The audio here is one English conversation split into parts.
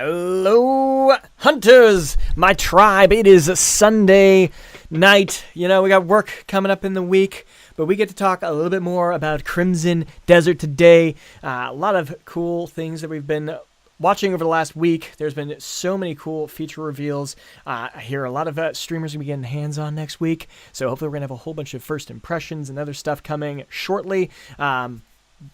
Hello, hunters, my tribe. It is a Sunday night. We got work coming up in the week, but we get to talk a little bit more about Crimson Desert today. A lot of cool things that we've been watching over the last week. There's been so many cool feature reveals. I hear a lot of streamers going to be getting hands-on next week, so hopefully we're going to have a whole bunch of first impressions and other stuff coming shortly.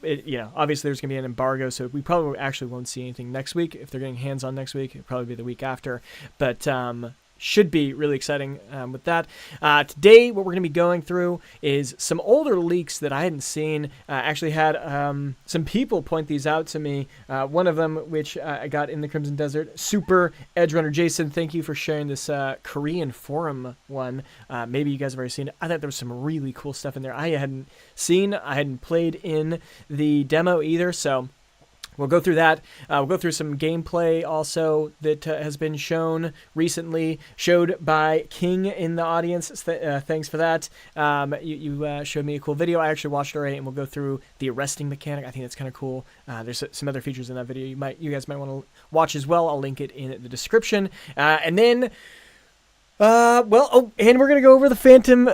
Obviously there's going to be an embargo, so we probably actually won't see anything next week. If they're getting hands-on next week, it'll probably be the week after. But should be really exciting with that. Today, what we're going to be going through is some older leaks that I hadn't seen. Actually had some people point these out to me. One of them, which I got in the Crimson Desert, Super Edge Runner Jason, thank you for sharing this Korean forum one. Maybe you guys have already seen it. I thought there was some really cool stuff in there I hadn't seen. I hadn't played in the demo either, so we'll go through that. We'll go through some gameplay also that has been shown recently, showed by King in the audience. Thanks for that. You showed me a cool video. I actually watched it already, and we'll go through the arresting mechanic. I think that's kind of cool. There's some other features in that video you guys might want to watch as well. I'll link it in the description. And then and we're going to go over the Phantom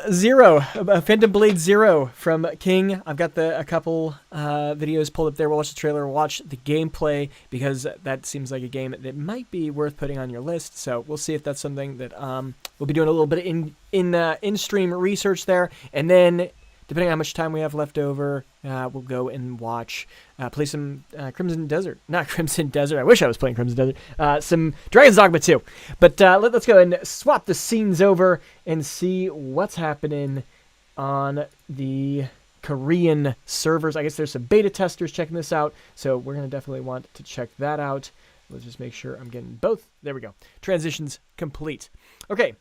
Blade Zero from King. I've got a couple videos pulled up there. We'll watch the trailer, watch the gameplay, because that seems like a game that might be worth putting on your list. So we'll see if that's something that we'll be doing a little bit in-stream research there. And then, depending on how much time we have left over, we'll go and play some Crimson Desert. Not Crimson Desert. I wish I was playing Crimson Desert. Some Dragon's Dogma 2. But let's go and swap the scenes over and see what's happening on the Korean servers. I guess there's some beta testers checking this out, so we're going to definitely want to check that out. Let's just make sure I'm getting both. There we go. Transitions complete. Okay.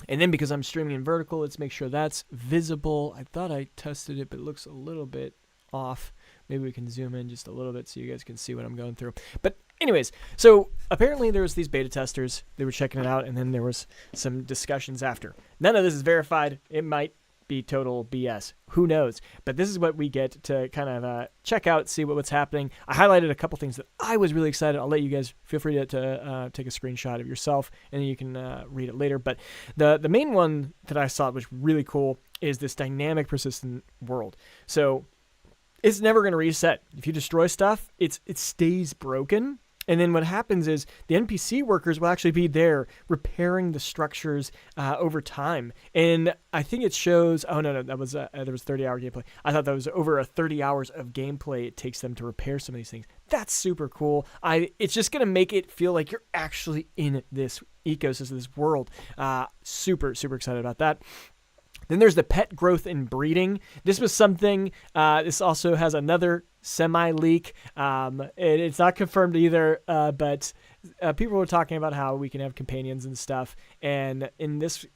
And then because I'm streaming in vertical, let's make sure that's visible. I thought I tested it, but it looks a little bit off. Maybe we can zoom in just a little bit so you guys can see what I'm going through. But anyways, so apparently there was these beta testers. They were checking it out, and then there was some discussions after. None of this is verified. It might be total BS. Who knows? But this is what we get to kind of check out, see what's happening. I highlighted a couple things that I was really excited. I'll let you guys feel free to take a screenshot of yourself, and then you can read it later. But the main one that I saw was really cool is this dynamic persistent world. So it's never going to reset. If you destroy stuff, it stays broken. And then what happens is the NPC workers will actually be there repairing the structures over time. And I think it shows, that was there was 30-hour gameplay. I thought that was over 30 hours of gameplay it takes them to repair some of these things. That's super cool. It's just going to make it feel like you're actually in this ecosystem, this world. Super, super excited about that. Then there's the pet growth and breeding. This was something, this also has another semi-leak. It's not confirmed either, but people were talking about how we can have companions and stuff. And in this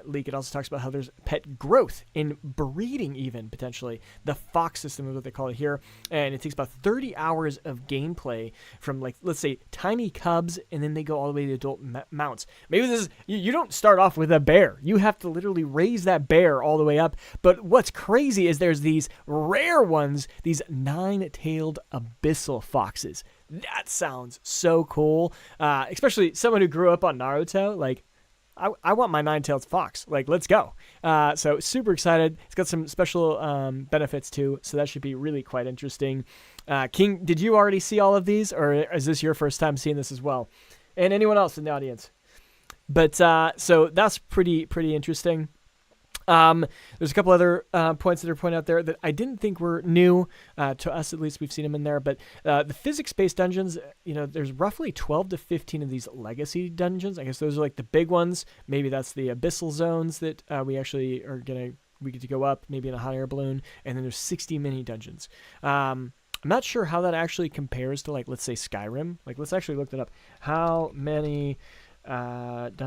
leak, it also talks about how there's pet growth in breeding even, potentially. The fox system is what they call it here. And it takes about 30 hours of gameplay from, like, let's say, tiny cubs, and then they go all the way to adult mounts. Maybe this is, you don't start off with a bear. You have to literally raise that bear all the way up. But what's crazy is there's these rare ones, these nine-tailed abyssal foxes. That sounds so cool, especially someone who grew up on Naruto. Like, I want my nine-tailed fox. Like, let's go. So super excited. It's got some special benefits too, so that should be really quite interesting. King, did you already see all of these, or is this your first time seeing this as well? And anyone else in the audience? But so that's pretty interesting. There's a couple other points that are pointed out there that I didn't think were new to us. At least we've seen them in there. But the physics-based dungeons, there's roughly 12 to 15 of these legacy dungeons. I guess those are like the big ones. Maybe that's the abyssal zones that we actually we get to go up, maybe in a hot air balloon. And then there's 60 mini dungeons. I'm not sure how that actually compares to, like, let's say Skyrim. Like, let's actually look that up. How many dungeons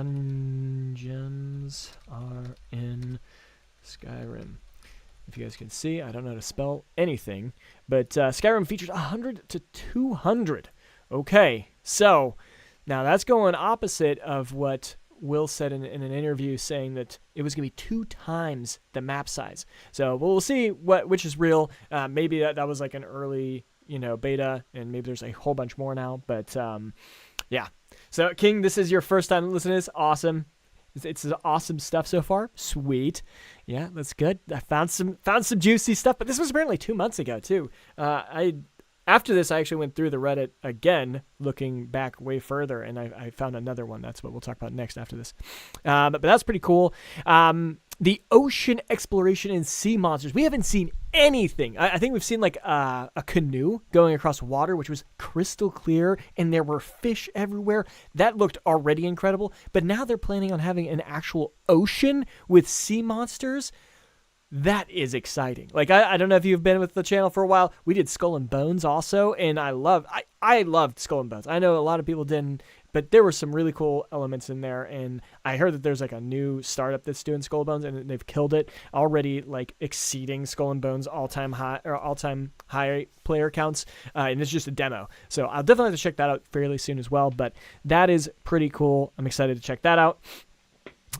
are in Skyrim? If you guys can see, I don't know how to spell anything, but Skyrim features 100 to 200. Okay, so now that's going opposite of what Will said in an interview, saying that it was going to be 2 times the map size. So we'll see which is real. Maybe that was like an early beta, and maybe there's a whole bunch more now. But yeah. So King, this is your first time listening to this. Awesome. It's awesome stuff so far. Sweet. Yeah, that's good. I found some juicy stuff, but this was apparently 2 months ago too. After this, I actually went through the Reddit again, looking back way further, and I found another one. That's what we'll talk about next after this. But that's pretty cool. The ocean exploration and sea monsters. We haven't seen anything. I think we've seen like a canoe going across water, which was crystal clear, and there were fish everywhere. That looked already incredible. But now they're planning on having an actual ocean with sea monsters. That is exciting. Like, I don't know if you've been with the channel for a while. We did Skull and Bones also, and I loved Skull and Bones. I know a lot of people didn't, but there were some really cool elements in there, and I heard that there's like a new startup that's doing Skull and Bones, and they've killed it already, like exceeding Skull and Bones all-time high player counts, and it's just a demo. So I'll definitely have to check that out fairly soon as well, but that is pretty cool. I'm excited to check that out.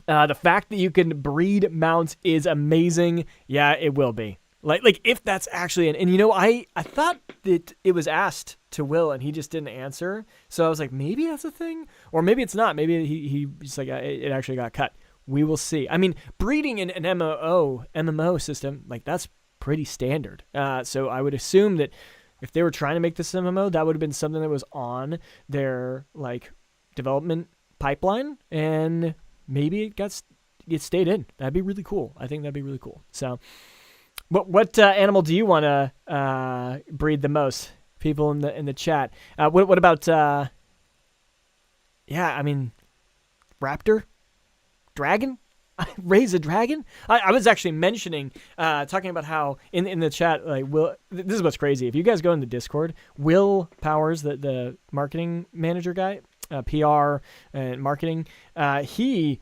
The fact that you can breed mounts is amazing. Yeah, it will be. Like if that's actually and I thought that it was asked to Will and he just didn't answer. So I was like, maybe that's a thing, or maybe it's not. Maybe he's like it actually got cut. We will see. I mean, breeding in an MMO system, like that's pretty standard. So I would assume that if they were trying to make this MMO, that would have been something that was on their like development pipeline, and maybe it stayed in. That'd be really cool. I think that'd be really cool. So, what animal do you want to breed the most? People in the chat. What about? Yeah, I mean, raptor, dragon, raise a dragon. I was actually mentioning, talking about how in the chat, like Will. This is what's crazy. If you guys go in the Discord, Will Powers, the marketing manager guy. PR and marketing, he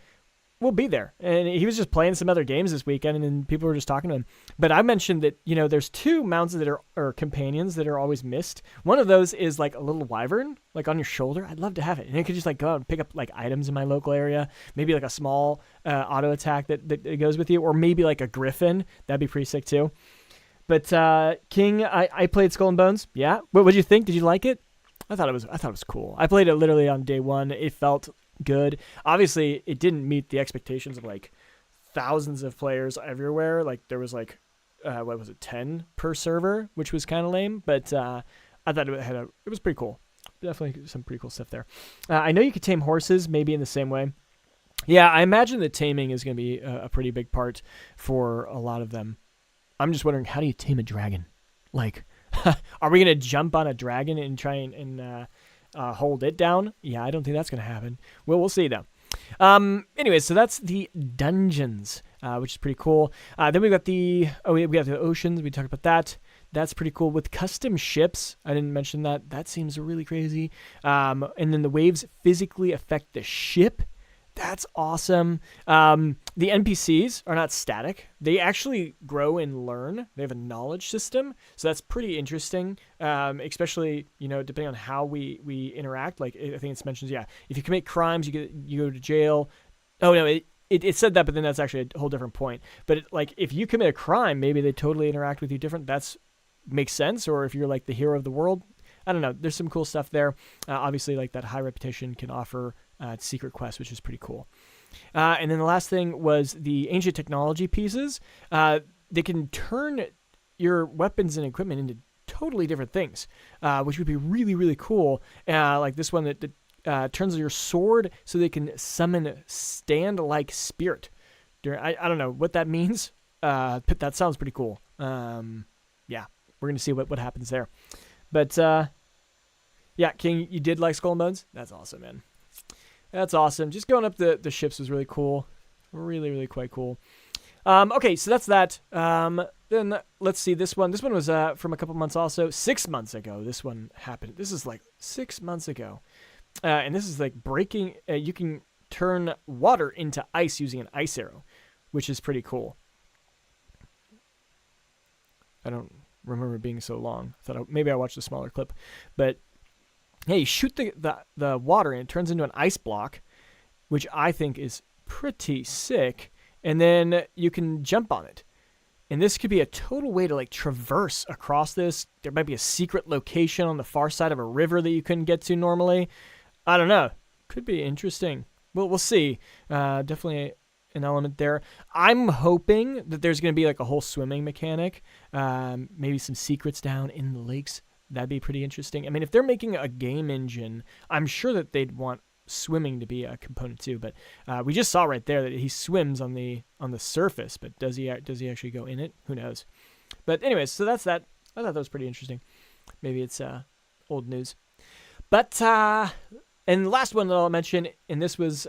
will be there, and he was just playing some other games this weekend, and then people were just talking to him. But I mentioned that there's 2 mounts that are companions that are always missed. One of those is like a little wyvern, like on your shoulder. I'd love to have it, and it could just like go out and pick up like items in my local area. Maybe like a small auto attack that goes with you, or maybe like a griffin. That'd be pretty sick too. But King, I played Skull and Bones. Yeah, what did you think? Did you like it? I thought it was cool. I played it literally on day 1. It felt good. Obviously, it didn't meet the expectations of like thousands of players everywhere. Like there was like 10 per server, which was kind of lame. But I thought it was pretty cool. Definitely some pretty cool stuff there. I know you could tame horses, maybe in the same way. Yeah, I imagine that taming is going to be a pretty big part for a lot of them. I'm just wondering, how do you tame a dragon? Like, are we going to jump on a dragon and try and hold it down? Yeah, I don't think that's going to happen. Well, we'll see, though. Anyways, so that's the dungeons, which is pretty cool. Then we got we got the oceans. We talked about that. That's pretty cool. With custom ships, I didn't mention that. That seems really crazy. And then the waves physically affect the ship. That's awesome. The NPCs are not static. They actually grow and learn. They have a knowledge system. So that's pretty interesting, especially, depending on how we interact. Like, I think it mentions, if you commit crimes, you go to jail. Oh, no, it said that, but then that's actually a whole different point. But, if you commit a crime, maybe they totally interact with you different. That's makes sense. Or if you're, like, the hero of the world. I don't know. There's some cool stuff there. Obviously, like, that high reputation can offer secret quests, which is pretty cool. And then the last thing was the ancient technology pieces. They can turn your weapons and equipment into totally different things, which would be really, really cool. Like this one that turns your sword so they can summon stand-like spirit. I don't know what that means, but that sounds pretty cool. Yeah, we're going to see what happens there. But, yeah, King, you did like Skull and Bones? That's awesome, man. That's awesome. Just going up the ships was really cool. Really, really quite cool. Okay, so that's that. Then let's see this one. This one was from a couple months also. 6 months ago, this one happened. This is like 6 months ago. And this is like breaking. You can turn water into ice using an ice arrow, which is pretty cool. I don't remember it being so long. Maybe I watched a smaller clip. But yeah, you shoot the water and it turns into an ice block, which I think is pretty sick. And then you can jump on it. And this could be a total way to like traverse across this. There might be a secret location on the far side of a river that you couldn't get to normally. I don't know. Could be interesting. Well, we'll see. Definitely an element there. I'm hoping that there's going to be like a whole swimming mechanic. Maybe some secrets down in the lakes. That'd be pretty interesting. I mean, if they're making a game engine, I'm sure that they'd want swimming to be a component too. But we just saw right there that he swims on the surface. But does he actually go in it? Who knows? But anyways, so that's that. I thought that was pretty interesting. Maybe it's old news. But and the last one that I'll mention, and this was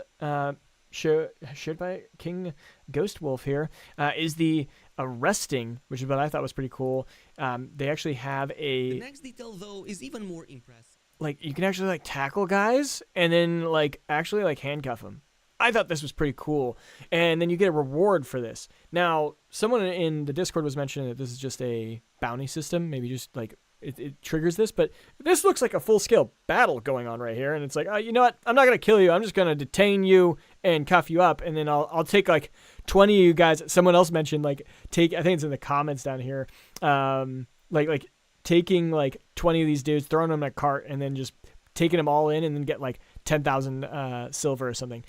shared by King Ghost Wolf here, is the arresting, which is what I thought was pretty cool. They actually have The next detail, though, is even more impressive. like you can actually like tackle guys and then like actually like handcuff them. I thought this was pretty cool, and then you get a reward for this. Now, someone in the Discord was mentioning that this is just a bounty system, maybe just like it triggers this, but this looks like a full-scale battle going on right here, and it's like, you know what? I'm not gonna kill you. I'm just gonna detain you and cuff you up, and then I'll take like 20 of you guys. Someone else mentioned like I think it's in the comments down here, like taking like 20 of these dudes, throwing them in a cart, and then just taking them all in, and then get like 10,000 silver or something.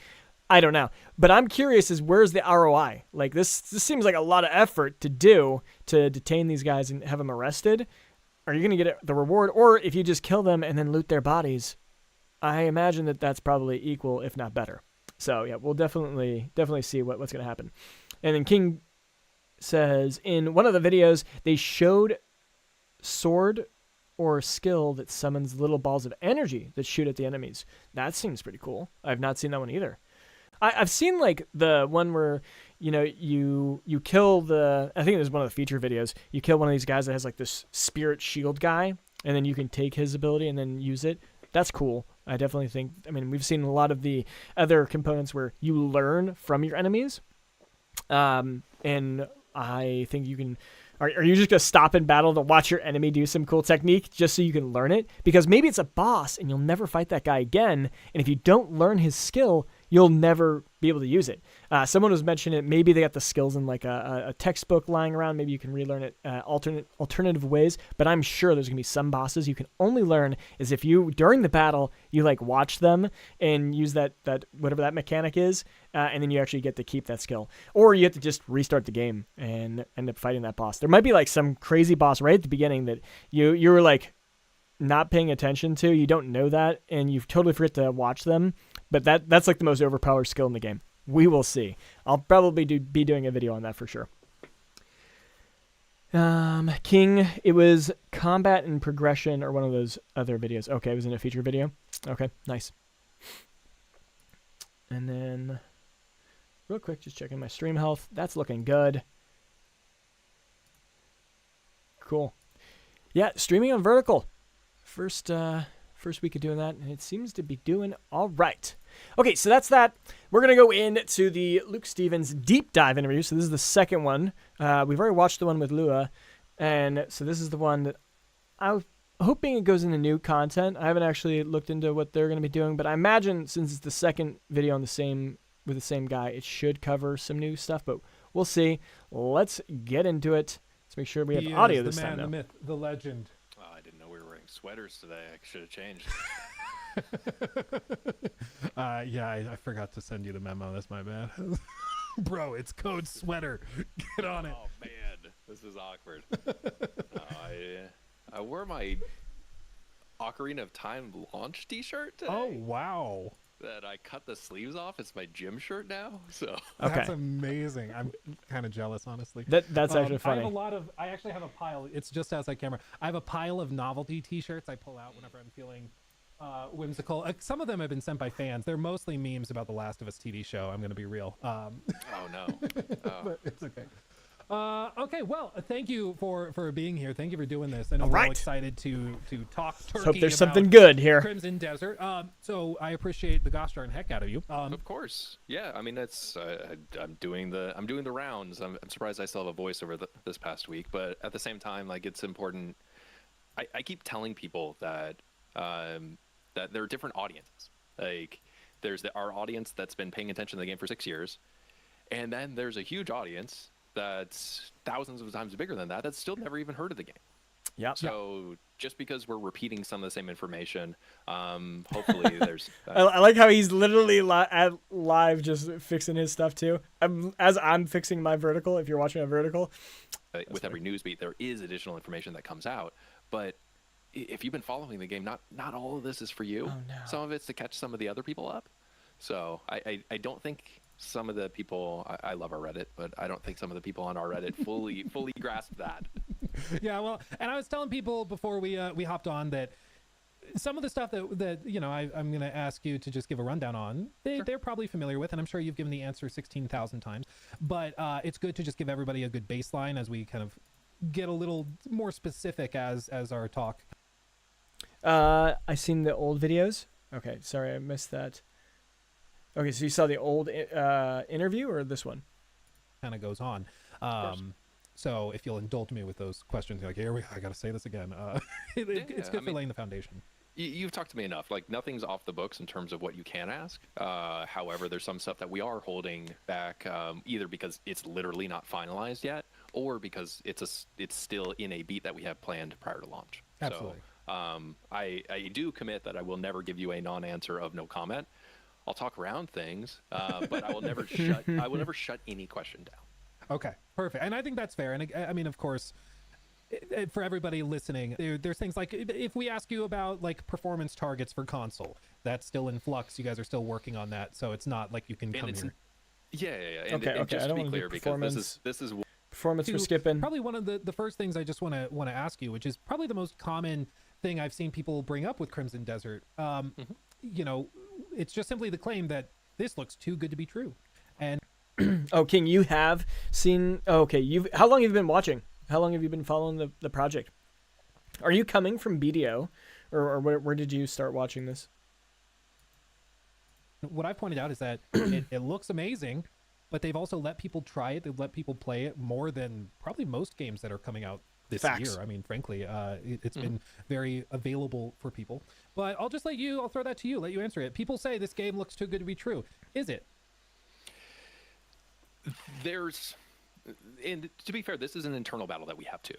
I don't know, but I'm curious is where's the ROI? Like this seems like a lot of effort to do to detain these guys and have them arrested. Are you going to get the reward? Or if you just kill them and then loot their bodies, I imagine that that's probably equal, if not better. So yeah, we'll definitely see what's going to happen. And then King says, in one of the videos, they showed sword or skill that summons little balls of energy that shoot at the enemies. That seems pretty cool. I've not seen that one either. I've seen like the one where, you know, you kill I think it was one of the feature videos. You kill one of these guys that has like this spirit shield guy, and then you can take his ability and then use it. That's cool. I definitely think, I mean, we've seen a lot of the other components where you learn from your enemies. And I think you can, are you just going to stop in battle to watch your enemy do some cool technique just so you can learn it? Because maybe it's a boss and you'll never fight that guy again. And if you don't learn his skill, you'll never be able to use it. Someone was mentioning it. Maybe they got the skills in like a textbook lying around. Maybe you can relearn it alternative ways. But I'm sure there's going to be some bosses you can only learn is if you, during the battle, you like watch them and use that whatever that mechanic is, and then you actually get to keep that skill. Or you have to just restart the game and end up fighting that boss. There might be like some crazy boss right at the beginning that you were like not paying attention to. You don't know that, and you totally forget to watch them. But that's like the most overpowered skill in the game. We will see. I'll probably be doing a video on that for sure. King, it was combat and progression or one of those other videos. Okay, it was in a feature video. Okay, nice. And then, real quick, just checking my stream health. That's looking good. Cool. Yeah, streaming on vertical. First week of doing that, and it seems to be doing all right. Okay, so that's that. We're going to go into the Luke Stevens deep dive interview. So this is the second one. We've already watched the one with Lua, and so this is the one that I'm hoping it goes into new content. I haven't actually looked into what they're going to be doing, but I imagine since it's the second video on with the same guy, it should cover some new stuff, but we'll see. Let's get into it. Let's make sure we have audio this time. The man, the myth, the legend. I didn't know we were wearing sweaters today. I should have changed. Yeah, I forgot to send you the memo. That's my bad. Bro, it's code sweater. Get on it. Oh man, this is awkward. I wore my Ocarina of Time launch T-shirt today. Oh wow. That I cut the sleeves off. It's my gym shirt now. So Okay. That's amazing. I'm kind of jealous, honestly. That's actually funny. I actually have a pile. It's just outside camera. I have a pile of novelty T-shirts I pull out whenever I'm feeling whimsical. Some of them have been sent by fans. They're mostly memes about the Last of Us TV show. I'm going to be real. oh no. But it's okay. Okay, well, thank you for being here. Thank you for doing this. I know we're all excited to talk Turkey. Hope there's something good here. Crimson Desert. So I appreciate the gosh darn heck out of you. Of course. Yeah. I mean, it's I'm doing the rounds. I'm surprised I still have a voice over this past week, but at the same time, like it's important. I keep telling people that that there are different audiences. Like there's our audience that's been paying attention to the game for 6 years, and then there's a huge audience that's thousands of times bigger than that that's still never even heard of the game. Yeah. So just because we're repeating some of the same information, hopefully there's. I like how he's literally live just fixing his stuff too. As I'm fixing my vertical. If you're watching a vertical, With every news beat, there is additional information that comes out. But if you've been following the game, not all of this is for you. Oh, no. Some of it's to catch some of the other people up. So I don't think some of the people, I love our Reddit, but I don't think some of the people on our Reddit fully grasp that. Yeah, well, and I was telling people before we hopped on that some of the stuff that I'm going to ask you to just give a rundown on, they're probably familiar with, and I'm sure you've given the answer 16,000 times, but it's good to just give everybody a good baseline as we kind of get a little more specific as our talk. I seen the old videos. Okay, sorry, I missed that. Okay, so you saw the old interview or this one? Kind of goes on. So if you'll indulge me with those questions, like, I got to say this again. It's good for laying the foundation. You've talked to me enough. Like, nothing's off the books in terms of what you can ask. However, there's some stuff that we are holding back, either because it's literally not finalized yet, or because it's still in a beat that we have planned prior to launch. Absolutely. So, I do commit that I will never give you a non-answer of no comment. I'll talk around things, but I will never shut any question down. Okay, perfect. And I think that's fair. And I mean, of course, for everybody listening, there's things like if we ask you about like performance targets for console, that's still in flux. You guys are still working on that, so it's not like you can come here. Yeah. Okay. And just I don't to be want to clear, do because this is performance we're skipping. Probably one of the first things I just want to ask you, which is probably the most common thing I've seen people bring up with Crimson Desert. It's just simply the claim that this looks too good to be true. And Oh, King, you have seen. Oh, okay, how long have you been watching? How long have you been following the project? Are you coming from BDO, or where did you start watching this? What I pointed out is that it looks amazing, but they've also let people try it. They've let people play it more than probably most games that are coming out this year. I mean, frankly, it's been very available for people. But I'll throw that to you, let you answer it. People say this game looks too good to be true. Is it? And to be fair, this is an internal battle that we have too.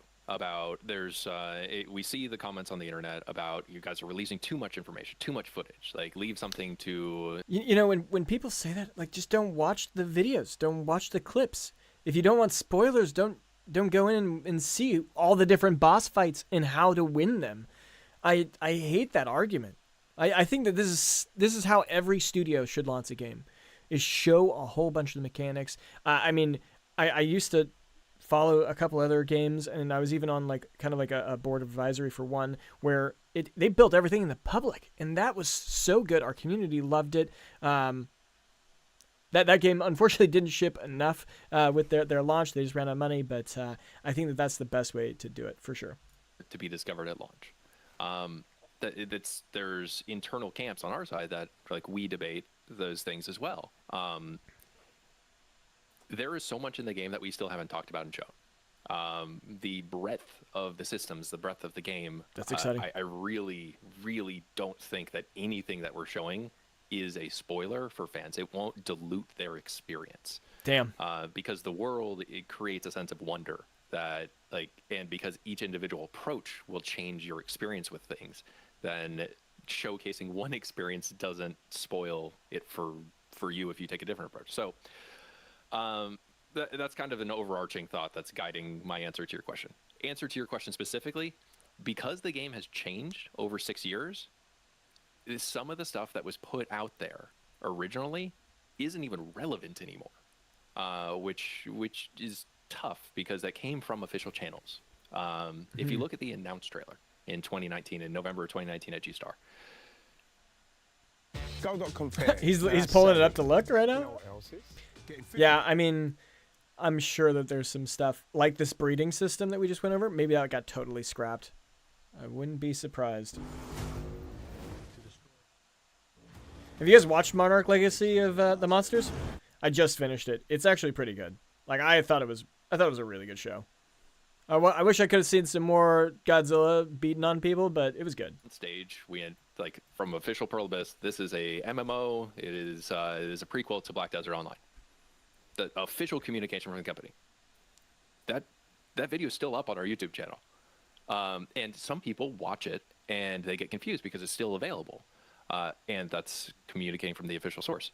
We see the comments on the internet about you guys are releasing too much information, too much footage. Like, leave something to. When people say that, like, just don't watch the videos, don't watch the clips. If you don't want spoilers, don't go in and see all the different boss fights and how to win them. I hate that argument. I think that this is how every studio should launch a game, is show a whole bunch of the mechanics. I mean, I used to follow a couple other games, and I was even on like kind of like a board of advisory for one where they built everything in the public, and that was so good. Our community loved it. That game unfortunately didn't ship enough with their launch. They just ran out of money, but I think that's the best way to do it for sure. To be discovered at launch. There's internal camps on our side that like we debate those things as well. There is so much in the game that we still haven't talked about and shown. The breadth of the systems, the breadth of the game. That's exciting. I really, really don't think that anything that we're showing is a spoiler for fans. It won't dilute their experience. Damn. Because the world, it creates a sense of wonder that and because each individual approach will change your experience with things, then showcasing one experience doesn't spoil it for you if you take a different approach. So that's kind of an overarching thought that's guiding my answer to your question. Answer to your question specifically, because the game has changed over 6 years, some of the stuff that was put out there originally isn't even relevant anymore, which is tough because that came from official channels. If you look at the announced trailer in 2019, in November of 2019 at G-Star. He's pulling it up to look right now? Yeah, I mean, I'm sure that there's some stuff like this breeding system that we just went over. Maybe that got totally scrapped. I wouldn't be surprised. Have you guys watched Monarch Legacy of the Monsters? I just finished it. It's actually pretty good. Like, I thought it was a really good show. I wish I could have seen some more Godzilla beating on people, but it was good. Stage, we had from official Pearl Abyss. This is a MMO. It is a prequel to Black Desert Online. The official communication from the company. that video is still up on our YouTube channel. And some people watch it and they get confused because it's still available. And that's communicating from the official source.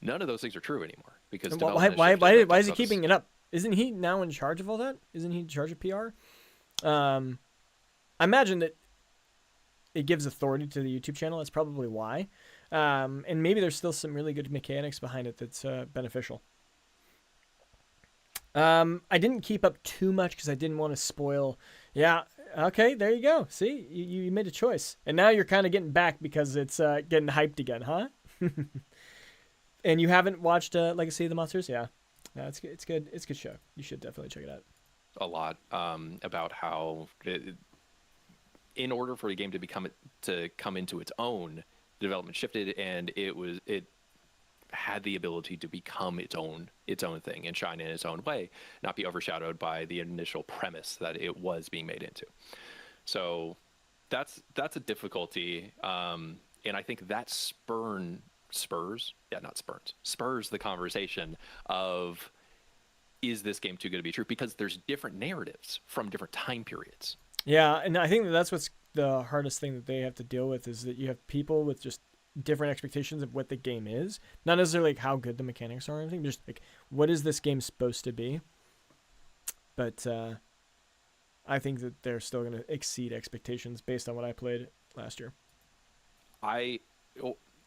None of those things are true anymore because And development has shifted. why is he Dogma's- keeping it up? Isn't he now in charge of all that? Isn't he in charge of PR? I imagine that it gives authority to the YouTube channel. That's probably why. And maybe there's still some really good mechanics behind it that's beneficial. I didn't keep up too much because I didn't want to spoil. Yeah, okay, there you go. See, you made a choice. And now you're kind of getting back because it's getting hyped again, huh? And you haven't watched Legacy of the Monsters? Yeah. No, it's good. It's good. It's a good show. You should definitely check it out. a lot about how in order for a game to come into its own, development shifted, and it had the ability to become its own thing and shine in its own way, not be overshadowed by the initial premise that it was being made into. So that's a difficulty, and I think that spurs the conversation of, is this game too good to be true? Because there's different narratives from different time periods. Yeah, and I think that's what's the hardest thing that they have to deal with, is that you have people with just different expectations of what the game is. Not necessarily like how good the mechanics are or anything, just like, what is this game supposed to be? But I think that they're still going to exceed expectations based on what I played last year.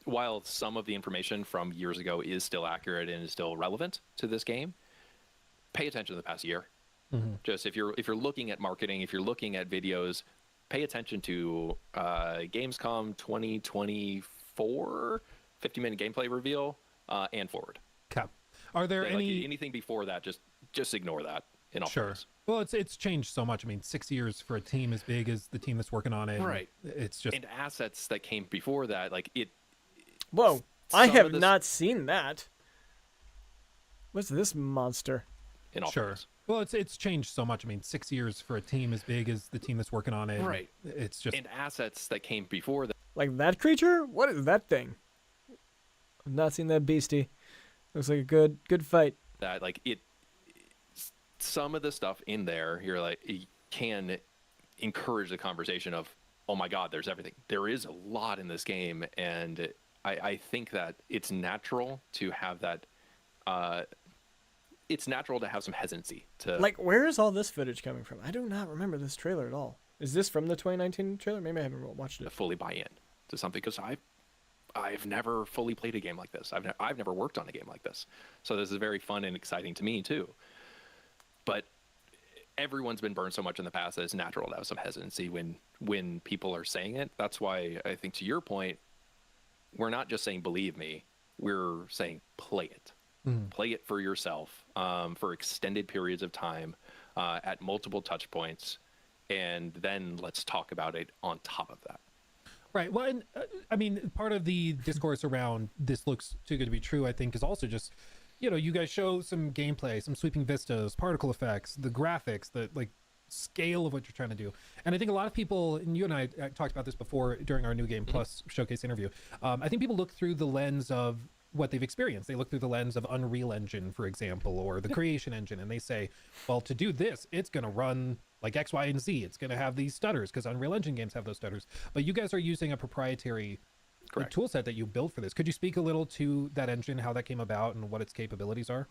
While some of the information from years ago is still accurate and is still relevant to this game, pay attention to the past year. Mm-hmm. Just if you're looking at marketing, if you're looking at videos, pay attention to Gamescom 2024 50-minute gameplay reveal and forward. Okay. Are there anything before that? Just ignore that. In all fairness. Well, it's changed so much. I mean, 6 years for a team as big as the team that's working on it. Right. It's just, and assets that came before that, like it. Whoa! I have not seen that. What's this monster? In all fairness. Well, it's changed so much. I mean, 6 years for a team as big as the team that's working on it. Right. It's just, and assets that came before that. Like that creature? What is that thing? I've not seen that beastie. Looks like a good fight. That like it. Some of the stuff in there, you're like, it can encourage the conversation of, oh my God, there's everything. There is a lot in this game, and I think that it's natural to have that. It's natural to have some hesitancy to. Like, where is all this footage coming from? I do not remember this trailer at all. Is this from the 2019 trailer? Maybe I haven't watched it. Fully buy in to something, because I've never fully played a game like this. I've never worked on a game like this, so this is very fun and exciting to me too. But everyone's been burned so much in the past that it's natural to have some hesitancy when people are saying it. That's why I think, to your point, we're not just saying believe me, we're saying play it. Play it for yourself for extended periods of time at multiple touch points, and then let's talk about it on top of that. Right. Well, and I mean, part of the discourse around this looks too good to be true, I think, is also just, you guys show some gameplay, some sweeping vistas, particle effects, the graphics, the like scale of what you're trying to do. And I think a lot of people, and you and I talked about this before during our New Game Plus showcase interview, I think people look through the lens of what they've experienced. They look through the lens of Unreal Engine, for example, or the Creation Engine, and they say, well, to do this, it's going to run like X, Y, and Z. It's going to have these stutters because Unreal Engine games have those stutters. But you guys are using a proprietary tool set that you built for this. Could you speak a little to that engine, how that came about, and what its capabilities are?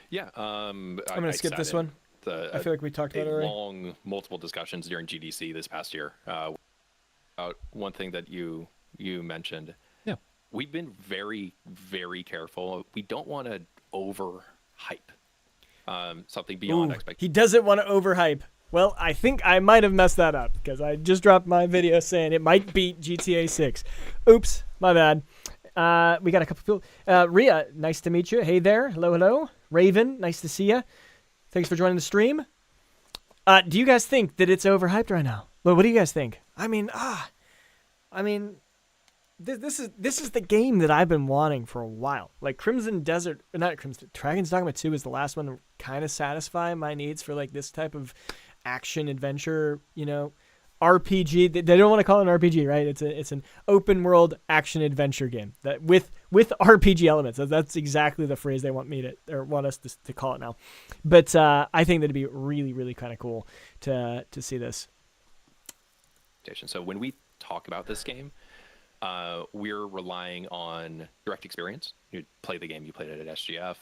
Yeah. I'm going to skip this one. I feel like we talked about it already. Long, multiple discussions during GDC this past year. About one thing that you mentioned. Yeah. We've been very, very careful. We don't want to overhype something beyond expectations. He doesn't want to overhype. Well, I think I might have messed that up because I just dropped my video saying it might beat GTA 6. Oops, my bad. We got a couple people. Rhea, nice to meet you. Hey there. Hello, hello. Raven, nice to see you. Thanks for joining the stream. Do you guys think that it's overhyped right now? Well, what do you guys think? This is the game that I've been wanting for a while. Like Dragon's Dogma 2 is the last one to kind of satisfy my needs for like this type of action adventure, RPG. They don't want to call it an RPG, right? It's an open world action adventure game that with RPG elements. That's exactly the phrase they want us to call it now. But I think that'd be really, really kind of cool to see this. So when we talk about this game, we're relying on direct experience. You play the game, you played it at SGF.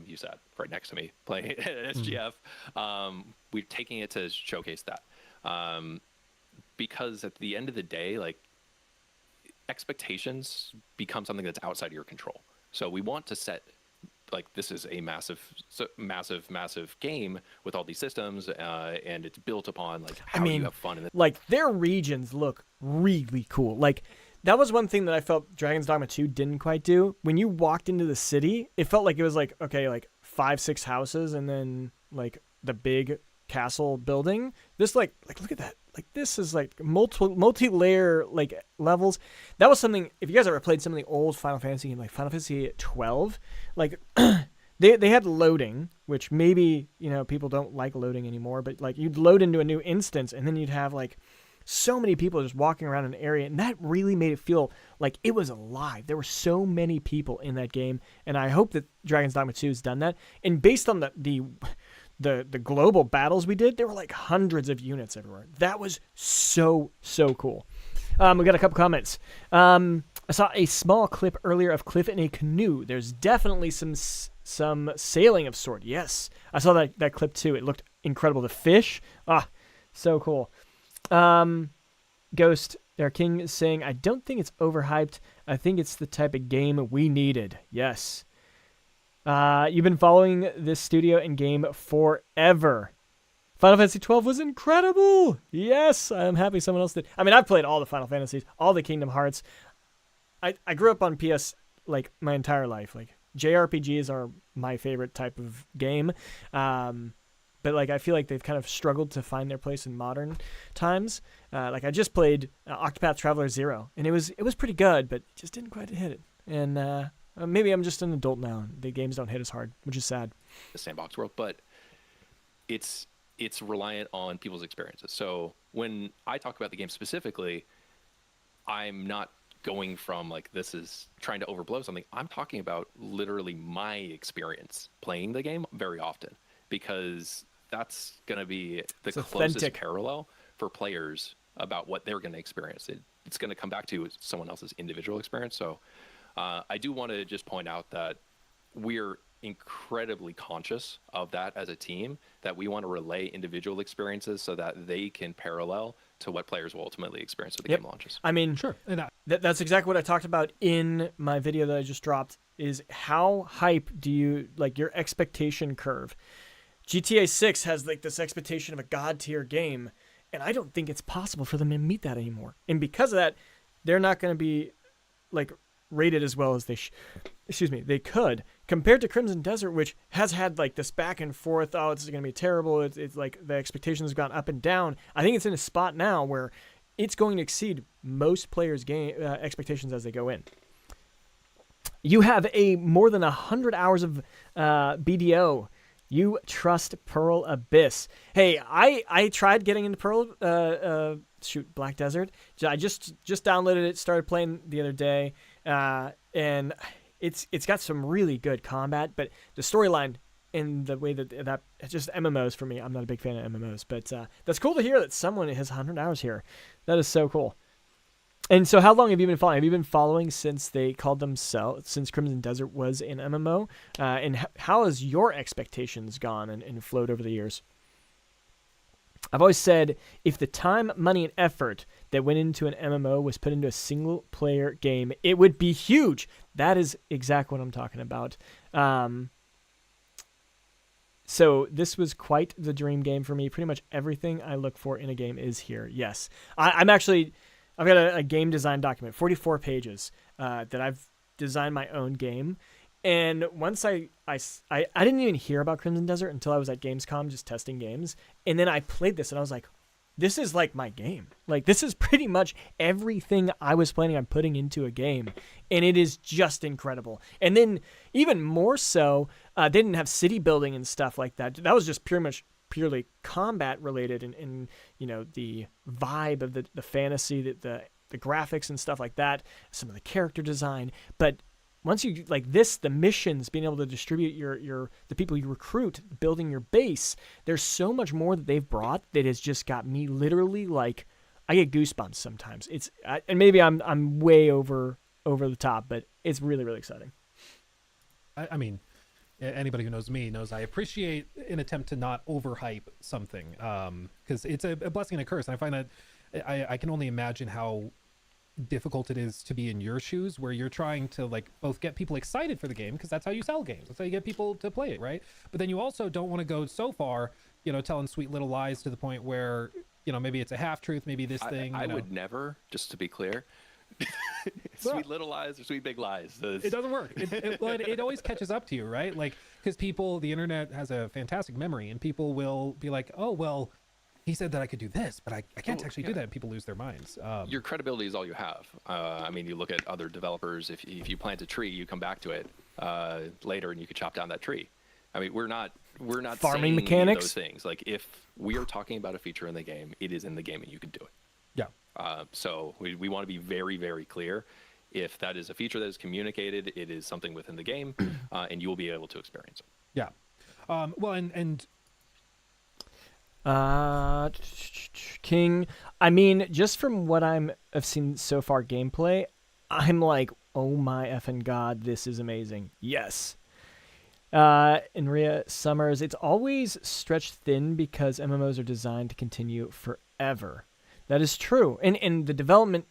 You sat right next to me playing it at SGF. We're taking it to showcase that. Because at the end of the day, like, expectations become something that's outside of your control. So we want to set, like, this is a massive game with all these systems, and it's built upon, like, how you have fun in it. Like, their regions look really cool. Like, that was one thing that I felt Dragon's Dogma 2 didn't quite do. When you walked into the city, it felt like it was like, okay, like 5-6 houses and then like the big castle building. This like look at that. Like, this is like multi-layer like levels. That was something, if you guys ever played some of the old Final Fantasy games, like Final Fantasy 12, like they had loading, which maybe, people don't like loading anymore, but like you'd load into a new instance and then you'd have like so many people just walking around an area, and that really made it feel like it was alive. There were so many people in that game, and I hope that Dragon's Dogma 2 has done that. And based on the global battles we did, there were like hundreds of units everywhere. That was so cool. We got a couple comments. I saw a small clip earlier of Cliff in a canoe. There's definitely some sailing of sort. Yes, I saw that clip too. It looked incredible. The fish, so cool. Ghost, our king, is saying, I don't think it's overhyped. I think it's the type of game we needed. Yes. You've been following this studio and game forever. Final Fantasy 12 was incredible. Yes, I'm happy someone else did. I mean, I've played all the Final Fantasies, all the Kingdom Hearts. I grew up on PS like my entire life. Like, JRPGs are my favorite type of game. But like, I feel like they've kind of struggled to find their place in modern times. Like, I just played Octopath Traveler 0, and it was pretty good, but it just didn't quite hit it. And maybe I'm just an adult now, and the games don't hit as hard, which is sad. The sandbox world, but it's reliant on people's experiences. So when I talk about the game specifically, I'm not going from like, this is trying to overblow something. I'm talking about literally my experience playing the game very often, because that's going to be the closest authentic parallel for players about what they're going to experience. It's going to come back to someone else's individual experience. So I do want to just point out that we're incredibly conscious of that as a team, that we want to relay individual experiences so that they can parallel to what players will ultimately experience when the game launches. I mean, Sure. And that's exactly what I talked about in my video that I just dropped, is how hype do you, like, your expectation curve. GTA 6 has like this expectation of a god tier game, and I don't think it's possible for them to meet that anymore. And because of that, they're not going to be like rated as well as they could, compared to Crimson Desert, which has had like this back and forth. Oh, this is going to be terrible. It's like the expectations have gone up and down. I think it's in a spot now where it's going to exceed most players' game expectations as they go in. You have more than 100 hours of BDO. You trust Pearl Abyss. Hey, I tried getting into Pearl, Black Desert. I just downloaded it, started playing the other day, and it's got some really good combat, but the storyline and the way that it's just MMOs for me. I'm not a big fan of MMOs, but that's cool to hear that someone has 100 hours here. That is so cool. And so how long have you been following? Have you been following since they called themselves, since Crimson Desert was an MMO? And how has your expectations gone and flowed over the years? I've always said, if the time, money, and effort that went into an MMO was put into a single-player game, it would be huge. That is exactly what I'm talking about. So this was quite the dream game for me. Pretty much everything I look for in a game is here. Yes. I've got a game design document, 44 pages, that I've designed my own game. And once I didn't even hear about Crimson Desert until I was at Gamescom just testing games. And then I played this and I was like, this is like my game. Like, this is pretty much everything I was planning on putting into a game. And it is just incredible. And then even more so, they didn't have city building and stuff like that. That was just pure purely combat related and you know, the vibe of the fantasy, the graphics and stuff like that, some of the character design. But once you like this, the missions, being able to distribute the people you recruit, building your base, there's so much more that they've brought that has just got me literally like, I get goosebumps sometimes. And maybe I'm way over the top, but it's really, really exciting. I mean, anybody who knows me knows I appreciate an attempt to not overhype something, because it's a blessing and a curse. And I find that I can only imagine how difficult it is to be in your shoes, where you're trying to like both get people excited for the game, because that's how you sell games, that's how you get people to play it, right? But then you also don't want to go so far, you know, telling sweet little lies to the point where, you know, maybe it's a half truth, maybe this thing. I would never, just to be clear, sweet little lies or sweet big lies. It doesn't work. It always catches up to you, right? Like, because the internet has a fantastic memory, and people will be like, oh, well, he said that I could do this, but I can't actually do that. And people lose their minds. Your credibility is all you have. I mean, you look at other developers. If you plant a tree, you come back to it later, and you could chop down that tree. I mean, we're not farming saying mechanics, those things. Like, if we are talking about a feature in the game, it is in the game, and you can do it. Yeah. So we want to be very, very clear. If that is a feature that is communicated, it is something within the game, and you will be able to experience it. Yeah. Well, and King, I mean, just from what I've seen so far gameplay, I'm like, oh my effing god, this is amazing. Yes. And Rhea Summers, it's always stretched thin because MMOs are designed to continue forever. That is true. And the development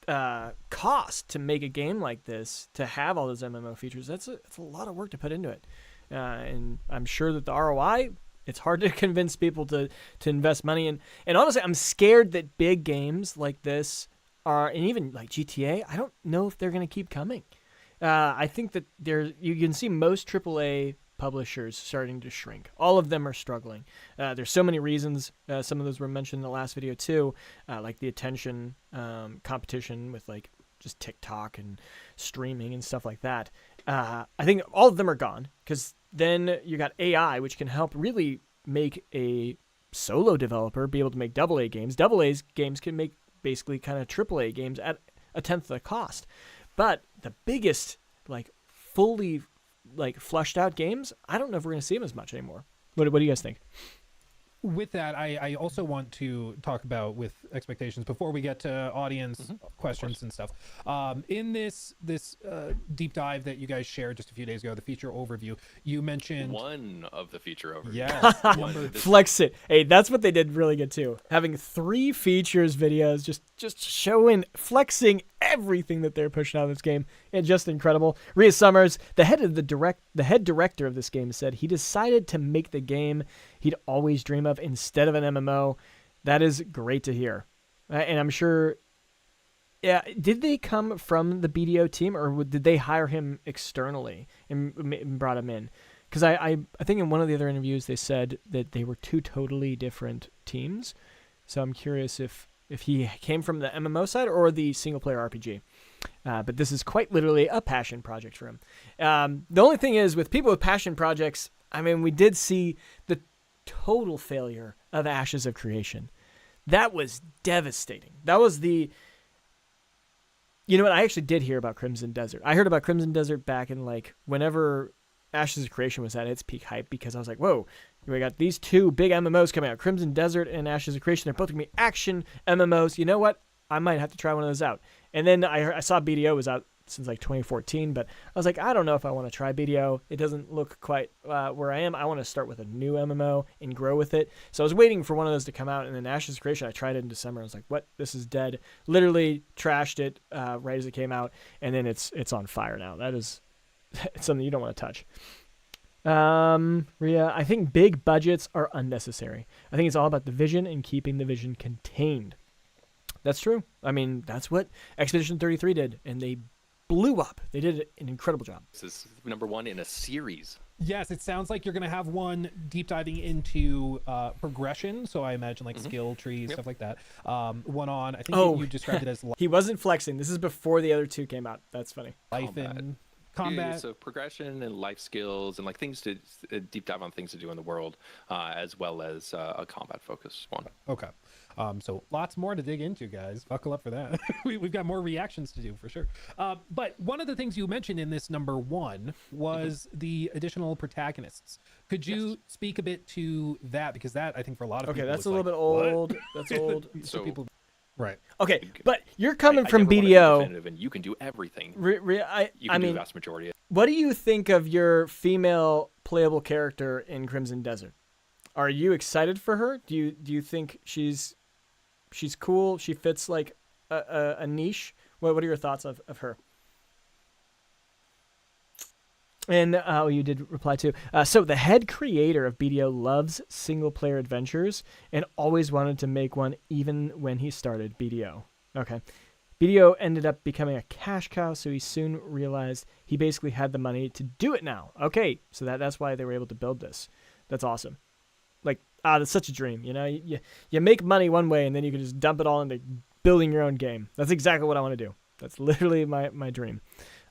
cost to make a game like this, to have all those MMO features, it's a lot of work to put into it. And I'm sure that the ROI, it's hard to convince people to invest money in. And honestly, I'm scared that big games like this are, and even like GTA, I don't know if they're going to keep coming. I think that you can see most AAA publishers starting to shrink. All of them are struggling. There's so many reasons. Some of those were mentioned in the last video too, like the attention competition with like just TikTok and streaming and stuff like that. I think all of them are gone, because then you got AI, which can help really make a solo developer be able to make AA games. AA games can make basically kind of AAA games at a tenth of the cost. But the biggest, like, fully, like, flushed out games, I don't know if we're going to see them as much anymore. What do you guys think? With that, I also want to talk about with expectations before we get to audience questions and stuff. In this deep dive that you guys shared just a few days ago, the feature overview, you mentioned one of the feature overviews. Yeah, flex it. Hey, that's what they did really good too. Having 3 features videos, just showing, flexing everything that they're pushing out of this game, and just incredible. Rhea Summers, the head director of this game, said he decided to make the game he'd always dream of instead of an MMO. That is great to hear. And I'm sure, yeah, did they come from the BDO team, or did they hire him externally and brought him in? Because I think in one of the other interviews they said that they were 2 totally different teams. So I'm curious if he came from the MMO side or the single-player RPG. But this is quite literally a passion project for him. The only thing is, with people with passion projects, I mean, we did see the total failure of Ashes of Creation. That was devastating. That was you know what? I actually did hear about Crimson Desert. I heard about Crimson Desert back in, like, whenever Ashes of Creation was at its peak hype, because I was like, whoa, we got these 2 big MMOs coming out, Crimson Desert and Ashes of Creation. They're both going to be action MMOs. You know what? I might have to try one of those out. And then I saw BDO was out since like 2014, but I was like, I don't know if I want to try BDO. It doesn't look quite where I am. I want to start with a new MMO and grow with it. So I was waiting for one of those to come out, and then Ashes of Creation, I tried it in December. I was like, what? This is dead. Literally trashed it right as it came out, and then it's on fire now. That is it's something you don't want to touch. Rhea, I think big budgets are unnecessary. I think it's all about the vision and keeping the vision contained. That's true. I mean, that's what Expedition 33 did, and they blew up. They did an incredible job. This is number 1 in a series. Yes, it sounds like you're going to have one deep diving into progression. So I imagine like skill trees, stuff like that. One on, I think you described it as he wasn't flexing. This is before the other 2 came out. That's funny. life in combat. So progression and life skills and like things to deep dive on things to do in the world, as well as a combat focused one. Okay. So lots more to dig into, guys. Buckle up for that. We've got more reactions to do for sure. But one of the things you mentioned in this number one was the additional protagonists. Could you speak a bit to that? Because that, I think, for a lot of people, that's was a little like, bit "What?" old. That's old. So people, right? Okay, but you're coming I from never wanna be BDO. definitive, and you can do everything. I You can do mean, the vast majority. what do you think of your female playable character in Crimson Desert? Are you excited for her? Do you think she's cool? She fits like a niche. What are your thoughts of her? And you did reply to. So the head creator of BDO loves single-player adventures and always wanted to make one even when he started BDO. Okay. BDO ended up becoming a cash cow, so he soon realized he basically had the money to do it now. Okay, so that's why they were able to build this. That's awesome. Like, that's such a dream, you know? You make money one way, and then you can just dump it all into building your own game. That's exactly what I want to do. That's literally my dream.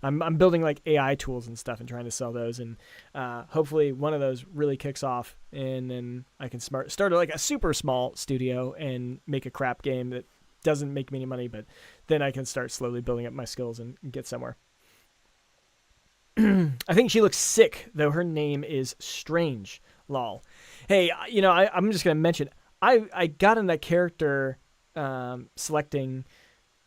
I'm building like AI tools and stuff and trying to sell those, and hopefully one of those really kicks off, and then I can start like a super small studio and make a crap game that doesn't make me any money, but then I can start slowly building up my skills and get somewhere. I think she looks sick, though her name is Strange. Lol. Hey, I'm just gonna mention I got in that character selecting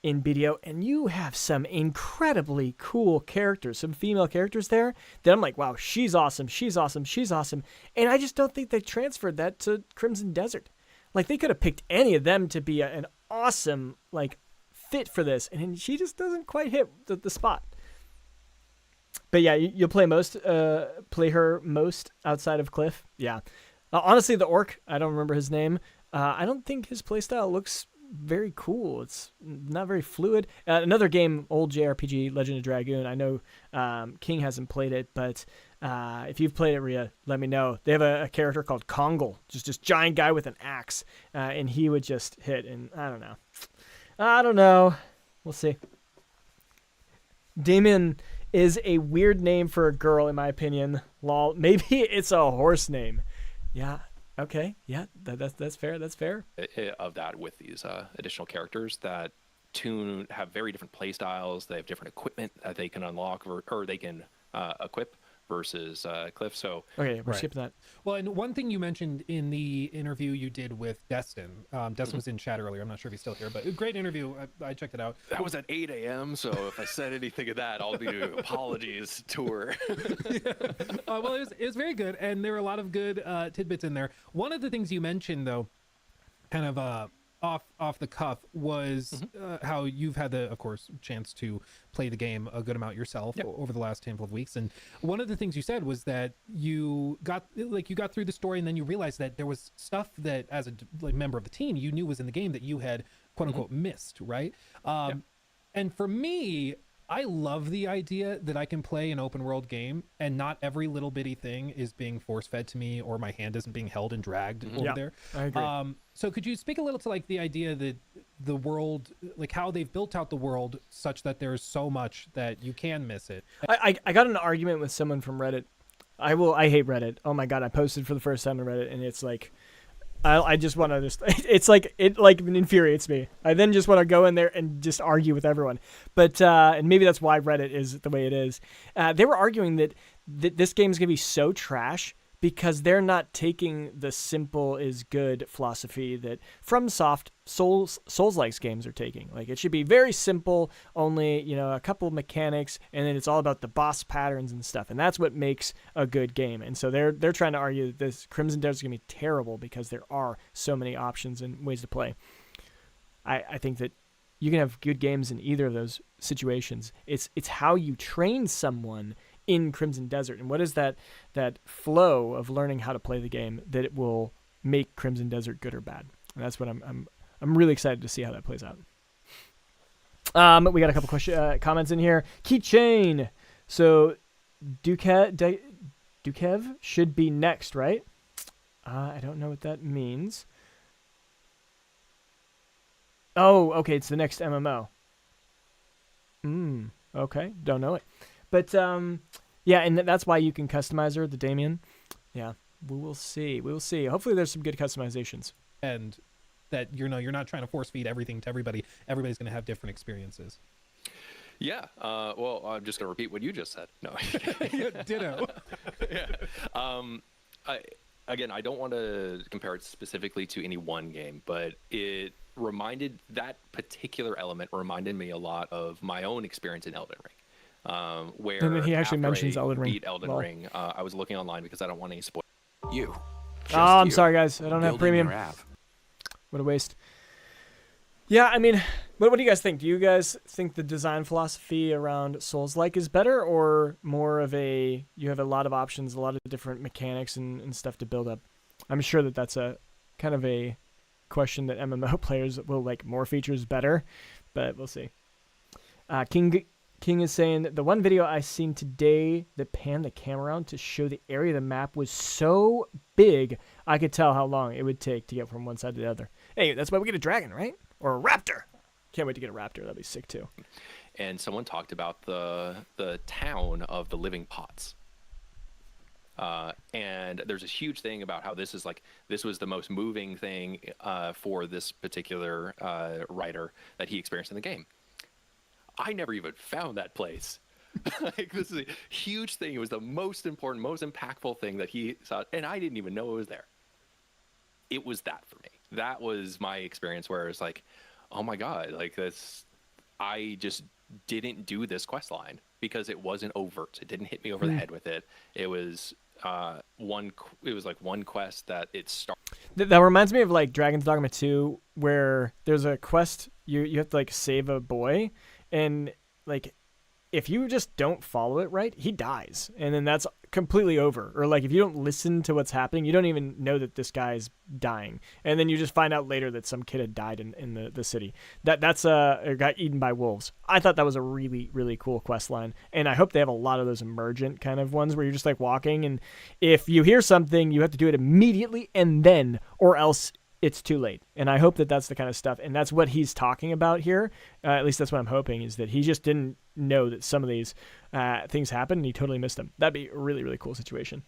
in BDO, and you have some incredibly cool characters, some female characters there that I'm like, wow, she's awesome, she's awesome, she's awesome. And I just don't think they transferred that to Crimson Desert. Like, they could have picked any of them to be an awesome, like, fit for this, and she just doesn't quite hit the spot. But yeah, you'll play her most outside of Cliff. Yeah. Honestly, the orc, I don't remember his name. I don't think his playstyle looks very cool. It's not very fluid. Another game, old JRPG, Legend of Dragoon. I know King hasn't played it, but if you've played it, Rhea, let me know. They have a character called Kongal, just giant guy with an axe, and he would just hit, and I don't know. We'll see. Damien is a weird name for a girl, in my opinion. Lol. Maybe it's a horse name. Yeah. Okay. Yeah. That's fair. That's fair. Of that with these additional characters that have very different play styles. They have different equipment that they can unlock or they can equip versus Cliff. So okay, we're skipping that. Well, and one thing you mentioned in the interview you did with Destin, Destin was in chat earlier. I'm not sure if he's still here, but a great interview. I checked it out. That was at 8 a.m. So if I said anything of that, I'll be apologies to her. Well, it was very good, and there were a lot of good tidbits in there. One of the things you mentioned, though, kind of off the cuff, was how you've had the, of course, chance to play the game a good amount yourself over the last handful of weeks. And one of the things you said was that you got through the story, and then you realized that there was stuff that, as a member of the team, you knew was in the game that you had quote unquote missed, right? And for me, I love the idea that I can play an open world game and not every little bitty thing is being force fed to me, or my hand isn't being held and dragged over there. I agree. So could you speak a little to like the idea that the world, like how they've built out the world such that there's so much that you can miss it? I got in an argument with someone from Reddit. I hate Reddit. Oh my God. I posted for the first time on Reddit, and it's like, I just want to it's like, it like infuriates me. I then just want to go in there and just argue with everyone. But, and maybe that's why Reddit is the way it is. They were arguing that this game is going to be so trash because they're not taking the simple is good philosophy that FromSoft Souls-like games are taking. Like, it should be very simple, only, a couple of mechanics, and then it's all about the boss patterns and stuff. And that's what makes a good game. And so they're trying to argue that this Crimson Desert is going to be terrible because there are so many options and ways to play. I think that you can have good games in either of those situations. It's how you train someone in Crimson Desert, and what is that flow of learning how to play the game that it will make Crimson Desert good or bad. And that's what I'm really excited to see how that plays out. We got a couple comments in here. Keychain. So Dukev should be next, right? I don't know what that means. Oh, okay, it's the next MMO. Okay, don't know it. But yeah, and that's why you can customize her, the Damien. Yeah, we will see. We will see. Hopefully, there's some good customizations. And that you're not trying to force feed everything to everybody. Everybody's going to have different experiences. Yeah. Well, I'm just gonna repeat what you just said. No. Ditto. Yeah. I don't want to compare it specifically to any one game, but that particular element reminded me a lot of my own experience in Elden Ring. Where And then he actually after mentions I Elden Ring. beat Elden Lol. Ring, I was looking online because I don't want any spoilers. You. Oh, I'm you, sorry, guys. I don't have building premium. your app. What a waste. Yeah, I mean, what do you guys think? Do you guys think the design philosophy around Souls-like is better, or more of you have a lot of options, a lot of different mechanics and stuff to build up? I'm sure that's a kind of a question that MMO players will like more features better, but we'll see. King is saying that the one video I seen today that panned the camera around to show the area of the map was so big, I could tell how long it would take to get from one side to the other. Hey, that's why we get a dragon, right? Or a raptor. Can't wait to get a raptor. That'd be sick too. And someone talked about the town of the living pots. And there's this huge thing about how this was the most moving thing for this particular writer that he experienced in the game. I never even found that place. Like, this is a huge thing. It was the most important, most impactful thing that he saw, and I didn't even know it was there. It was that for me. That was my experience where it's like, oh my God, like this, I just didn't do this quest line because it wasn't overt. It didn't hit me over the head with it. It was one quest that it started. That reminds me of like Dragon's Dogma 2, where there's a quest you have to like save a boy, and like if you just don't follow it right, he dies, and then that's completely over. Or like if you don't listen to what's happening, you don't even know that this guy's dying, and then you just find out later that some kid had died in the city. That's got eaten by wolves. I thought that was a really, really cool quest line, and I hope they have a lot of those emergent kind of ones where you're just like walking, and if you hear something, you have to do it immediately and then, or else it's too late. And I hope that that's the kind of stuff, and that's what he's talking about here. At least that's what I'm hoping, is that he just didn't know that some of these things happened and he totally missed them. That'd be a really, really cool situation.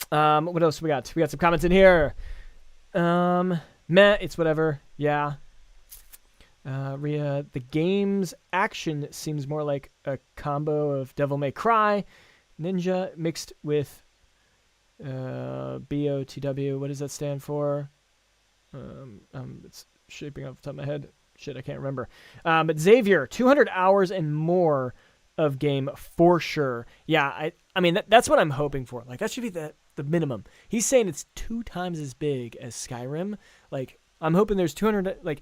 What else we got? We got some comments in here. Meh, it's whatever. Yeah. Rhea, the game's action seems more like a combo of Devil May Cry, Ninja mixed with BOTW. What does that stand for? It's shaping off the top of my head. Shit, I can't remember. But Xavier, 200 hours and more of game for sure. Yeah, I mean that's what I'm hoping for. Like that should be the minimum. He's saying it's 2 times as big as Skyrim. Like I'm hoping there's 200. Like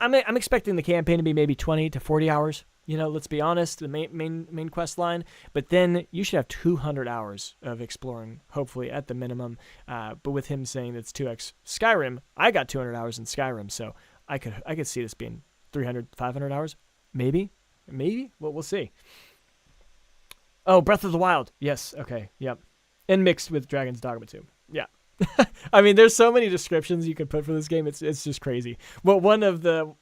I'm expecting the campaign to be maybe 20 to 40 hours. You know, let's be honest, the main quest line. But then you should have 200 hours of exploring, hopefully at the minimum. But with him saying it's 2x Skyrim, I got 200 hours in Skyrim, so I could see this being 300, 500 hours, maybe. Well, we'll see. Oh, Breath of the Wild, yes, okay, yep, and mixed with Dragon's Dogma 2, yeah. I mean, there's so many descriptions you could put for this game. It's just crazy. Well, one of the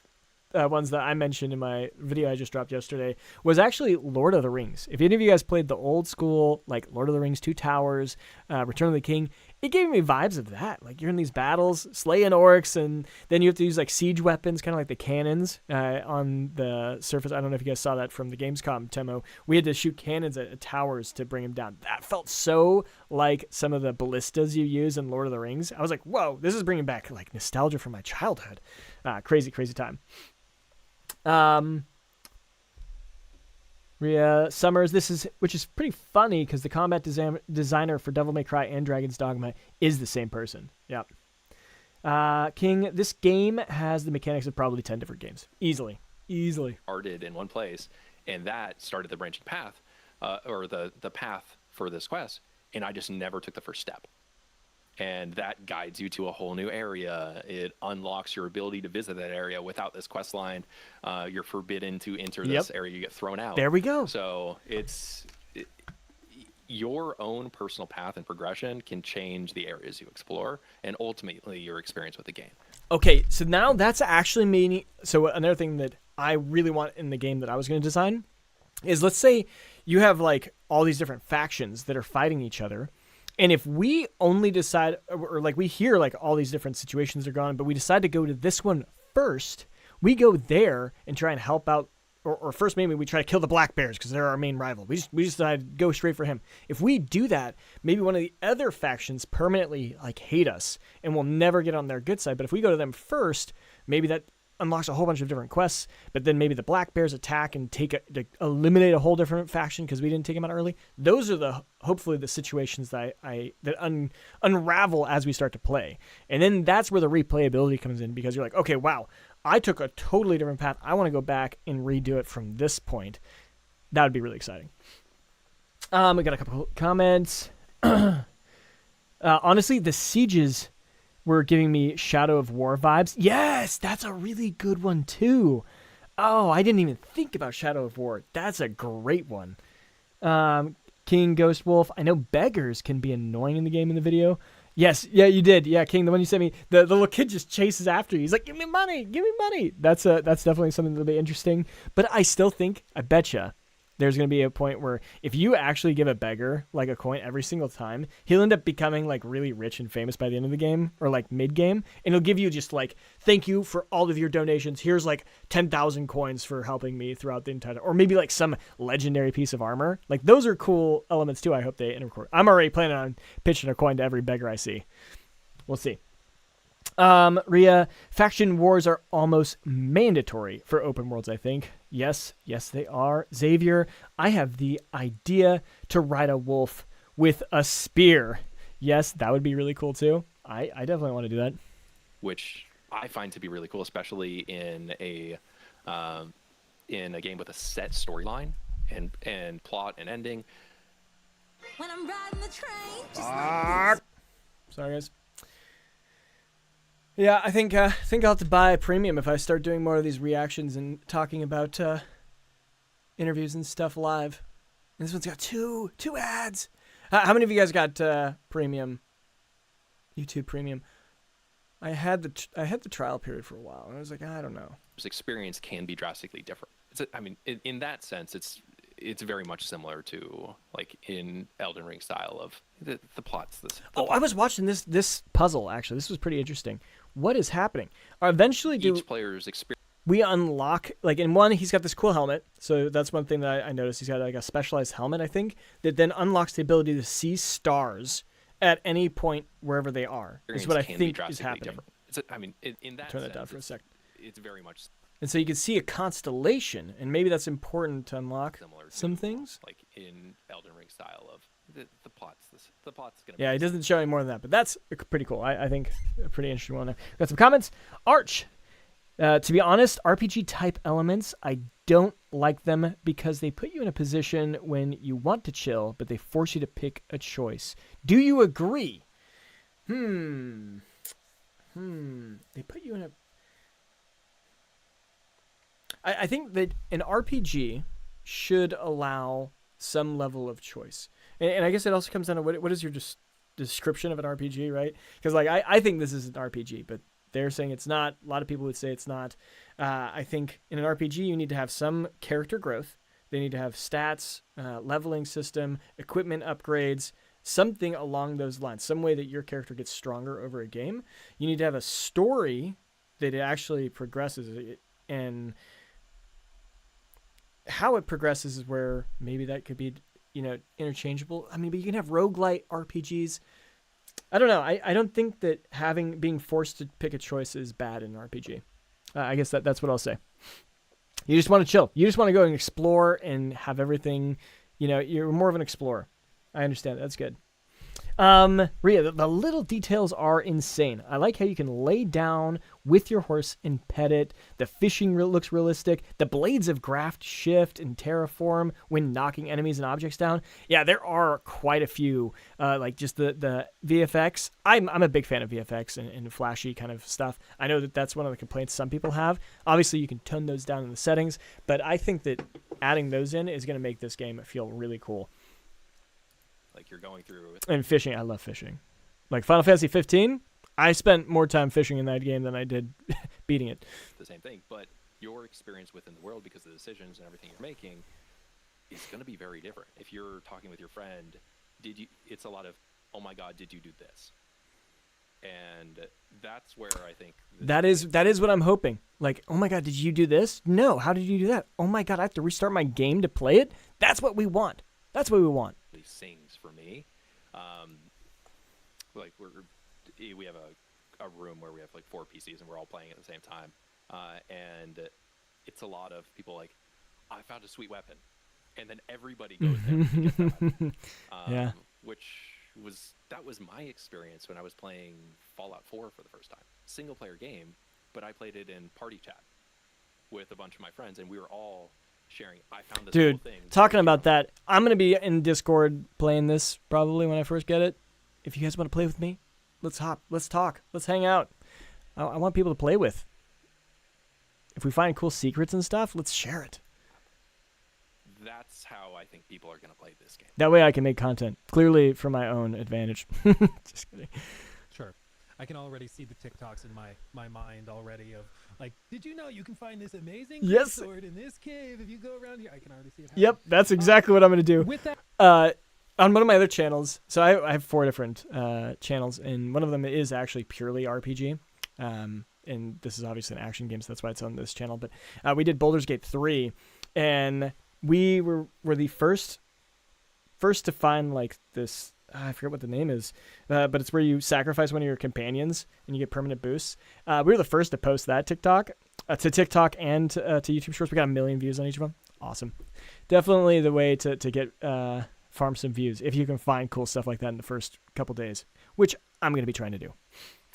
ones that I mentioned in my video I just dropped yesterday was actually Lord of the Rings. If any of you guys played the old school, like Lord of the Rings, Two Towers, Return of the King, it gave me vibes of that. Like you're in these battles, slaying orcs, and then you have to use like siege weapons, kind of like the cannons on the surface. I don't know if you guys saw that from the Gamescom demo. We had to shoot cannons at towers to bring them down. That felt so like some of the ballistas you use in Lord of the Rings. I was like, whoa, this is bringing back like nostalgia from my childhood. Crazy time. Rhea Summers, which is pretty funny because the combat designer for Devil May Cry and Dragon's Dogma is the same person. Yep. King, this game has the mechanics of probably 10 different games. Easily. Started in one place, and that started the branching path, or the path for this quest, and I just never took the first step. And that guides you to a whole new area. It unlocks your ability to visit that area. Without this quest line, you're forbidden to enter this area. You get thrown out. There we go. So your own personal path and progression can change the areas you explore and ultimately your experience with the game. Okay, so now that's actually meaning. So another thing that I really want in the game that I was going to design is let's say you have like all these different factions that are fighting each other. And if we only decide, or like we hear like all these different situations are going on, but we decide to go to this one first, we go there and try and help out. Or first maybe we try to kill the Black Bears because they're our main rival. We just decide to go straight for him. If we do that, maybe one of the other factions permanently like hate us and will never get on their good side. But if we go to them first, maybe that unlocks a whole bunch of different quests. But then maybe the Black Bears attack and eliminate a whole different faction because we didn't take them out early. Those are hopefully the situations that unravel as we start to play. And then that's where the replayability comes in, because you're like, okay, wow, I took a totally different path. I want to go back and redo it from this point. That would be really exciting. We got a couple comments. Honestly, the sieges were giving me Shadow of War vibes. Yes, that's a really good one too. Oh, I didn't even think about Shadow of War. That's a great one. King Ghost Wolf. I know beggars can be annoying in the game in the video. Yes, yeah, you did. Yeah, King, the one you sent me, the little kid just chases after you. He's like, give me money, give me money. That's definitely something that'll be interesting. But I still think, I betcha, there's going to be a point where if you actually give a beggar like a coin every single time, he'll end up becoming like really rich and famous by the end of the game, or like mid game. And he'll give you just like, thank you for all of your donations. Here's like 10,000 coins for helping me throughout the entire, or maybe like some legendary piece of armor. Like those are cool elements too. I hope they record. I'm already planning on pitching a coin to every beggar I see. We'll see. Rhea, faction wars are almost mandatory for open worlds, I think. Yes, they are. Xavier, I have the idea to ride a wolf with a spear. Yes, that would be really cool too. I definitely want to do that. Which I find to be really cool, especially in a game with a set storyline and plot and ending. When I'm riding the train, just like this. Sorry, guys. Yeah, I think I'll have to buy a premium if I start doing more of these reactions and talking about interviews and stuff live. And this one's got two ads. How many of you guys got premium? YouTube Premium. I had the trial period for a while, and I was like, I don't know. This experience can be drastically different. In that sense, it's very much similar to like in Elden Ring style of the plots. I was watching this puzzle actually. This was pretty interesting. What is happening? Eventually, each player's experience. We unlock, like in one, he's got this cool helmet. So that's one thing that I noticed. He's got like a specialized helmet, I think, that then unlocks the ability to see stars at any point wherever they are. Is what I think is happening. In that turn sense, that down for a sec. It's very much. And so you can see a constellation, and maybe that's important to unlock some things. Like in Elden Ring style of the plots. The plot's gonna. Yeah, it doesn't show any more than that, but that's pretty cool. I think a pretty interesting one there. Got some comments. Arch. To be honest, RPG type elements, I don't like them because they put you in a position when you want to chill, but they force you to pick a choice. Do you agree? They put you in a... I think that an RPG should allow some level of choice. And I guess it also comes down to what is your description of an RPG, right? Because like I think this is an RPG, but they're saying it's not. A lot of people would say it's not. I think in an RPG you need to have some character growth. They need to have stats, leveling system, equipment upgrades, something along those lines. Some way that your character gets stronger over a game. You need to have a story that it actually progresses, and how it progresses is where maybe that could be, interchangeable. I mean, but you can have roguelite RPGs. I don't know. I don't think that being forced to pick a choice is bad in an RPG. I guess that's what I'll say. You just want to chill. You just want to go and explore and have everything, you're more of an explorer. I understand. That's good. Rhea, the little details are insane. I like how you can lay down with your horse and pet it. The fishing looks realistic. The blades of graft shift and terraform when knocking enemies and objects down. Yeah, there are quite a few, like just the VFX. I'm a big fan of VFX and flashy kind of stuff. I know that's one of the complaints some people have. Obviously, you can tone those down in the settings, but I think that adding those in is going to make this game feel really cool. Like you're going through. And fishing, I love fishing. Like Final Fantasy 15, I spent more time fishing in that game than I did beating it. The same thing, but your experience within the world, because of the decisions and everything you're making, is going to be very different. If you're talking with your friend, it's a lot of, oh my God, did you do this? And that's where I think that is what I'm hoping. Like, oh my God, did you do this? No, how did you do that? Oh my God, I have to restart my game to play it? That's what we want. That's what we want. really sings for me. Like we have a room where we have like 4 PCs and we're all playing at the same time. And it's a lot of people like, I found a sweet weapon. And then everybody goes there and gets that weapon. Yeah. That was my experience when I was playing Fallout 4 for the first time. Single player game, but I played it in party chat with a bunch of my friends, and we were all sharing. I found this Dude, cool thing. talking about that, I'm going to be in Discord playing this probably when I first get it. If you guys want to play with me, let's hop, let's talk, let's hang out. I want people to play with. If we find cool secrets and stuff, let's share it. That's how I think people are going to play this game. That way I can make content, clearly for my own advantage. Just kidding. Sure. I can already see the TikToks in my mind already of like, did you know you can find this amazing sword in this cave if you go around here? I can already see it happening. Yep, that's exactly what I'm going to do. With that, on one of my other channels, so I have 4 different channels, and one of them is actually purely RPG. And this is obviously an action game, so that's why it's on this channel. But we did Baldur's Gate 3, and we were the first to find like this. I forget what the name is, but it's where you sacrifice one of your companions and you get permanent boosts. We were the first to post that TikTok to TikTok and to YouTube Shorts. We got 1 million views on each of them. Awesome. Definitely the way to get farm some views if you can find cool stuff like that in the first couple days, which I'm going to be trying to do.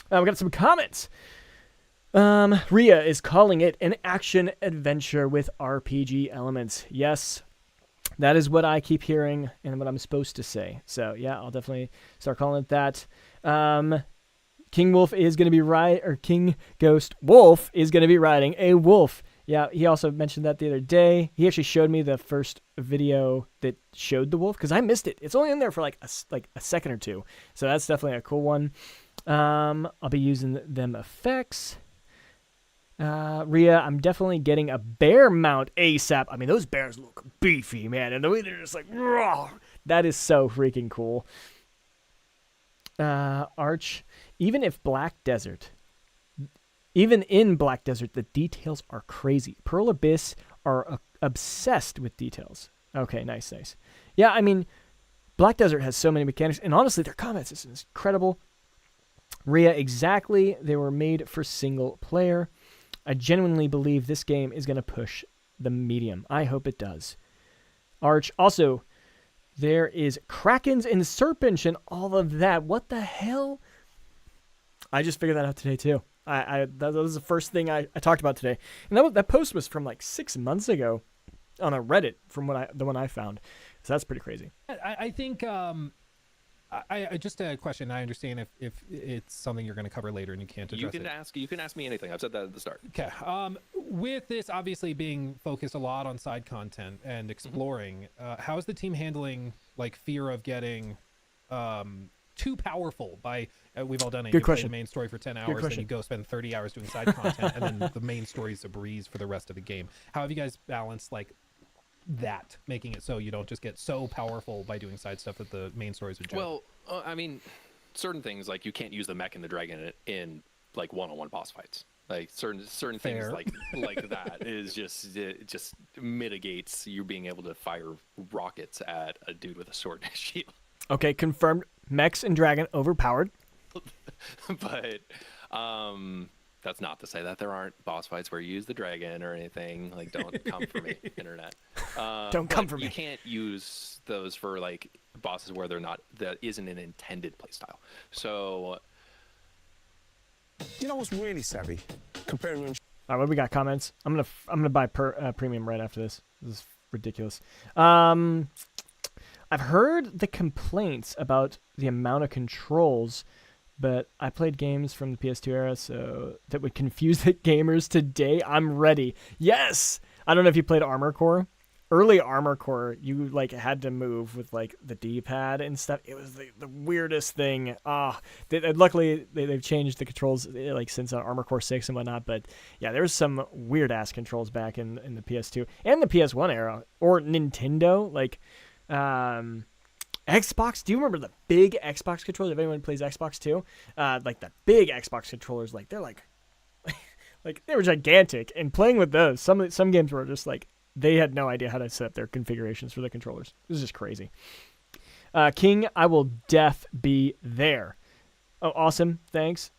We got some comments. Ria is calling it an action adventure with RPG elements. Yes, that is what I keep hearing and what I'm supposed to say. So yeah, I'll definitely start calling it that. King Wolf is going to be King Ghost Wolf is going to be riding a wolf. Yeah, he also mentioned that the other day. He actually showed me the first video that showed the wolf because I missed it. It's only in there for like a second or two. So that's definitely a cool one. I'll be using them effects. Ria, I'm definitely getting a bear mount ASAP. I mean, those bears look beefy, man. And the way they're just like, raw. That is so freaking cool. Arch, even in Black Desert, the details are crazy. Pearl Abyss are obsessed with details. Okay, nice. Yeah, I mean, Black Desert has so many mechanics, and honestly, their combat system is incredible. Ria, exactly. They were made for single player. I genuinely believe this game is going to push the medium. I hope it does. Arch, also, there is Krakens and Serpents and all of that. What the hell? I just figured that out today, too. That was the first thing I talked about today. And that post was from like 6 months ago on a Reddit from the one I found. So that's pretty crazy. I think I just a question. I understand if it's something you're going to cover later and you can't address it. You can ask me anything. I've said that at the start. Okay. With this obviously being focused a lot on side content and exploring, how is the team handling like fear of getting too powerful by we've all done it. Good you play question. the main story for 10 hours, then you go spend 30 hours doing side content, and then the main story is a breeze for the rest of the game. How have you guys balanced like that, making it so you don't just get so powerful by doing side stuff that the main story is a joke? Well, I mean, certain things like you can't use the mech and the dragon in like one-on-one boss fights. Like certain things like that is it just mitigates you being able to fire rockets at a dude with a sword and a shield. Okay, confirmed. Mechs and dragon overpowered. But that's not to say that there aren't boss fights where you use the dragon or anything. Like, don't come for me, internet. Don't come for me. You can't use those for like bosses where that isn't an intended playstyle. So, you know what's really savvy? Comparing. All right, what we got? Comments. I'm gonna buy premium right after this. This is ridiculous. I've heard the complaints about the amount of controls, but I played games from the PS2 era, so that would confuse the gamers today. I'm ready. Yes! I don't know if you played Armor Core. early Armor Core, you like had to move with like the D-pad and stuff. It was the weirdest thing. Luckily they've changed the controls like since Armor Core 6 and whatnot. But yeah, there was some weird ass controls back in the PS2 and the PS1 era or Nintendo. Like Xbox. Do you remember the big Xbox controllers? If anyone plays Xbox too, like the big Xbox controllers, like they're like like they were gigantic. And playing with those, some games were just like. They had no idea how to set up their configurations for the controllers. It was just crazy. King, I will be there. Oh, awesome. Thanks.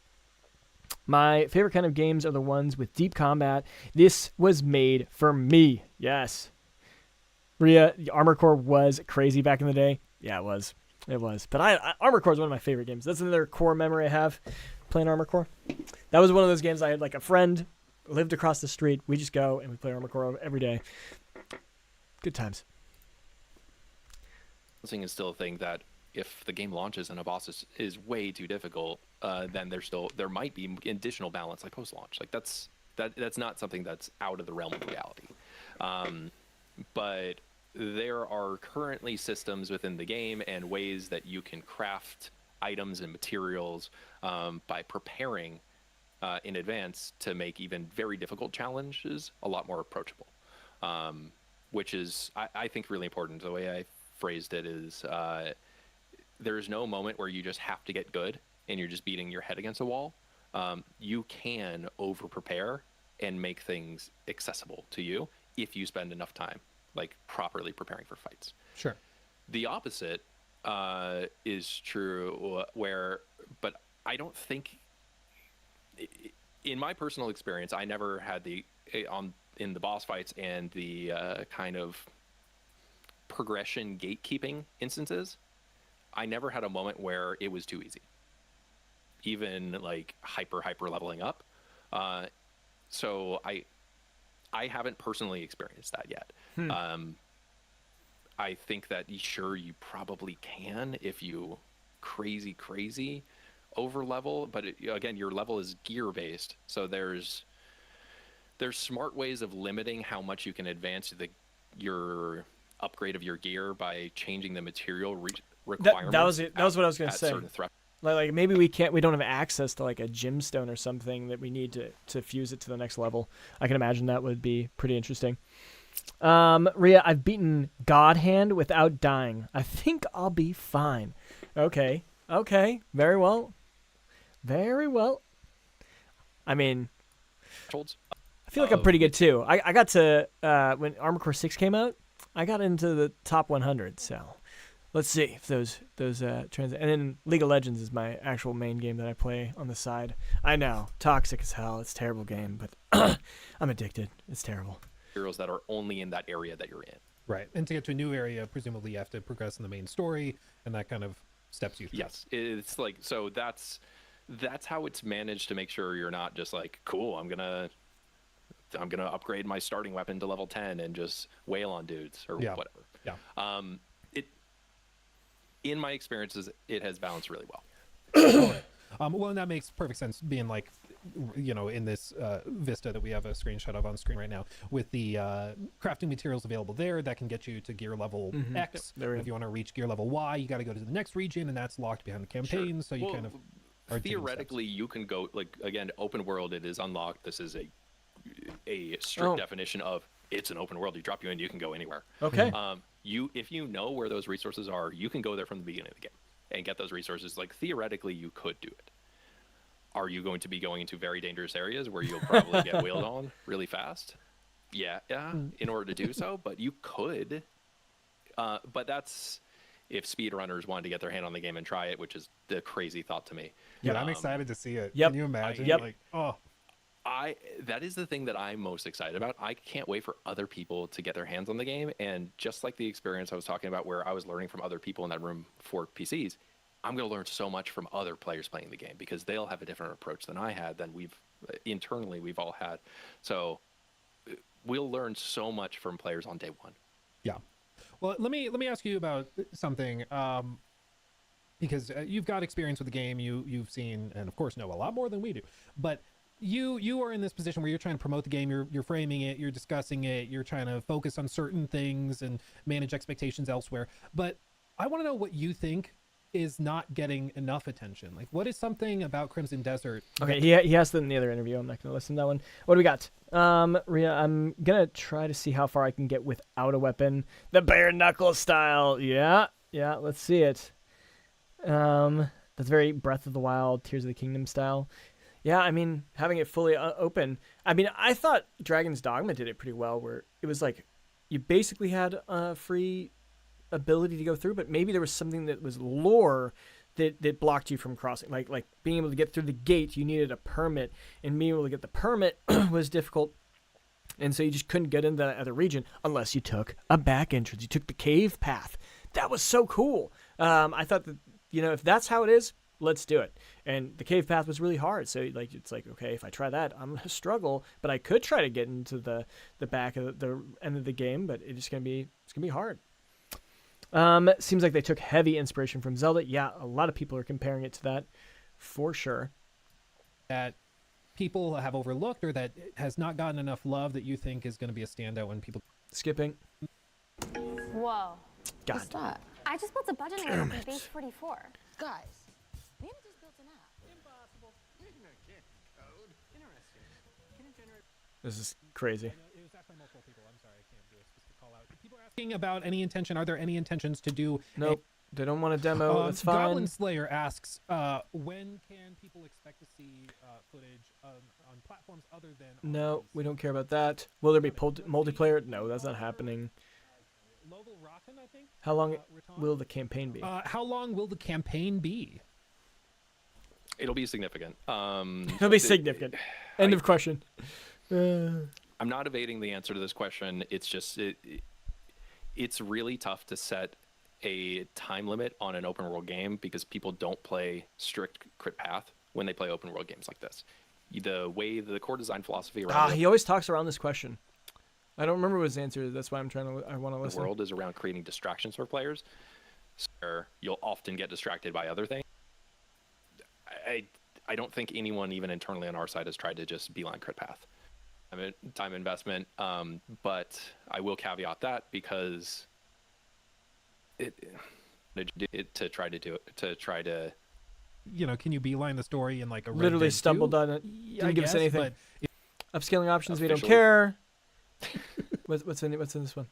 My favorite kind of games are the ones with deep combat. This was made for me. Yes. Rhea, Armor Core was crazy back in the day. Yeah, it was. It was. But Armor Core is one of my favorite games. That's another core memory I have playing Armor Core. That was one of those games I had like a friend lived across the street. We just go and we play Armor Core every day. Good times. Balancing is still a thing that if the game launches and a boss is way too difficult, then there might be additional balance like post-launch. Like that's not something that's out of the realm of reality. But there are currently systems within the game and ways that you can craft items and materials by preparing in advance to make even very difficult challenges a lot more approachable, which is, I think, really important. The way I phrased it is there's no moment where you just have to get good and you're just beating your head against a wall. You can over-prepare and make things accessible to you if you spend enough time, like, properly preparing for fights. Sure. The opposite is true but I don't think... In my personal experience, I never had in the boss fights and the kind of progression gatekeeping instances, I never had a moment where it was too easy, even like hyper leveling up. So I haven't personally experienced that yet. I think that sure, you probably can if you crazy over level, but again, your level is gear based, so there's smart ways of limiting how much you can advance your upgrade of your gear by changing the material requirements. That was it. That was what I was going to say. Certain like maybe we don't have access to like a gemstone or something that we need to fuse it to the next level. I can imagine that would be pretty interesting. Rhea, I've beaten God Hand without dying. I think I'll be fine. Okay. Very well. I mean, I feel like I'm pretty good too. I got to when Armor Core 6 came out, I got into the top 100. So let's see if those and then League of Legends is my actual main game that I play on the side. I know, toxic as hell. It's a terrible game, but I'm addicted. It's terrible. Heroes that are only in that area that you're in. Right, and to get to a new area, presumably you have to progress in the main story, and that kind of steps you through. Yes, it's like, so that's how it's managed to make sure you're not just like, cool, I'm gonna upgrade my starting weapon to level 10 and just wail on dudes or whatever. Yeah. In my experiences, it has balanced really well. Well, and that makes perfect sense, being like, in this Vista that we have a screenshot of on screen right now, with the crafting materials available there, that can get you to gear level X. If you want to reach gear level Y, you got to go to the next region, and that's locked behind the campaign. Sure. So you kind of are theoretically you can go, like, again, open world, it is unlocked. This is a strict definition of it's an open world. You drop you in, you can go anywhere. Okay. If you know where those resources are, you can go there from the beginning of the game and get those resources. Like, theoretically, you could do it. Are you going to be going into very dangerous areas where you'll probably get wheeled on really fast? Yeah, in order to do so, but you could. But that's if speedrunners wanted to get their hand on the game and try it, which is the crazy thought to me. Yeah, I'm excited to see it. Yep. Can you imagine? That is the thing that I'm most excited about. I can't wait for other people to get their hands on the game. And just like the experience I was talking about where I was learning from other people in that room for PCs, I'm going to learn so much from other players playing the game because they'll have a different approach than I had, than we've all had. So we'll learn so much from players on day one. Yeah. Well, let me ask you about something, because you've got experience with the game, you've seen, and of course know a lot more than we do. But you are in this position where you're trying to promote the game, you're framing it, you're discussing it, you're trying to focus on certain things and manage expectations elsewhere. But I want to know what you think is not getting enough attention. Like, what is something about Crimson Desert? Okay, he asked it in the other interview. I'm not going to listen to that one. What do we got? Rhea, I'm going to try to see how far I can get without a weapon. The bare knuckle style. Yeah, let's see it. That's very Breath of the Wild, Tears of the Kingdom style. Yeah, I mean, having it fully open. I mean, I thought Dragon's Dogma did it pretty well, where it was like you basically had a free ability to go through, but maybe there was something that was lore that blocked you from crossing. Like being able to get through the gate, you needed a permit, and being able to get the permit was difficult. And so you just couldn't get into that other region unless you took a back entrance. You took the cave path. That was so cool. I thought that, if that's how it is, let's do it. And the cave path was really hard. So it's like, okay, if I try that, I'm going to struggle, but I could try to get into the back of the end of the game, but it's going to be hard. Seems like they took heavy inspiration from Zelda. Yeah, a lot of people are comparing it to that, for sure. That people have overlooked or that has not gotten enough love that you think is going to be a standout when people... Skipping. Whoa. God. What's that? I just built a budgeting app in base 44. Guys, we haven't just built an app. Impossible. Code. Interesting. Can it generate? This is crazy. It was asked by multiple people. I'm sorry, I can't do a specific call out. People are asking about any intention. Are there any intentions to do... Nope. They don't want a demo. That's fine. Goblin Slayer asks, when can people expect to see footage on platforms other than... No, we don't care about that. Will there be multiplayer? No, that's not happening. Lovell Rotten, I think? How long will the campaign be? How long will the campaign be? It'll be significant. It'll be significant. End of question. I'm not evading the answer to this question. It's just it's really tough to set a time limit on an open world game because people don't play strict crit path when they play open world games like this. The way the core design philosophy around he always talks around this question. I don't remember his answer. That's why I want to listen. The world is around creating distractions for players. So you'll often get distracted by other things. I don't think anyone, even internally on our side, has tried to just beeline crit path. I mean, time investment, but I will caveat that because to try to can you beeline the story in like a literally Red Dead stumbled 2? on it. Didn't give us anything. Upscaling options, we don't Officially. care. What's in this one?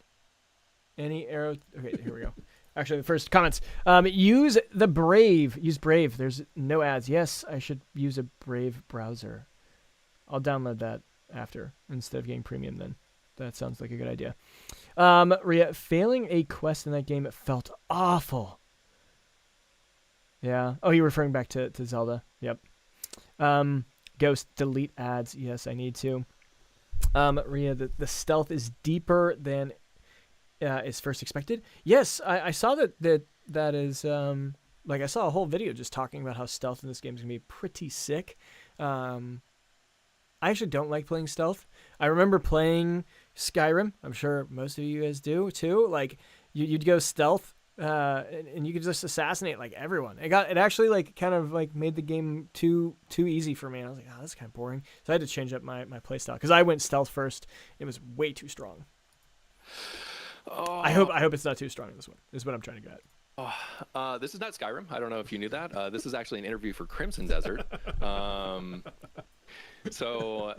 Any arrow? Okay, here we go. Actually, the first comments. Use Brave. Use Brave. There's no ads. Yes, I should use a Brave browser. I'll download that after instead of getting premium then. That sounds like a good idea. Rhea, failing a quest in that game felt awful. Yeah. Oh, you're referring back to Zelda. Yep. Ghost, delete ads. Yes, I need to. Rhea, the stealth is deeper than is first expected. Yes, I saw that is I saw a whole video just talking about how stealth in this game is gonna be pretty sick. I actually don't like playing stealth. I remember playing Skyrim. I'm sure most of you guys do too. Like you'd go stealth, and you could just assassinate like everyone. It actually kind of made the game too easy for me. And I was like, oh, that's kind of boring. So I had to change up my play style because I went stealth first. It was way too strong. I hope it's not too strong in this one. Is what I'm trying to get at. This is not Skyrim. I don't know if you knew that. This is actually an interview for Crimson Desert. So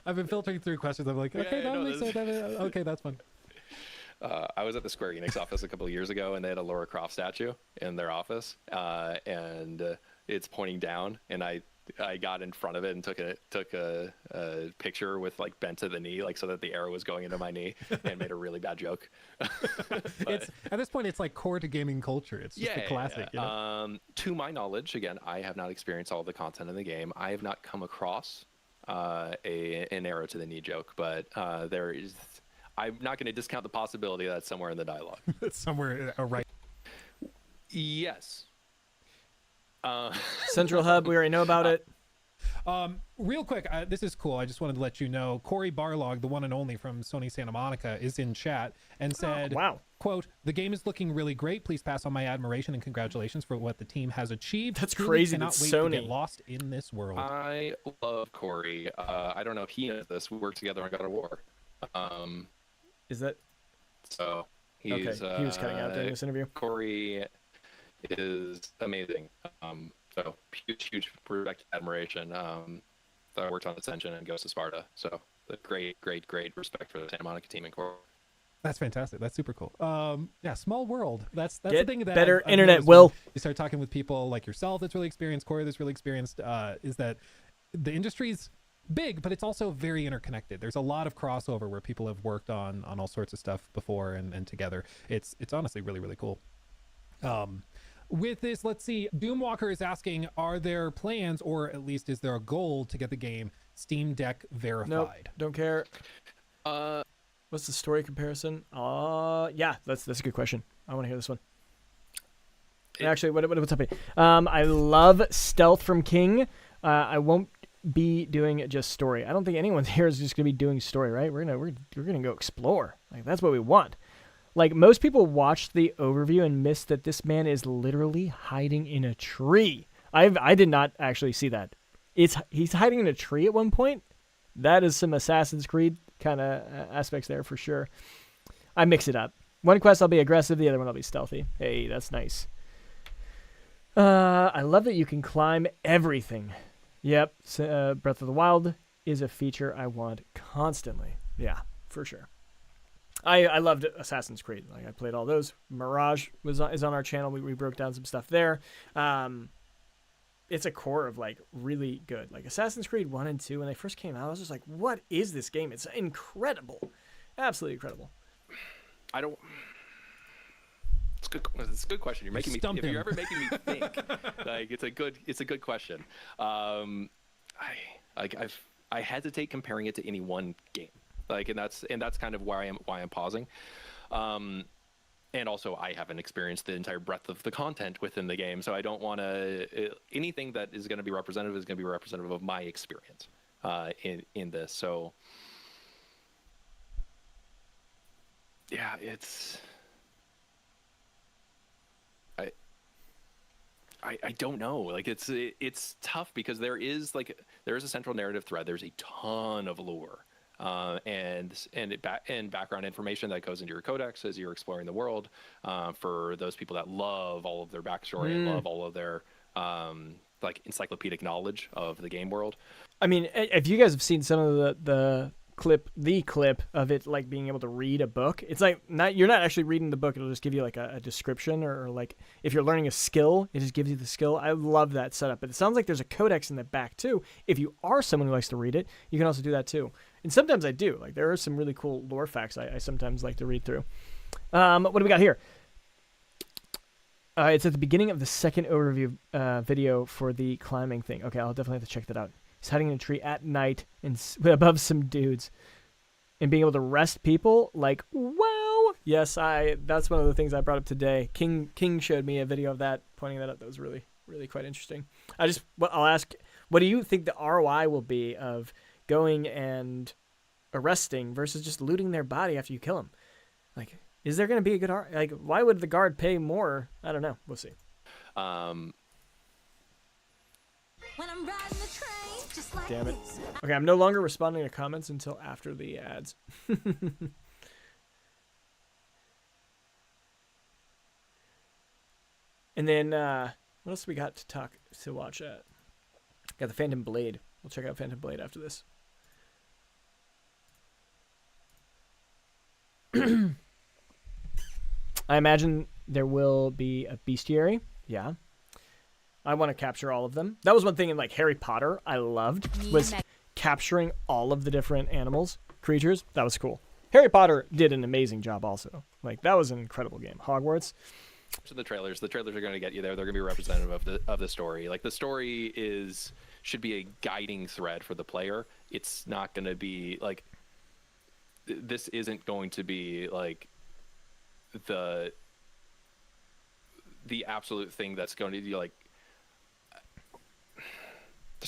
I've been filtering through questions. I'm like, okay, that makes sense. Okay, that's fun. I was at the Square Enix office a couple of years ago, and they had a Lara Croft statue in their office, and it's pointing down, and I got in front of it and took a picture with bent to the knee, so that the arrow was going into my knee, and made a really bad joke. It's at this point, it's core to gaming culture. It's just a classic. Yeah. To my knowledge, again, I have not experienced all the content in the game. I have not come across an arrow to the knee joke, but there is. I'm not going to discount the possibility that's somewhere in the dialogue. It's somewhere right. Yes. Central Hub, we already know about it. Real quick, this is cool. I just wanted to let you know, Corey Barlog, the one and only from Sony Santa Monica, is in chat and said, wow. quote, "The game is looking really great. Please pass on my admiration and congratulations for what the team has achieved. That's Truly crazy cannot that wait to get Sony- lost in this world." I love Corey. I don't know if he knows this. We worked together on God of War. Is that So he's, okay? He was cutting out during this interview. Corey is amazing. So huge respect and admiration. I worked on Ascension and Ghost of Sparta. So the great respect for the Santa Monica team and Corey. That's fantastic. That's super cool. Yeah, small world. That's the Get thing that better I've internet, noticed when Will. you start talking with people like yourself that's really experienced, Corey that's really experienced, is that the industry's big, but it's also very interconnected. There's a lot of crossover where people have worked on all sorts of stuff before and together. It's honestly really cool. With this, let's see. Doomwalker is asking, are there plans, or at least is there a goal to get the game Steam Deck verified? Nope, don't care. What's the story comparison? Yeah, that's a good question. I want to hear this one. Actually, what's up? I love Stealth from King. I won't be doing just story. I don't think anyone here is just gonna be doing story, right? We're gonna go explore. Like, that's what we want. Like, most people watched the overview and missed that this man is literally hiding in a tree. I did not actually see that. He's hiding in a tree at one point. That is some Assassin's Creed kind of aspects there for sure. I mix it up. One quest I'll be aggressive, the other one I'll be stealthy. Hey, that's nice. I love that you can climb everything. Yep, Breath of the Wild is a feature I want constantly. Yeah, for sure. I loved Assassin's Creed. Like, I played all those. Mirage is on our channel. We broke down some stuff there. It's a core of, like, really good. Like, Assassin's Creed 1 and 2, when they first came out, I was just like, what is this game? It's incredible. Absolutely incredible. I don't. It's a good question. You're making me. If you're ever making me think, like, it's a good question. I hesitate comparing it to any one game. Like, and that's kind of why I'm pausing. And also, I haven't experienced the entire breadth of the content within the game, so I don't want to. Anything that is going to be representative is going to be representative of my experience in this. So, yeah, it's. I don't know. Like, it's tough because there is a central narrative thread. There's a ton of lore. And background information that goes into your codex as you're exploring the world, for those people that love all of their backstory and love all of their like encyclopedic knowledge of the game world. I mean, if you guys have seen some of the clip of it, like, being able to read a book, it's like you're not actually reading the book. It'll just give you like a description, or like if you're learning a skill, it just gives you the skill. I love that setup. But it sounds like there's a codex in the back too. If you are someone who likes to read it, you can also do that too. And sometimes I do. Like, there are some really cool lore facts I sometimes like to read through. What do we got here? It's at the beginning of the second overview video for the climbing thing. Okay, I'll definitely have to check that out. He's hiding in a tree at night and above some dudes, and being able to rest people. Like, wow. Yes, that's one of the things I brought up today. King showed me a video of that, pointing that out. That was really quite interesting. I'll ask, what do you think the ROI will be of going and arresting versus just looting their body after you kill them? Like, is there going to be a good like, why would the guard pay more? I don't know. We'll see. When I'm riding the train, just like Damn it. this. Okay, I'm no longer responding to comments until after the ads. And then, what else we got to watch at? Got the Phantom Blade. We'll check out Phantom Blade after this. I imagine there will be a bestiary. Yeah. I want to capture all of them. That was one thing in, like, Harry Potter I loved, was capturing all of the different animals, creatures. That was cool. Harry Potter did an amazing job also. Like, that was an incredible game. Hogwarts. So the trailers are going to get you there. They're going to be representative of the story. Like, the story should be a guiding thread for the player. It's not going to be like, this isn't going to be like the absolute thing that's going to be like,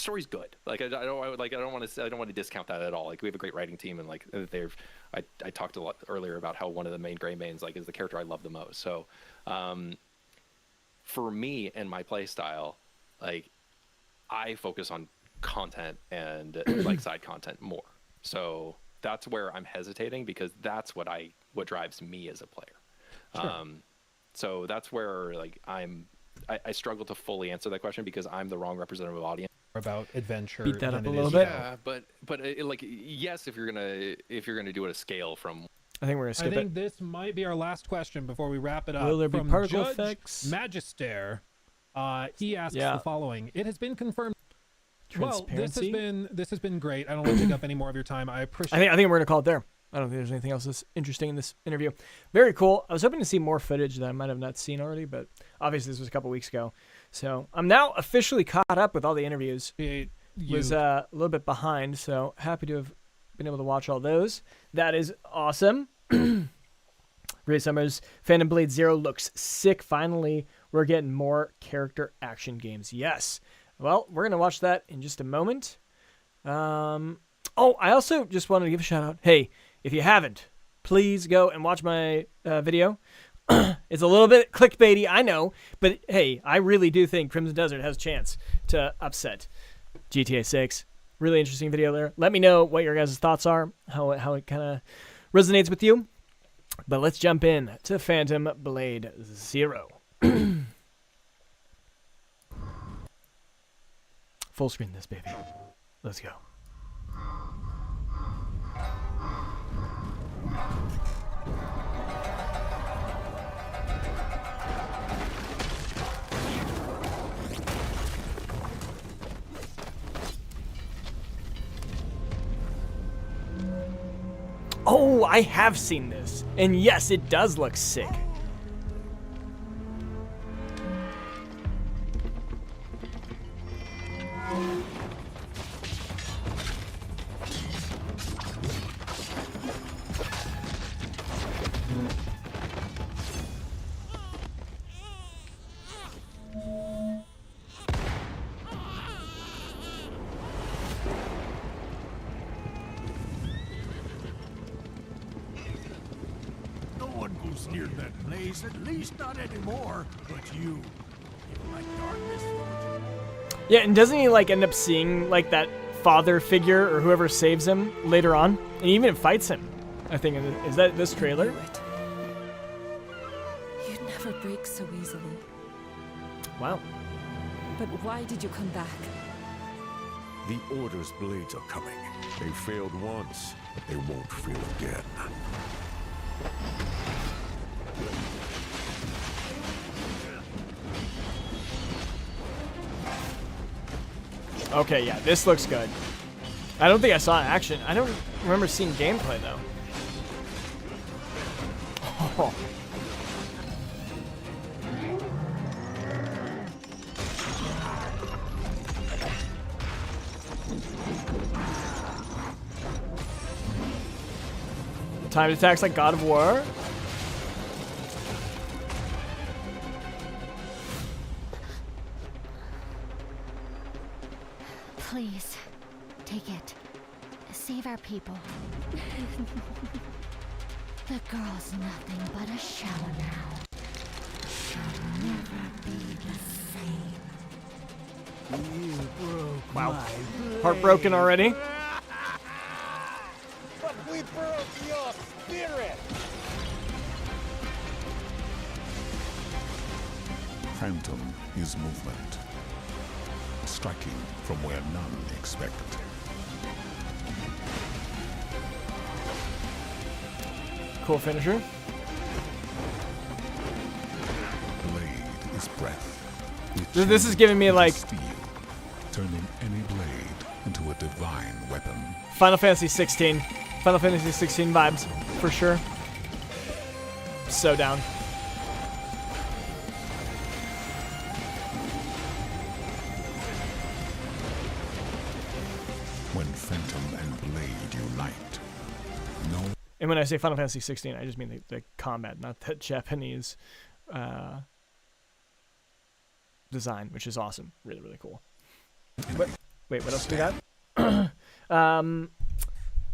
story's good. Like I don't want to discount that at all. Like we have a great writing team, and like I talked a lot earlier about how one of the main gray mains like is the character I love the most. So for me and my play style, like I focus on content and like side content more. So that's where I'm hesitating, because that's what drives me as a player. Sure. So that's where like I struggle to fully answer that question, because I'm the wrong representative audience. About adventure. Beat that up than a it little is, bit. Yeah, but like yes, if you're gonna do it a scale from. I think we're gonna I skip think it. this might be our last question before we wrap it up. Will there be From particle Judge effects? Magister, he asks Yeah. the following: It has been confirmed. Well, Transparency. this has been great. I don't want to take up any more of your time. I appreciate. I think we're gonna call it there. I don't think there's anything else that's interesting in this interview. Very cool. I was hoping to see more footage that I might have not seen already, but obviously this was a couple weeks ago. So I'm now officially caught up with all the interviews. you. Was a little bit behind, so happy to have been able to watch all those. That is awesome. Great Summers. Phantom Blade Zero looks sick. Finally, we're getting more character action games. Yes. Well, we're going to watch that in just a moment. I also just wanted to give a shout out. Hey, if you haven't, please go and watch my video. It's a little bit clickbaity, I know, but hey, I really do think Crimson Desert has a chance to upset GTA 6. Really interesting video there. Let me know what your guys' thoughts are, how it kind of resonates with you. But let's jump in to Phantom Blade Zero. Full screen this baby. Let's go. Oh, I have seen this. And yes, it does look sick. No one goes near that place, at least not anymore. But you like darkness. Yeah, and doesn't he like end up seeing like that father figure or whoever saves him later on? And he even fights him, I think. Is that this trailer? You'd never break so easily. Wow. But why did you come back? The Order's blades are coming. They failed once, but they won't fail again. Okay, yeah, this looks good. I don't think I saw action. I don't remember seeing gameplay though. Oh. Timed attacks like God of War. Please, take it. Save our people. The girl's nothing but a shell now. She'll never be the same. Wow. Heartbroken already. But we broke your spirit! Phantom is movement, striking from where none expect. Cool finisher. Blade is breath. It This is giving me like steel, turning any blade into a divine weapon. Final Fantasy 16. Final Fantasy 16 vibes, for sure. So down. When Phantom and Blade unite, no And when I say Final Fantasy 16, I just mean the combat, not the Japanese design, which is awesome. Really, really cool. But Wait, what else do we got?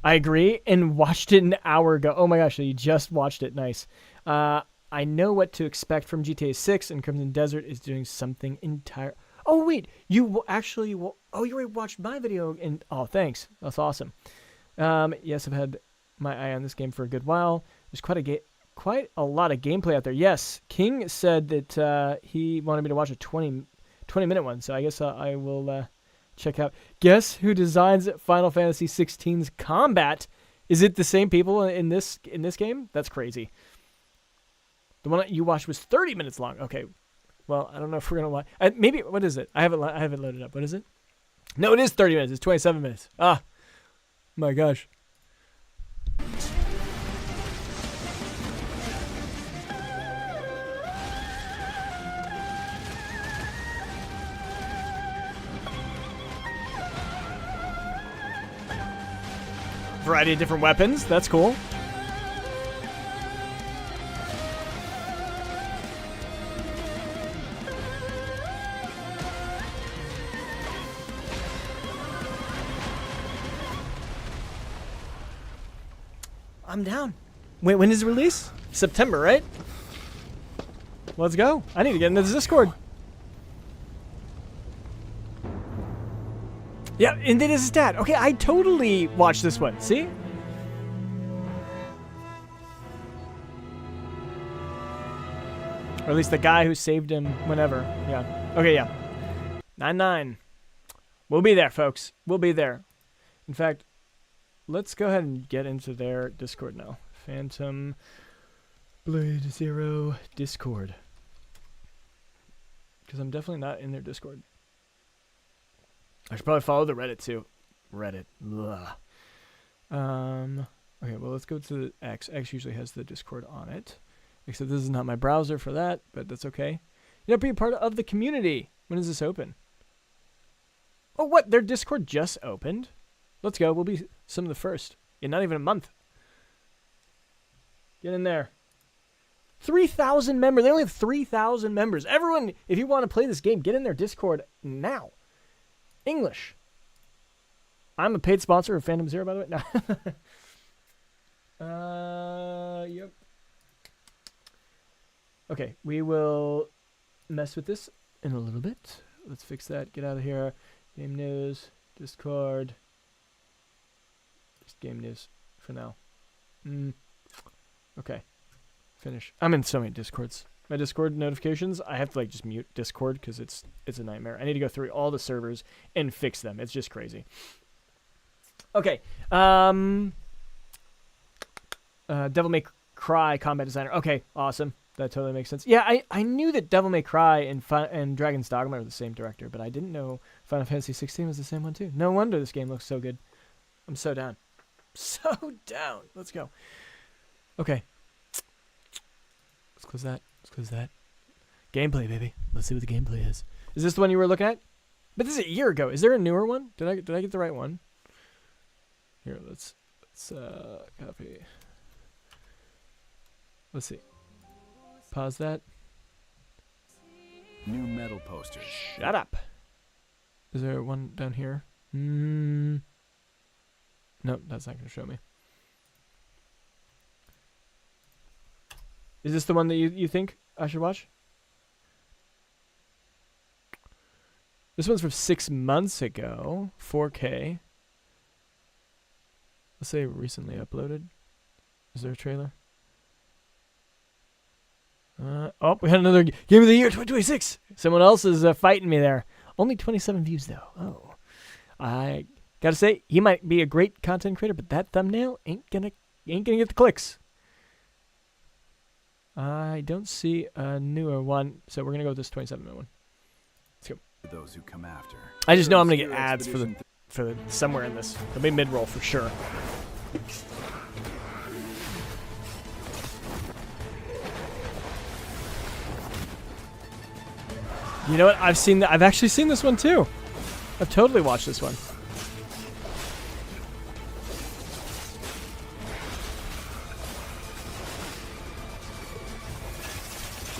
I agree, and watched it an hour ago. Oh my gosh, so you just watched it. Nice. I know what to expect from GTA 6, and Crimson Desert is doing something entire. Oh wait, you actually. Oh, you already watched my video, and oh, thanks. That's awesome. Yes, I've had my eye on this game for a good while. There's quite a lot of gameplay out there. Yes, King said that he wanted me to watch a 20-minute one, so I guess I will check out. Guess who designs Final Fantasy 16's combat? Is it the same people in this game? That's crazy. The one that you watched was 30 minutes long. Okay, well, I don't know if we're gonna watch. Maybe what is it? I haven't loaded up. What is it? No, it is 30 minutes. It's 27 minutes. Ah, my gosh. Variety of different weapons. That's cool. I'm down. Wait, when is the release? September, right? Let's go. I need to get into the Discord. Yeah, and it is a stat. Okay, I totally watched this one. See? Or at least the guy who saved him whenever. Yeah. Okay, yeah. 9-9. We'll be there, folks. We'll be there. In fact, let's go ahead and get into their Discord now. Phantom Blade Zero Discord. Because I'm definitely not in their Discord. I should probably follow the Reddit too. Reddit. Ugh. Okay, well, let's go to the X. X usually has the Discord on it. Except this is not my browser for that, but that's okay. You know, be a part of the community. When is this open? Oh, what? Their Discord just opened? Let's go. We'll be some of the first. In not even a month. Get in there. 3,000 members. They only have 3,000 members. Everyone, if you want to play this game, get in their Discord now. English. I'm a paid sponsor of Phantom Zero, by the way. No. Yep. Okay, we will mess with this in a little bit. Let's fix that. Get out of here. Game news. Discord. Just game news for now. Okay. Finish. I'm in so many Discords. My Discord notifications, I have to like just mute Discord because it's a nightmare. I need to go through all the servers and fix them. It's just crazy. Okay. Devil May Cry combat designer. Okay, awesome. That totally makes sense. Yeah, I knew that Devil May Cry and Dragon's Dogma are the same director, but I didn't know Final Fantasy 16 was the same one too. No wonder this game looks so good. I'm so down. So down. Let's go. Okay. Let's close that. Let's close that. Gameplay, baby. Let's see what the gameplay is. Is this the one you were looking at? But this is a year ago. Is there a newer one? Did I get the right one? Here, let's copy. Let's see. Pause that. New metal posters. Shut up. Is there one down here? Nope, that's not going to show me. Is this the one that you think I should watch? This one's from 6 months ago. 4K. Let's say recently uploaded. Is there a trailer? Oh, we had another Game of the Year 2026. Someone else is fighting me there. Only 27 views, though. Oh. I gotta say, he might be a great content creator, but that thumbnail ain't gonna get the clicks. I don't see a newer one, so we're gonna go with this 27-minute one. Let's go. Those who come after. I just know I'm gonna get ads for the somewhere in this. It'll be mid-roll for sure. You know what? I've actually seen this one too. I've totally watched this one.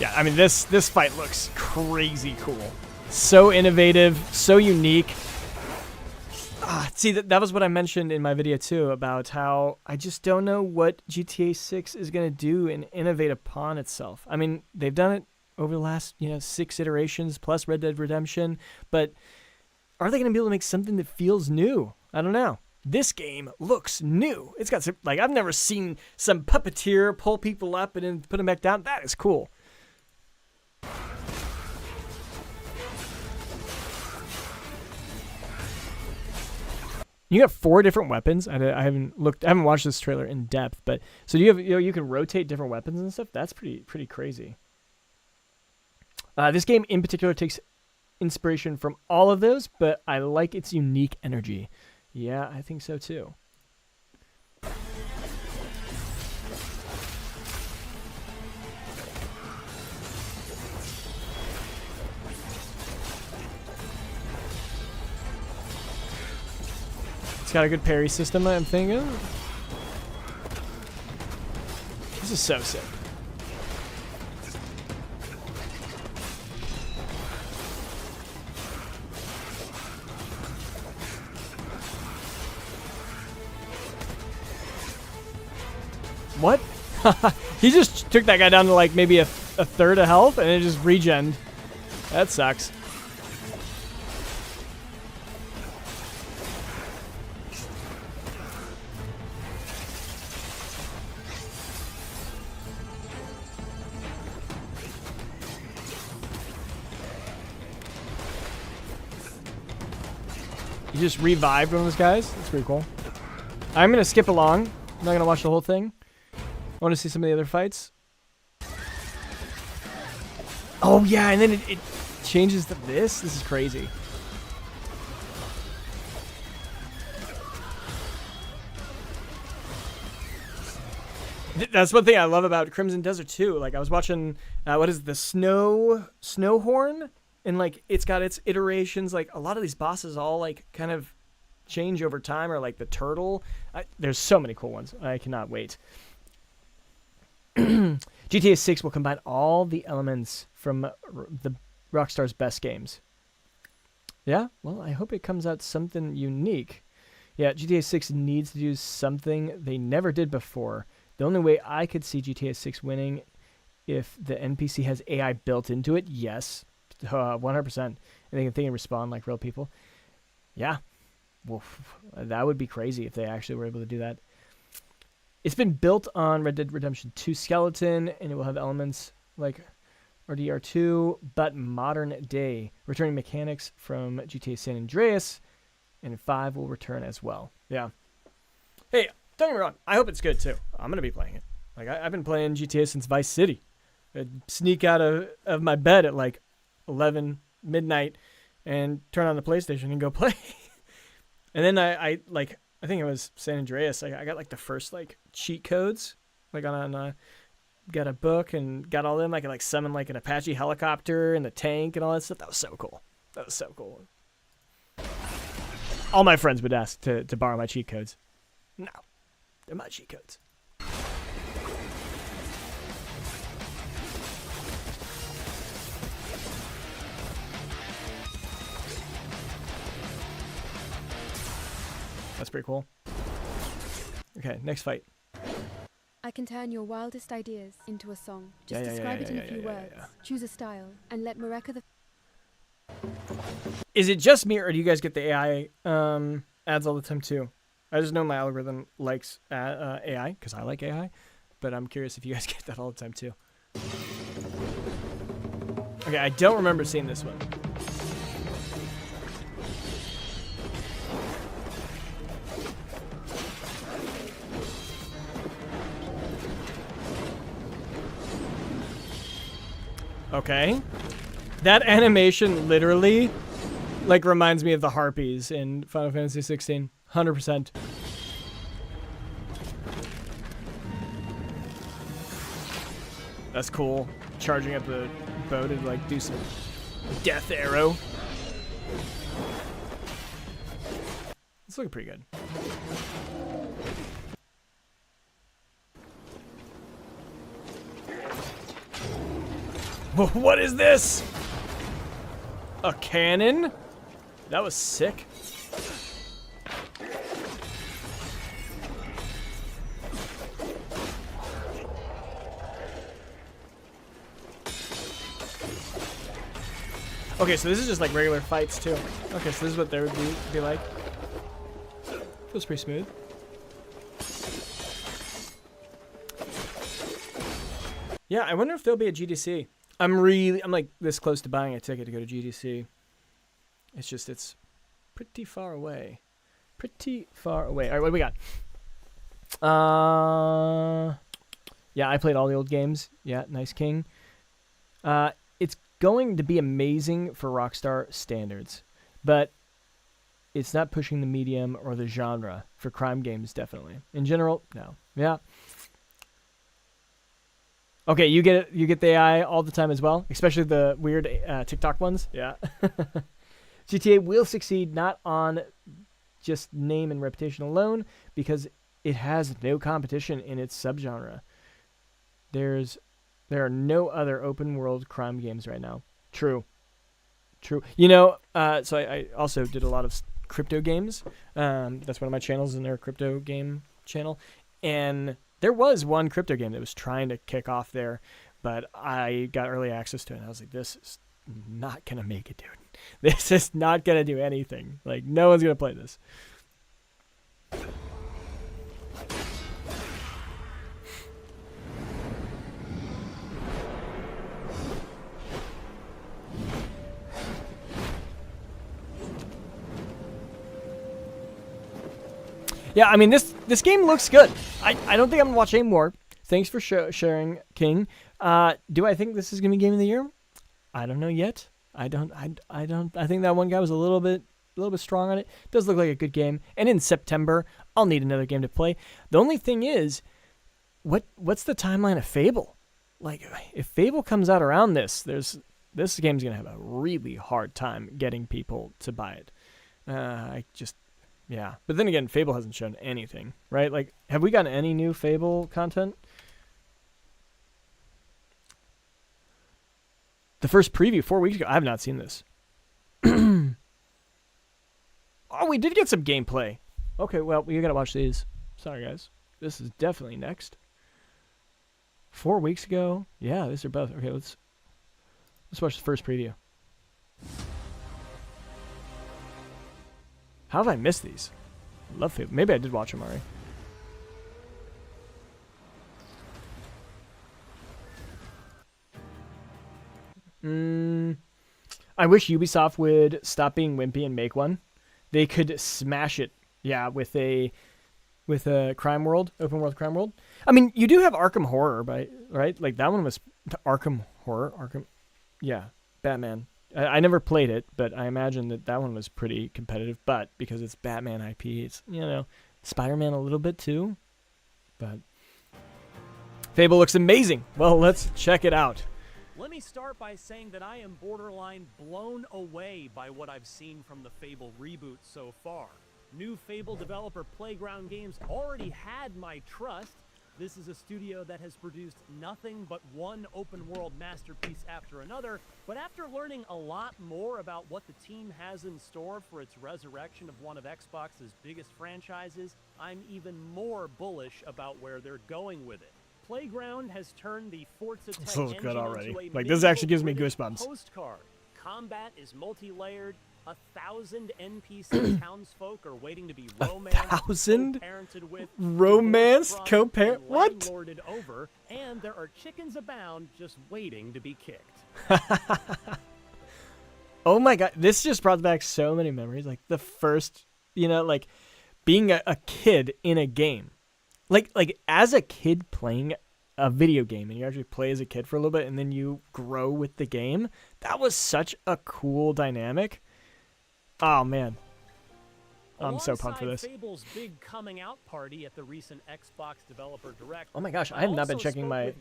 Yeah, I mean this fight looks crazy cool. So innovative, so unique. See, that was what I mentioned in my video too, about how I just don't know what GTA 6 is going to do and innovate upon itself. I mean, they've done it over the last 6 iterations plus Red Dead Redemption, but are they going to be able to make something that feels new? I don't know. This game looks new. It's got some, like, I've never seen some puppeteer pull people up and then put them back down. That is cool. You got 4 different weapons. I haven't watched this trailer in depth, but so you have you can rotate different weapons and stuff. That's pretty crazy. This game in particular takes inspiration from all of those, but I like its unique energy. Yeah, I think so too. It's got a good parry system, I'm thinking. This is so sick. What? He just took that guy down to like maybe a third of health and it just regened. That sucks. You just revived one of those guys? That's pretty cool. I'm going to skip along. I'm not going to watch the whole thing. I want to see some of the other fights. Oh, yeah, and then it changes to this? This is crazy. That's one thing I love about Crimson Desert too. Like, I was watching, what is it, the Snowhorn? And, like, it's got its iterations. Like, a lot of these bosses all, like, kind of change over time. Or, like, the turtle. There's so many cool ones. I cannot wait. GTA 6 will combine all the elements from the Rockstar's best games. Yeah? Well, I hope it comes out something unique. Yeah, GTA 6 needs to do something they never did before. The only way I could see GTA 6 winning if the NPC has AI built into it, yes. 100%. And they can respond like real people. Yeah. Well, that would be crazy if they actually were able to do that. It's been built on Red Dead Redemption 2 skeleton, and it will have elements like RDR2, but modern day, returning mechanics from GTA San Andreas, and 5 will return as well. Yeah. Hey, don't get me wrong. I hope it's good too. I'm gonna be playing it. Like I've been playing GTA since Vice City. I'd sneak out of my bed at like 11 midnight and turn on the PlayStation and go play. And then I think it was San Andreas. I got like the first like cheat codes, like on got a book and got all them. I could like summon like an Apache helicopter and the tank and all that stuff. That was so cool. That was so cool. All my friends would ask to borrow my cheat codes. No, they're my cheat codes. That's pretty cool. Okay, next fight. I can turn your wildest ideas into a song. Just describe it in a few words. Choose a style and let Mareka the... Is it just me or do you guys get the AI ads all the time too? I just know my algorithm likes AI because I like AI, but I'm curious if you guys get that all the time too. Okay, I don't remember seeing this one. Okay. That animation literally like reminds me of the harpies in Final Fantasy 16. 100%. That's cool. Charging up the bow to like do some death arrow. It's looking pretty good. What is this? A cannon? That was sick. Okay, so this is just like regular fights too. Okay, so this is what they would be like. Feels pretty smooth. Yeah, I wonder if there'll be a GDC. I'm like this close to buying a ticket to go to GDC. It's pretty far away. Pretty far away. All right, what do we got? Yeah, I played all the old games. Yeah, nice king. It's going to be amazing for Rockstar standards, but it's not pushing the medium or the genre for crime games, definitely. In general, no. Yeah. Okay, you get the AI all the time as well, especially the weird TikTok ones. Yeah. GTA will succeed not on just name and reputation alone, because it has no competition in its subgenre. There are no other open world crime games right now. True. You know, so I also did a lot of crypto games. That's one of my channels in their crypto game channel. And there was one crypto game that was trying to kick off there, but I got early access to it, and I was like, this is not going to make it, dude. This is not going to do anything. Like, no one's going to play this. Yeah, I mean, this game looks good. I don't think I'm going to watch any more. Thanks for sharing, King. Do I think this is going to be Game of the Year? I don't know yet. I think that one guy was a little bit strong on it. Does look like a good game. And in September, I'll need another game to play. The only thing is, what's the timeline of Fable? Like, if Fable comes out around this game's going to have a really hard time getting people to buy it. Yeah. But then again, Fable hasn't shown anything, right? Like, have we gotten any new Fable content? The first preview 4 weeks ago. I have not seen this. Oh, we did get some gameplay. Okay, well, we gotta watch these. Sorry, guys. This is definitely next. 4 weeks ago. Yeah, these are both. Okay, let's watch the first preview. How have I missed these? Love Fable. Maybe I did watch them already. I wish Ubisoft would stop being wimpy and make one. They could smash it, yeah, with a crime world, open world crime world. I mean, you do have Arkham Horror, right? Like, that one was Arkham Horror. Yeah, Batman. I never played it, but I imagine that one was pretty competitive. But because it's Batman IP, it's, Spider-Man a little bit too. But Fable looks amazing. Well, let's check it out. Let me start by saying that I am borderline blown away by what I've seen from the Fable reboot so far. New Fable developer Playground Games already had my trust. This is a studio that has produced nothing but one open-world masterpiece after another, but after learning a lot more about what the team has in store for its resurrection of one of Xbox's biggest franchises, I'm even more bullish about where they're going with it. Playground has turned the Forza Tech This looks engine good already. into a Like, this actually gives me British goosebumps. postcard. Combat is multi-layered. 1,000 NPC townsfolk are waiting to be romanced, 1,000? co-parented with, Romance? divorced from, Co-parent? and What? landlorded over, and there are chickens abound just waiting to be kicked. Oh my god, this just brought back so many memories. Like, the first, like, being a kid in a game. Like as a kid playing a video game, and you actually play as a kid for a little bit, and then you grow with the game. That was such a cool dynamic. Oh man, I'm so pumped for this. Fable's big coming out party at the recent Xbox Developer Direct. Oh my gosh, I have not been checking my.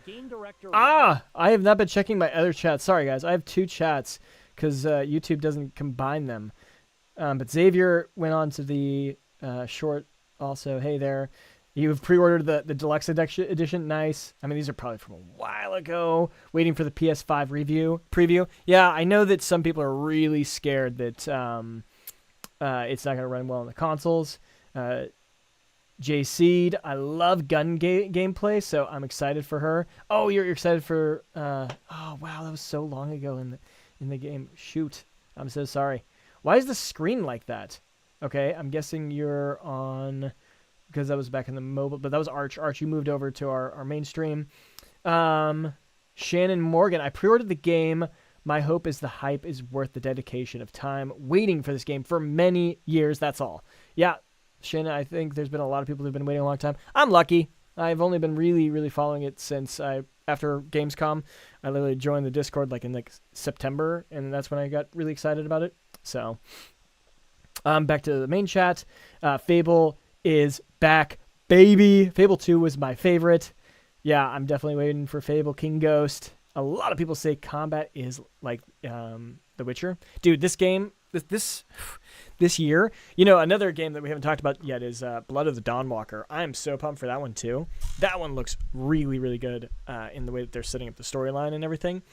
I have not been checking my other chats. Sorry guys, I have two chats because YouTube doesn't combine them. But Xavier went on to the short also. Hey there. You've pre-ordered the deluxe edition. Nice. I mean, these are probably from a while ago. Waiting for the PS5 preview. Yeah, I know that some people are really scared that it's not going to run well on the consoles. JC'd, I love gun gameplay, so I'm excited for her. Oh, you're excited for... oh, wow, that was so long ago in the game. Shoot. I'm so sorry. Why is the screen like that? Okay, I'm guessing you're on, because that was back in the mobile, but that was Arch. Arch, you moved over to our mainstream. Shannon Morgan, I pre-ordered the game. My hope is the hype is worth the dedication of time waiting for this game for many years. That's all. Yeah, Shannon, I think there's been a lot of people who've been waiting a long time. I'm lucky. I've only been really, really following it since after Gamescom. I literally joined the Discord like in September, and that's when I got really excited about it. So, back to the main chat. Fable is back, baby. Fable 2 was my favorite. Yeah, I'm definitely waiting for Fable King Ghost. A lot of people say combat is like The Witcher. Dude, this game, this year, another game that we haven't talked about yet is Blood of the Dawnwalker. I am so pumped for that one too. That one looks really, really good in the way that they're setting up the storyline and everything.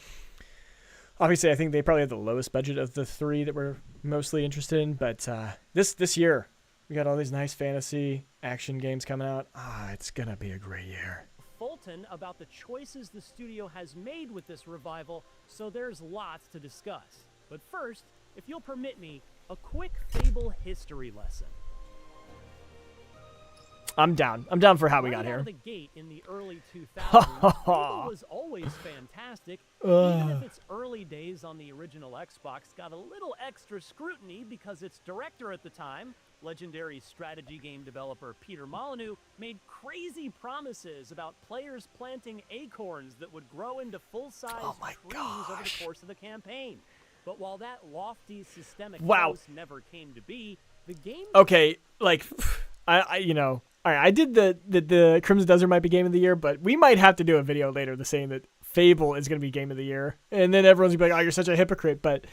Obviously, I think they probably have the lowest budget of the three that we're mostly interested in. But this year, we got all these nice fantasy action games coming out. It's going to be a great year. Fulton about the choices the studio has made with this revival, so there's lots to discuss. But first, if you'll permit me, a quick Fable history lesson. I'm down. I'm down for how we got here. Out of the gate in the early 2000s, Fable was always fantastic, even if its early days on the original Xbox got a little extra scrutiny because its director at the time, legendary strategy game developer Peter Molyneux, made crazy promises about players planting acorns that would grow into full-size trees over the course of the campaign. But while that lofty systemic boast never came to be, the game... Okay, like, all right, I did the Crimson Desert might be Game of the Year, but we might have to do a video later saying that Fable is going to be Game of the Year. And then everyone's going to be like, oh, you're such a hypocrite. But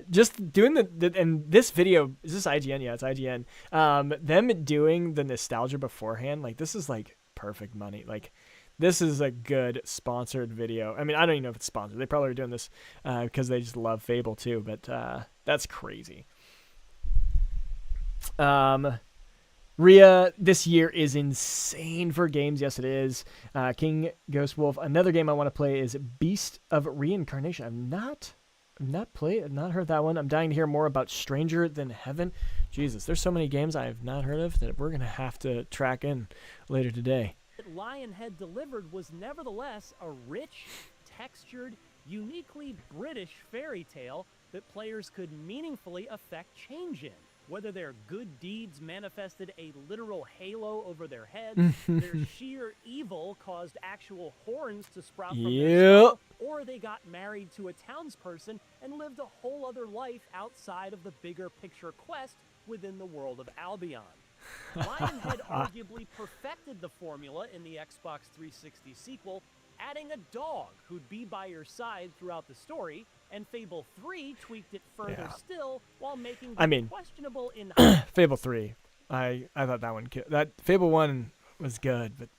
just doing and this video, is this IGN? Yeah, it's IGN. Them doing the nostalgia beforehand, like, this is, like, perfect money. Like, this is a good sponsored video. I mean, I don't even know if it's sponsored. They probably are doing this because they just love Fable, too. But that's crazy. Rhea, this year is insane for games. Yes, it is. King Ghost Wolf. Another game I want to play is Beast of Reincarnation. I've not heard that one. I'm dying to hear more about Stranger Than Heaven. Jesus, there's so many games I have not heard of that we're going to have to track in later today. Lionhead delivered was nevertheless a rich, textured, uniquely British fairy tale that players could meaningfully affect change in. Whether their good deeds manifested a literal halo over their heads, their sheer evil caused actual horns to sprout from their skull, or they got married to a townsperson and lived a whole other life outside of the bigger picture quest within the world of Albion. Lionhead arguably perfected the formula in the Xbox 360 sequel, adding a dog who'd be by your side throughout the story, and Fable 3 tweaked it further still while making it questionable in Fable 3. I thought that one Fable 1 was good, but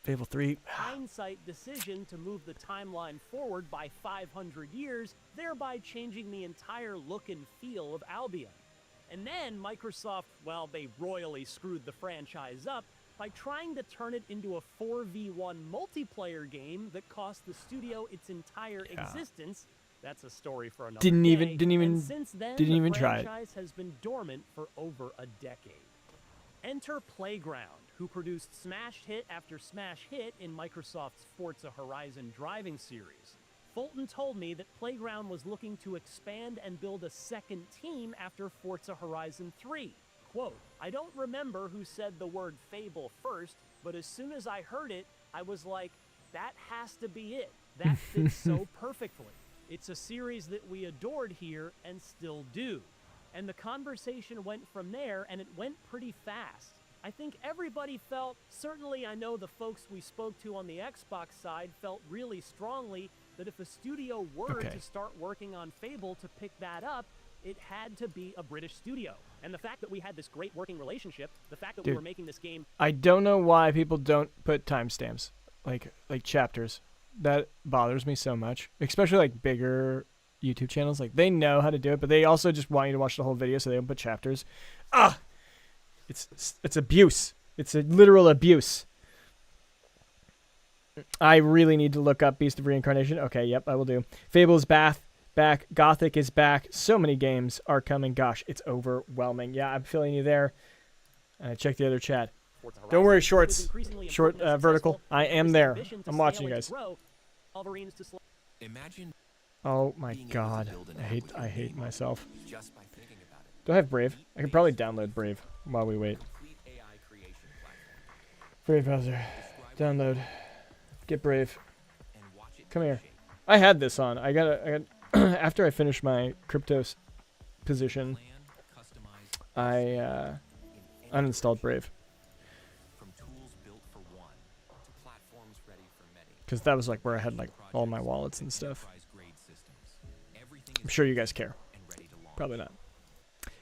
Fable 3 hindsight decision to move the timeline forward by 500 years, thereby changing the entire look and feel of Albion. And then Microsoft, well, they royally screwed the franchise up by trying to turn it into a 4v1 multiplayer game that cost the studio its entire existence. That's a story for another day. Didn't even try it. The franchise has been dormant for over a decade. Enter Playground, who produced smash hit after smash hit in Microsoft's Forza Horizon driving series. Fulton told me that Playground was looking to expand and build a second team after Forza Horizon 3. Quote, I don't remember who said the word Fable first, but as soon as I heard it, I was like, that has to be it. That fits so perfectly. It's a series that we adored here and still do. And the conversation went from there, and it went pretty fast. I think everybody felt, certainly I know the folks we spoke to on the Xbox side felt really strongly that if a studio were to start working on Fable to pick that up, it had to be a British studio. And the fact that we had this great working relationship, the fact that we were making this game... I don't know why people don't put timestamps, like chapters. That bothers me so much, especially like bigger YouTube channels. Like, they know how to do it, but they also just want you to watch the whole video, so they don't put chapters. It's abuse. It's a literal abuse. I really need to look up Beast of Reincarnation. Okay, yep, I will do. Fable's back. Gothic is back. So many games are coming. Gosh, it's overwhelming. Yeah, I'm feeling you there. Check the other chat. Don't worry, shorts. Short vertical. I am there. I'm watching you guys. Imagine. Oh my god. I hate myself. Do I have Brave? I can probably download Brave while we wait. Brave browser. Download. Get Brave. Come here. I had this on. I got after I finished my cryptos position, I uninstalled Brave. Because that was like where I had like all my wallets and stuff. I'm sure you guys care. Probably not.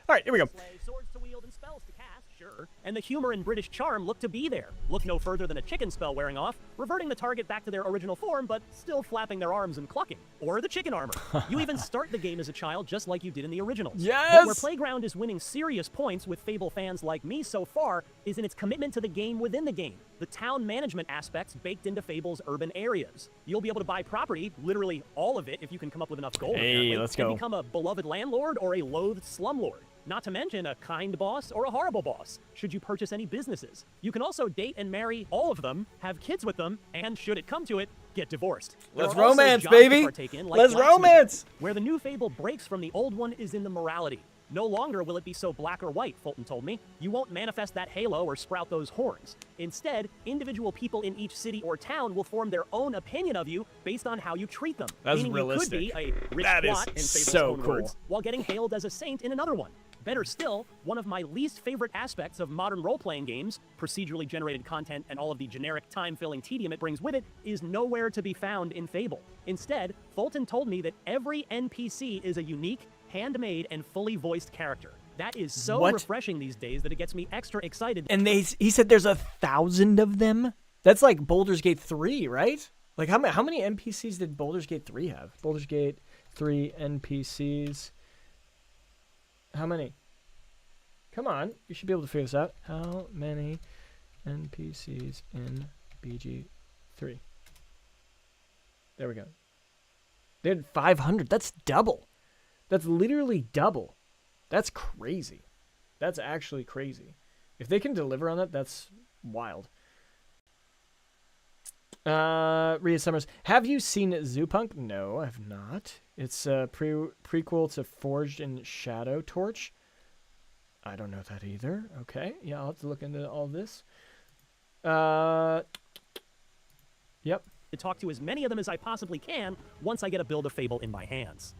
All right, here we go. Swords to wield and spells to cast, sure. And the humor and British charm look to be there. Look no further than a chicken spell wearing off, reverting the target back to their original form, but still flapping their arms and clucking. Or the chicken armor. You even start the game as a child just like you did in the originals. Yes! But where Playground is winning serious points with Fable fans like me so far is in its commitment to the game within the game. The town management aspects baked into Fable's urban areas. You'll be able to buy property, literally all of it, if you can come up with enough gold. Hey, let's go. And become a beloved landlord or a loathed slumlord. Not to mention a kind boss or a horrible boss, should you purchase any businesses. You can also date and marry all of them, have kids with them, and should it come to it, get divorced. Let's romance, baby! Let's romance! Where the new Fable breaks from the old one is in the morality. No longer will it be so black or white, Fulton told me. You won't manifest that halo or sprout those horns. Instead, individual people in each city or town will form their own opinion of you based on how you treat them. That's meaning realistic. You could be a rich That is twat in Fable's so own cool. words, while getting hailed as a saint in another one. Better still, one of my least favorite aspects of modern role-playing games, procedurally generated content and all of the generic time-filling tedium it brings with it, is nowhere to be found in Fable. Instead, Fulton told me that every NPC is a unique, handmade, and fully voiced character. That is so refreshing these days that it gets me extra excited. And he said there's 1,000 of them? That's like Baldur's Gate 3, right? Like how many NPCs did Baldur's Gate 3 have? Baldur's Gate 3 NPCs. How many? Come on, you should be able to figure this out. How many NPCs in BG3? There we go. They had 500. That's double. That's literally double. That's crazy. That's actually crazy. If they can deliver on that, that's wild. Rhea Summers, have you seen Zoopunk? No, I have not. It's a prequel to Forged in Shadow Torch. I don't know that either. Okay, yeah, I'll have to look into all this. Yep. To talk to as many of them as I possibly can once I get a build of Fable in my hands.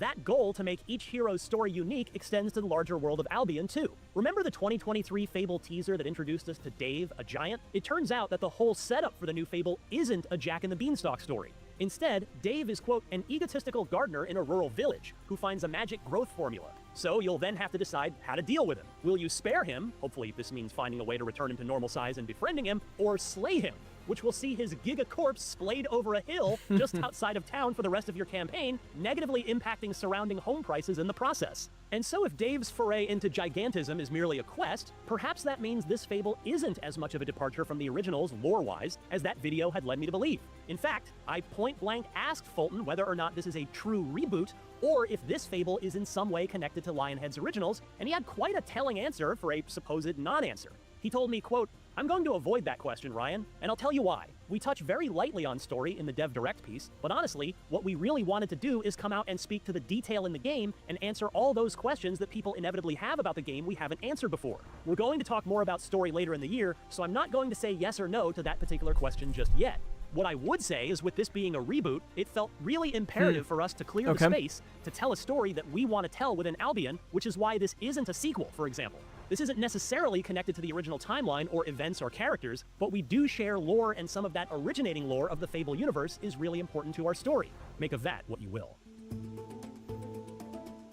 That goal to make each hero's story unique extends to the larger world of Albion, too. Remember the 2023 Fable teaser that introduced us to Dave, a giant? It turns out that the whole setup for the new Fable isn't a Jack and the Beanstalk story. Instead, Dave is, quote, an egotistical gardener in a rural village who finds a magic growth formula. So you'll then have to decide how to deal with him. Will you spare him, hopefully this means finding a way to return him to normal size and befriending him, or slay him, which will see his giga corpse splayed over a hill just outside of town for the rest of your campaign, negatively impacting surrounding home prices in the process. And so if Dave's foray into gigantism is merely a quest, perhaps that means this Fable isn't as much of a departure from the originals lore-wise as that video had led me to believe. In fact, I point-blank asked Fulton whether or not this is a true reboot, or if this Fable is in some way connected to Lionhead's originals, and he had quite a telling answer for a supposed non-answer. He told me, quote, I'm going to avoid that question, Ryan, and I'll tell you why. We touch very lightly on story in the Dev Direct piece, but honestly, what we really wanted to do is come out and speak to the detail in the game and answer all those questions that people inevitably have about the game we haven't answered before. We're going to talk more about story later in the year, so I'm not going to say yes or no to that particular question just yet. What I would say is with this being a reboot, it felt really imperative for us to clear the space to tell a story that we want to tell within Albion, which is why this isn't a sequel, for example. This isn't necessarily connected to the original timeline or events or characters, but we do share lore, and some of that originating lore of the Fable universe is really important to our story. Make of that what you will.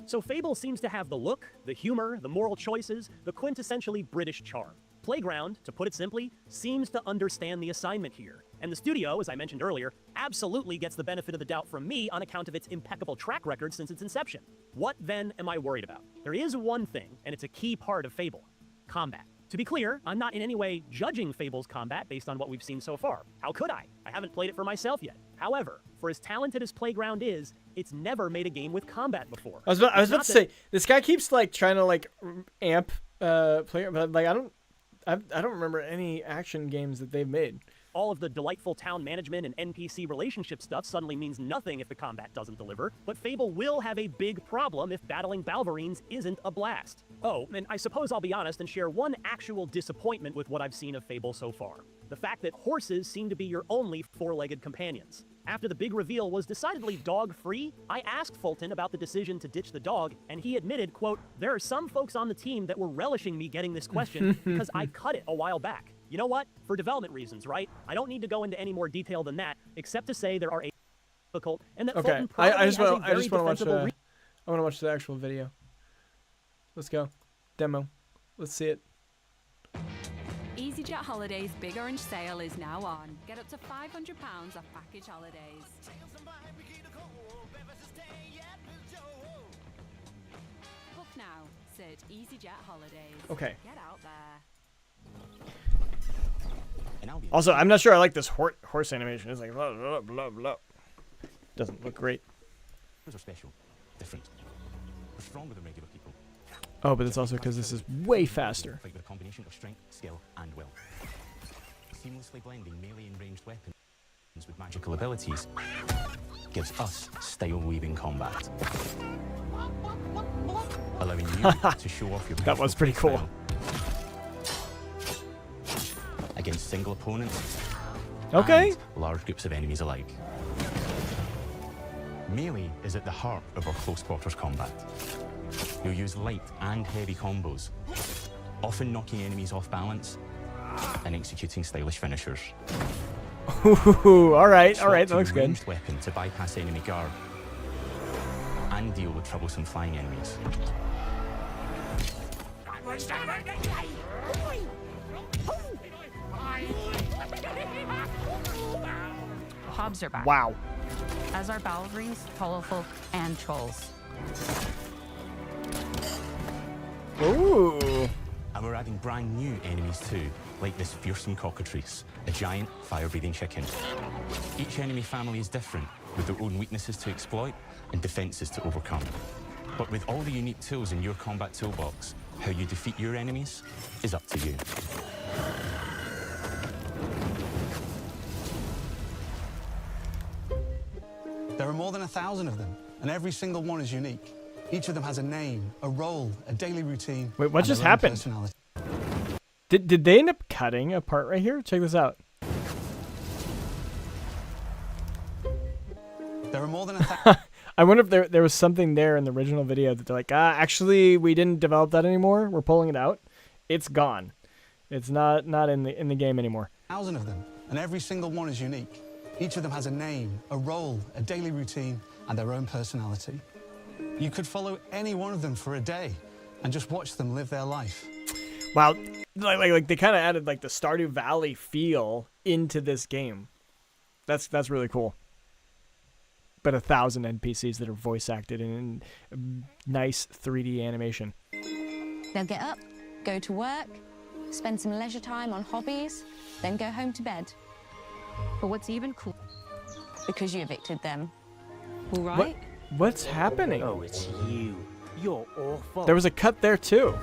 So Fable seems to have the look, the humor, the moral choices, the quintessentially British charm. Playground, to put it simply, seems to understand the assignment here. And the studio, as I mentioned earlier, absolutely gets the benefit of the doubt from me on account of its impeccable track record since its inception. What then am I worried about? There is one thing, and it's a key part of Fable: combat. To be clear, I'm not in any way judging Fable's combat based on what we've seen so far. How could I? I haven't played it for myself yet. However, for as talented as Playground is, it's never made a game with combat before. I was about to say, this guy keeps like trying to like amp player, but like I don't remember any action games that they've made. All of the delightful town management and NPC relationship stuff suddenly means nothing if the combat doesn't deliver, but Fable will have a big problem if battling Balverines isn't a blast. Oh, and I suppose I'll be honest and share one actual disappointment with what I've seen of Fable so far. The fact that horses seem to be your only four-legged companions. After the big reveal was decidedly dog-free, I asked Fulton about the decision to ditch the dog, and he admitted, quote, "There are some folks on the team that were relishing me getting this question because I cut it a while back. You know what? For development reasons, right? I don't need to go into any more detail than that, except to say there are a difficult and that Okay, Fulton probably I just has a want very to watch. defensible I want to watch the actual video. Let's go, demo. Let's see it. EasyJet Holidays Big Orange Sale is now on. Get up to £500 off package holidays. Book now. Search EasyJet Holidays. Okay. Get out there. Also, I'm not sure I like this horse animation. It's like blah blah blah blah. Doesn't look great. Those are special, different. We're stronger than regular people. Oh, but it's also because this is way faster. Fight with a combination of strength, skill, and will. Seamlessly blending melee and ranged weapons with magical abilities gives us style-weaving combat, allowing you to show off your. That was pretty cool. Against single opponents. Okay. And large groups of enemies alike. Melee is at the heart of our close quarters combat. You'll use light and heavy combos, often knocking enemies off balance and executing stylish finishers. Ooh, all right, that looks good. Ranged weapon to bypass enemy guard and deal with troublesome flying enemies. Hobbs are back. Wow. As are Balverines, Hollowfolk, and Trolls. Ooh. And we're adding brand new enemies too, like this fearsome cockatrice, a giant fire-breathing chicken. Each enemy family is different, with their own weaknesses to exploit and defenses to overcome. But with all the unique tools in your combat toolbox, how you defeat your enemies is up to you. There are more than 1,000 of them, and every single one is unique. Each of them has a name, a role, a daily routine. Wait, what just happened? Did they end up cutting a part right here? Check this out. There are more than 1,000. I wonder if there was something there in the original video that they're like, actually, we didn't develop that anymore. We're pulling it out. It's gone. It's not in the game anymore. 1,000 of them, and every single one is unique. Each of them has a name, a role, a daily routine, and their own personality. You could follow any one of them for a day and just watch them live their life. Wow, like they kind of added like the Stardew Valley feel into this game. That's really cool. But 1,000 NPCs that are voice acted in nice 3D animation. They'll get up, go to work, spend some leisure time on hobbies, then go home to bed. But what's even cool? Because you evicted them. All right? What's happening? Oh, it's you. You're awful. There was a cut there too.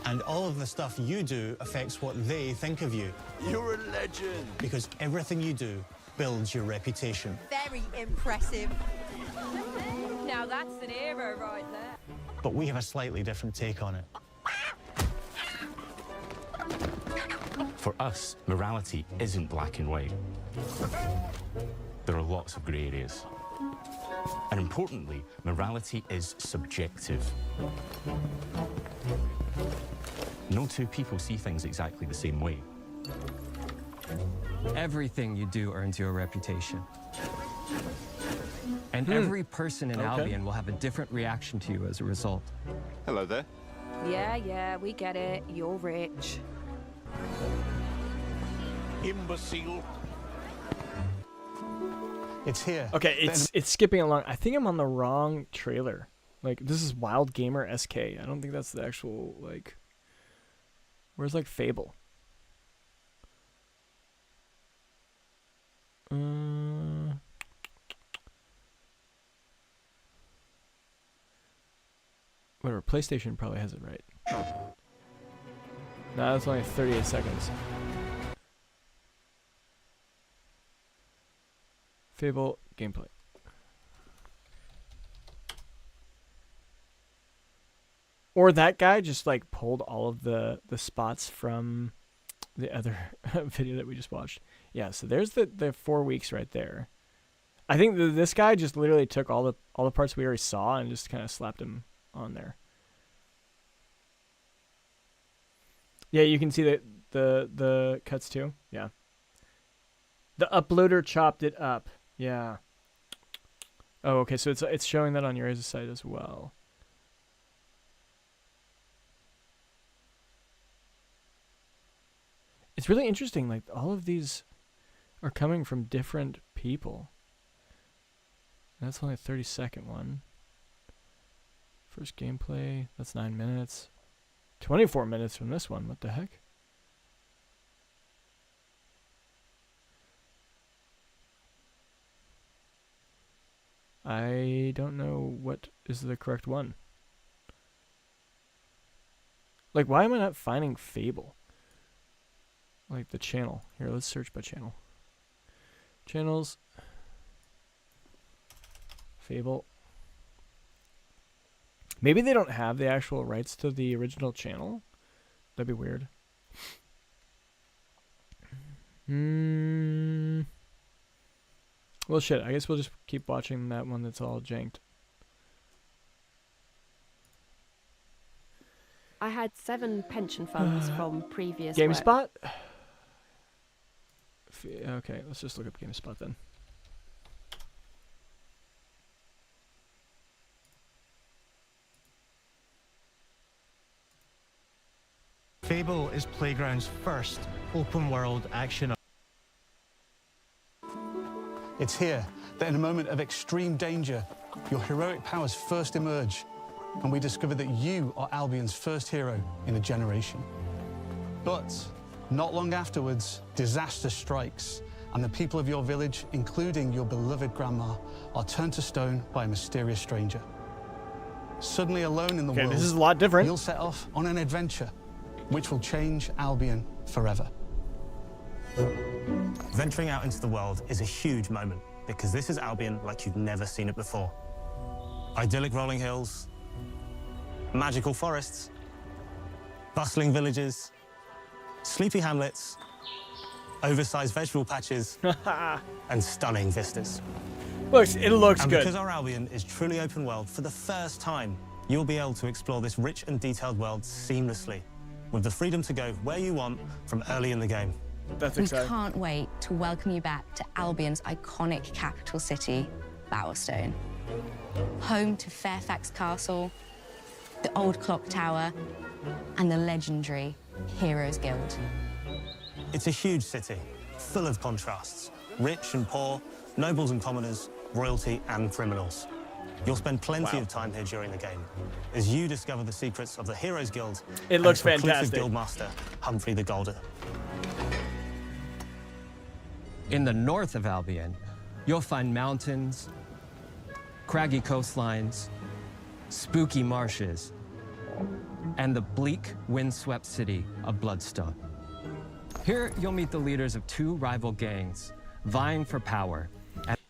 And all of the stuff you do affects what they think of you. You're a legend. Because everything you do builds your reputation. Very impressive. Now that's an hero right there. But we have a slightly different take on it. For us, morality isn't black and white. There are lots of grey areas. And importantly, morality is subjective. No two people see things exactly the same way. Everything you do earns you a reputation. And every person in Albion will have a different reaction to you as a result. Hello there. Yeah, we get it. You're rich. Imbecile. It's here. Okay, it's skipping along. I think I'm on the wrong trailer. Like, this is Wild Gamer SK. I don't think that's the actual, like... Where's, like, Fable? Whatever, PlayStation probably has it right. No, that's only 38 seconds. Fable gameplay. Or that guy just like pulled all of the spots from the other video that we just watched. Yeah, so there's the 4 weeks right there. I think this guy just literally took all the parts we already saw and just kind of slapped them on there. Yeah, you can see the cuts too. Yeah. The uploader chopped it up. Yeah. Oh, okay. So it's showing that on your site as well. It's really interesting. Like all of these are coming from different people. That's only a 30-second one. First gameplay. That's 9 minutes. 24 minutes from this one. What the heck? I don't know what is the correct one. Like, why am I not finding Fable? Like the channel. Here, let's search by channel. Channels. Fable. Maybe they don't have the actual rights to the original channel. That'd be weird. Well, shit. I guess we'll just keep watching that one that's all janked. I had 7 pension funds from previous GameSpot? Okay, let's just look up GameSpot then. Fable is Playground's first open-world action. It's here that in a moment of extreme danger, your heroic powers first emerge, and we discover that you are Albion's first hero in a generation. But not long afterwards, disaster strikes, and the people of your village, including your beloved grandma, are turned to stone by a mysterious stranger. Suddenly alone in the world, this is a lot different. You'll set off on an adventure which will change Albion forever. Venturing out into the world is a huge moment because this is Albion like you've never seen it before. Idyllic rolling hills, magical forests, bustling villages, sleepy hamlets, oversized vegetable patches, and stunning vistas. It looks and good. Because our Albion is truly open world, for the first time, you'll be able to explore this rich and detailed world seamlessly, with the freedom to go where you want from early in the game. That's we exciting. can't wait to welcome you back to Albion's iconic capital city, Bowerstone. Home to Fairfax Castle, the Old Clock Tower, and the legendary Heroes Guild. It's a huge city, full of contrasts. Rich and poor, nobles and commoners, royalty and criminals. You'll spend plenty of time here during the game as you discover the secrets of the Heroes Guild. It looks and its fantastic. Guildmaster, Humphrey the Golden. In the north of Albion, you'll find mountains, craggy coastlines, spooky marshes, and the bleak, windswept city of Bloodstone. Here, you'll meet the leaders of 2 rival gangs vying for power.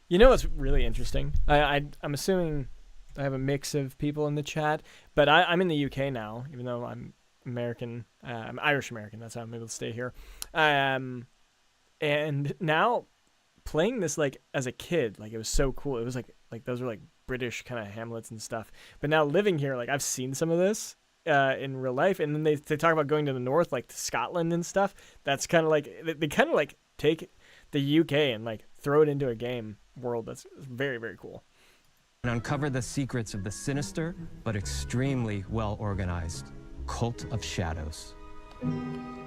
You know what's really interesting? I'm assuming I have a mix of people in the chat, but I'm in the UK now, even though I'm American. I'm Irish American. That's how I'm able to stay here. And now playing this like as a kid, like it was so cool. It was like those were like British kind of hamlets and stuff. But now living here, like I've seen some of this in real life, and then they talk about going to the north, like to Scotland and stuff. That's kind of like they kind of like take the UK and like throw it into a game world. That's very, very cool. And uncover the secrets of the sinister but extremely well organized Cult of Shadows.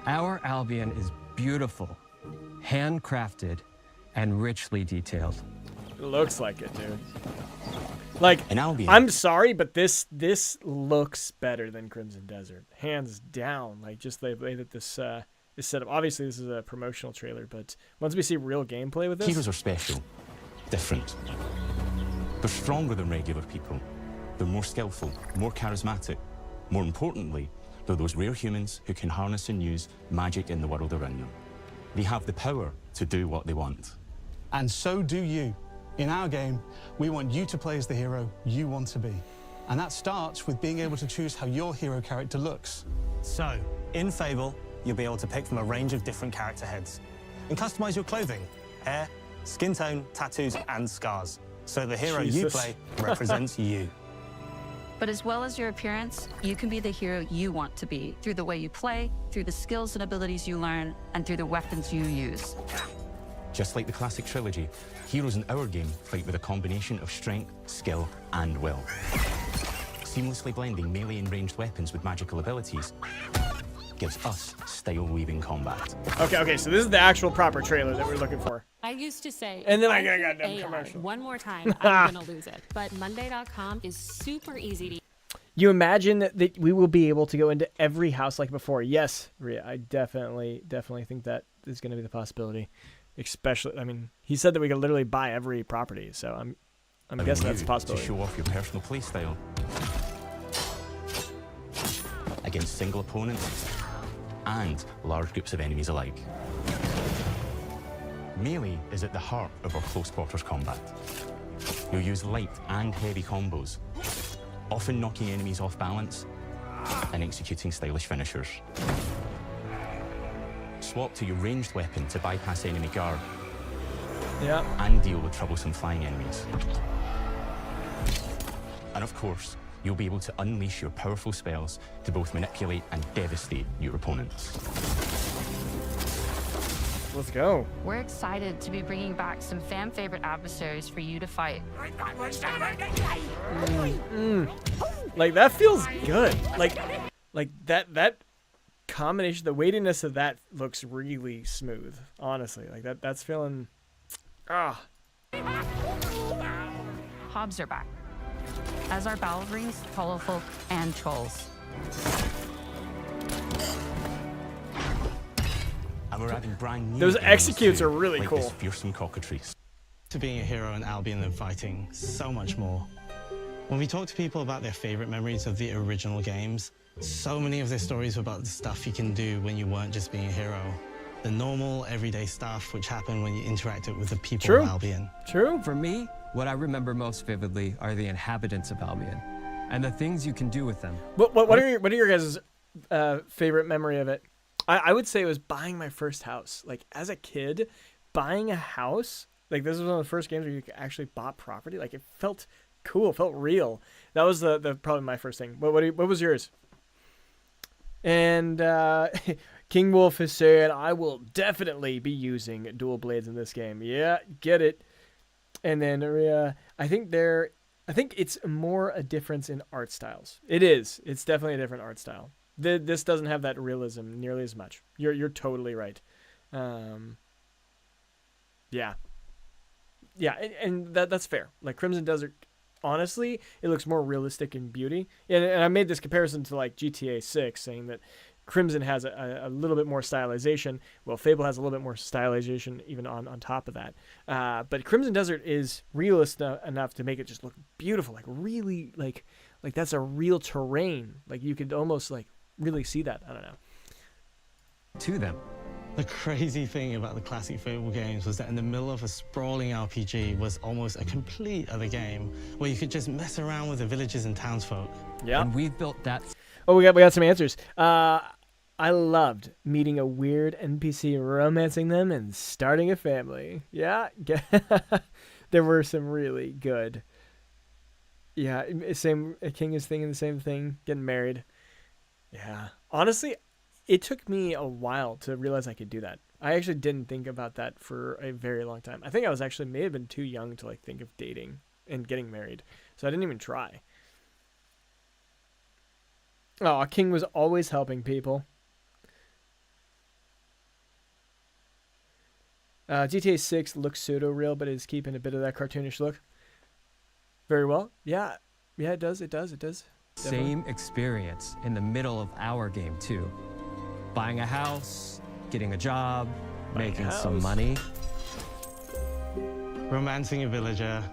Our Albion is beautiful, handcrafted, and richly detailed. It looks like it, dude. Like, An Albion. I'm sorry, but this looks better than Crimson Desert, hands down. Like, just the way that this is set up. Obviously, this is a promotional trailer, but once we see real gameplay with this, Heroes are special, different. They're stronger than regular people, They're more skillful, more charismatic. More importantly, they're those rare humans who can harness and use magic in the world around them. They have the power to do what they want. And so do you. In our game, we want you to play as the hero you want to be. And that starts with being able to choose how your hero character looks. So, in Fable, you'll be able to pick from a range of different character heads and customize your clothing, hair, skin tone, tattoos, and scars. So the hero you play represents you. But as well as your appearance, you can be the hero you want to be through the way you play, through the skills and abilities you learn, and through the weapons you use. Just like the classic trilogy, heroes in our game fight with a combination of strength, skill, and will. Seamlessly blending melee and ranged weapons with magical abilities gives us style-weaving combat. Okay, so this is the actual proper trailer that we're looking for. I used to say, And then I got a "If goddamn AI commercial." one more time, I'm gonna lose it. But Monday.com is super easy to. You imagine that we will be able to go into every house like before? Yes, Rhea, I definitely think that is going to be the possibility. Especially, I mean, he said that we could literally buy every property, so I'm guessing that's a possibility. To show off your personal playstyle against single opponents and large groups of enemies alike. Melee is at the heart of our close quarters combat. You'll use light and heavy combos, often knocking enemies off balance and executing stylish finishers. Swap to your ranged weapon to bypass enemy guard. Yeah. And deal with troublesome flying enemies. And of course, you'll be able to unleash your powerful spells to both manipulate and devastate your opponents. Let's go. We're excited to be bringing back some fan-favorite adversaries for you to fight. Like, that feels good. Like that combination, the weightiness of that looks really smooth. Honestly, like that's feeling. Hobbs are back, as are ballerines, colorful, and trolls. And we're adding brand new Those elements executes too, are really like cool. this fearsome cockatrice. To being a hero in Albion and fighting so much more. When we talk to people about their favorite memories of the original games, so many of their stories were about the stuff you can do when you weren't just being a hero. The normal, everyday stuff which happened when you interacted with the people of Albion. True. For me, what I remember most vividly are the inhabitants of Albion and the things you can do with them. What are your guys' favorite memory of it? I would say it was buying my first house. Like, as a kid, buying a house, like, this was one of the first games where you actually bought property. Like, it felt cool, felt real. That was the probably my first thing. What was yours? And King Wolf has said, I will definitely be using dual blades in this game. Yeah, get it. And then I think it's more a difference in art styles. It is. It's definitely a different art style. This doesn't have that realism nearly as much. You're totally right. Yeah, and that's fair. Like, Crimson Desert, honestly, it looks more realistic in beauty. And I made this comparison to like GTA 6, saying that Crimson has a little bit more stylization. Well, Fable has a little bit more stylization even on top of that. But Crimson Desert is realist enough to make it just look beautiful. Like, really, like that's a real terrain. Like, you could almost like really see that. I don't know. To them. The crazy thing about the classic Fable games was that in the middle of a sprawling RPG was almost a complete other game where you could just mess around with the villages and townsfolk. Yeah. And we've built that. Oh, we got some answers. I loved meeting a weird NPC, romancing them, and starting a family. Yeah. There were some really good. Yeah, same. King is thinking the same thing. Getting married. Yeah. Honestly, it took me a while to realize I could do that. I actually didn't think about that for a very long time. I think I was actually may have been too young to like think of dating and getting married, so I didn't even try. Oh, King was always helping people. GTA 6 looks pseudo-real, but is keeping a bit of that cartoonish look. Very well. Yeah, it does. Definitely. Same experience in the middle of our game, too. Buying a house, getting a job, making some money. Romancing a villager,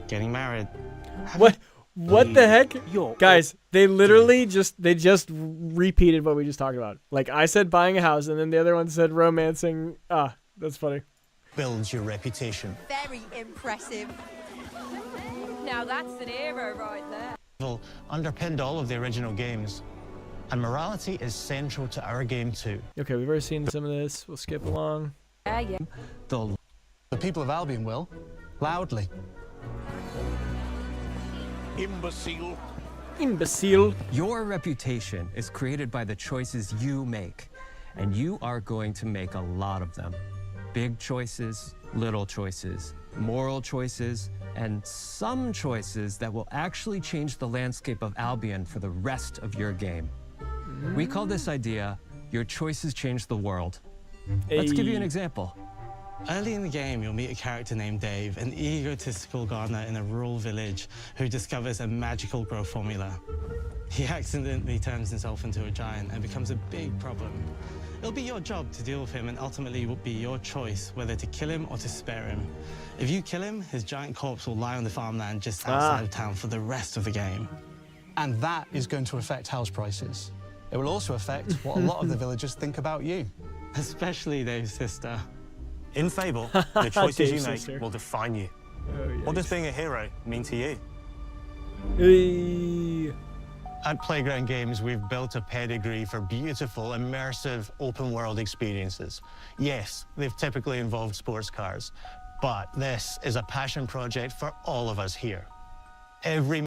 getting married. What the heck? You're Guys, they literally just repeated what we just talked about. Like, I said buying a house, and then the other one said romancing. Ah, that's funny. Builds your reputation. Very impressive. Now that's an hero right there. Underpinned all of the original games, and morality is central to our game too. Okay, we've already seen some of this. We'll skip along. Yeah. The people of Albion will, loudly. Imbecile. Imbecile. Your reputation is created by the choices you make, and you are going to make a lot of them. Big choices, little choices, moral choices, and some choices that will actually change the landscape of Albion for the rest of your game. We call this idea, your choices change the world. Let's give you an example. Early in the game, you'll meet a character named Dave, an egotistical gardener in a rural village who discovers a magical growth formula. He accidentally turns himself into a giant and becomes a big problem. It'll be your job to deal with him, and ultimately it will be your choice whether to kill him or to spare him. If you kill him, his giant corpse will lie on the farmland just outside of town for the rest of the game. And that is going to affect house prices. It will also affect what a lot of the villagers think about you. Especially Dave's sister. In Fable, the choices you make sister. will define you. Oh, What does being a hero mean to you? At Playground Games, we've built a pedigree for beautiful, immersive, open-world experiences. Yes, they've typically involved sports cars, but this is a passion project for all of us here. Every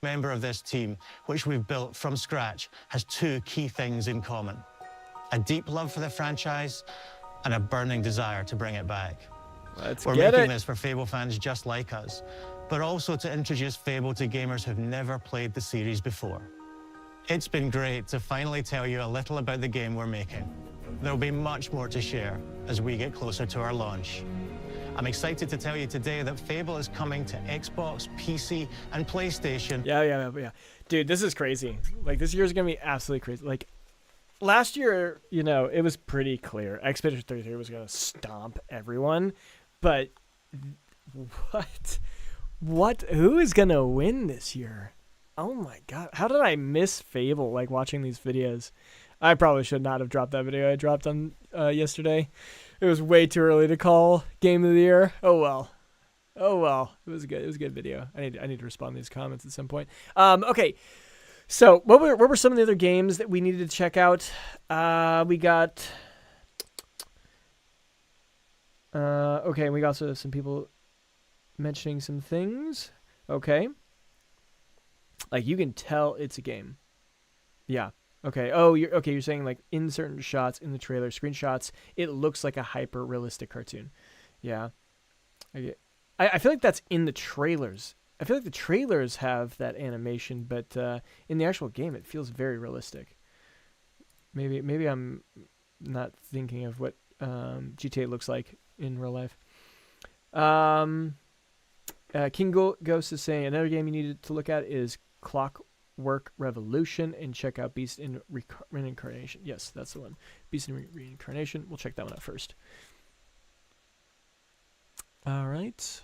member of this team, which we've built from scratch, has two key things in common: a deep love for the franchise and a burning desire to bring it back. We're making this for Fable fans just like us, but also to introduce Fable to gamers who've never played the series before. It's been great to finally tell you a little about the game we're making. There'll be much more to share as we get closer to our launch. I'm excited to tell you today that Fable is coming to Xbox, PC, and PlayStation. Yeah. Dude, this is crazy. Like, this year's gonna be absolutely crazy. Like, last year, you know, it was pretty clear Expedition 33 was gonna stomp everyone, but who is gonna win this year? Oh my god, how did I miss Fable, like, watching these videos? I probably should not have dropped that video I dropped on yesterday. It was way too early to call Game of the Year. Oh well. It was good. It was a good video. I need to respond to these comments at some point. Okay. So what were some of the other games that we needed to check out? We got okay, we got also some people mentioning some things. Okay. Like, you can tell it's a game. Yeah. Okay. Oh, you're saying, like, in certain shots in the trailer, screenshots, it looks like a hyper realistic cartoon. Yeah. I feel like that's in the trailers. I feel like the trailers have that animation, but in the actual game, it feels very realistic. Maybe I'm not thinking of what GTA looks like in real life. King Ghost is saying another game you needed to look at is Clockwork Revolution, and check out Beast in Reincarnation. Yes, that's the one. Beast in Reincarnation. We'll check that one out first. All right.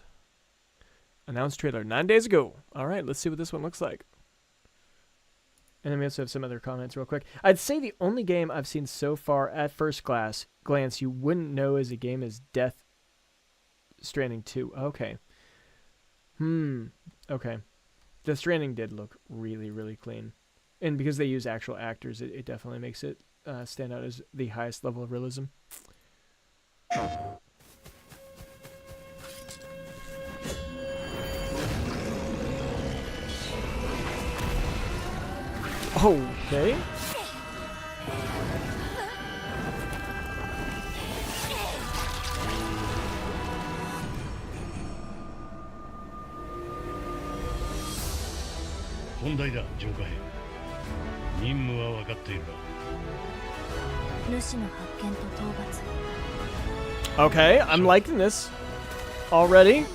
Announced trailer 9 days ago. All right, let's see what this one looks like. And then we also have some other comments real quick. I'd say the only game I've seen so far at first glance you wouldn't know as a game is Death Stranding 2. Okay. Okay. Death Stranding did look really, really clean. And because they use actual actors, it definitely makes it stand out as the highest level of realism. Okay. Okay, I'm liking this already.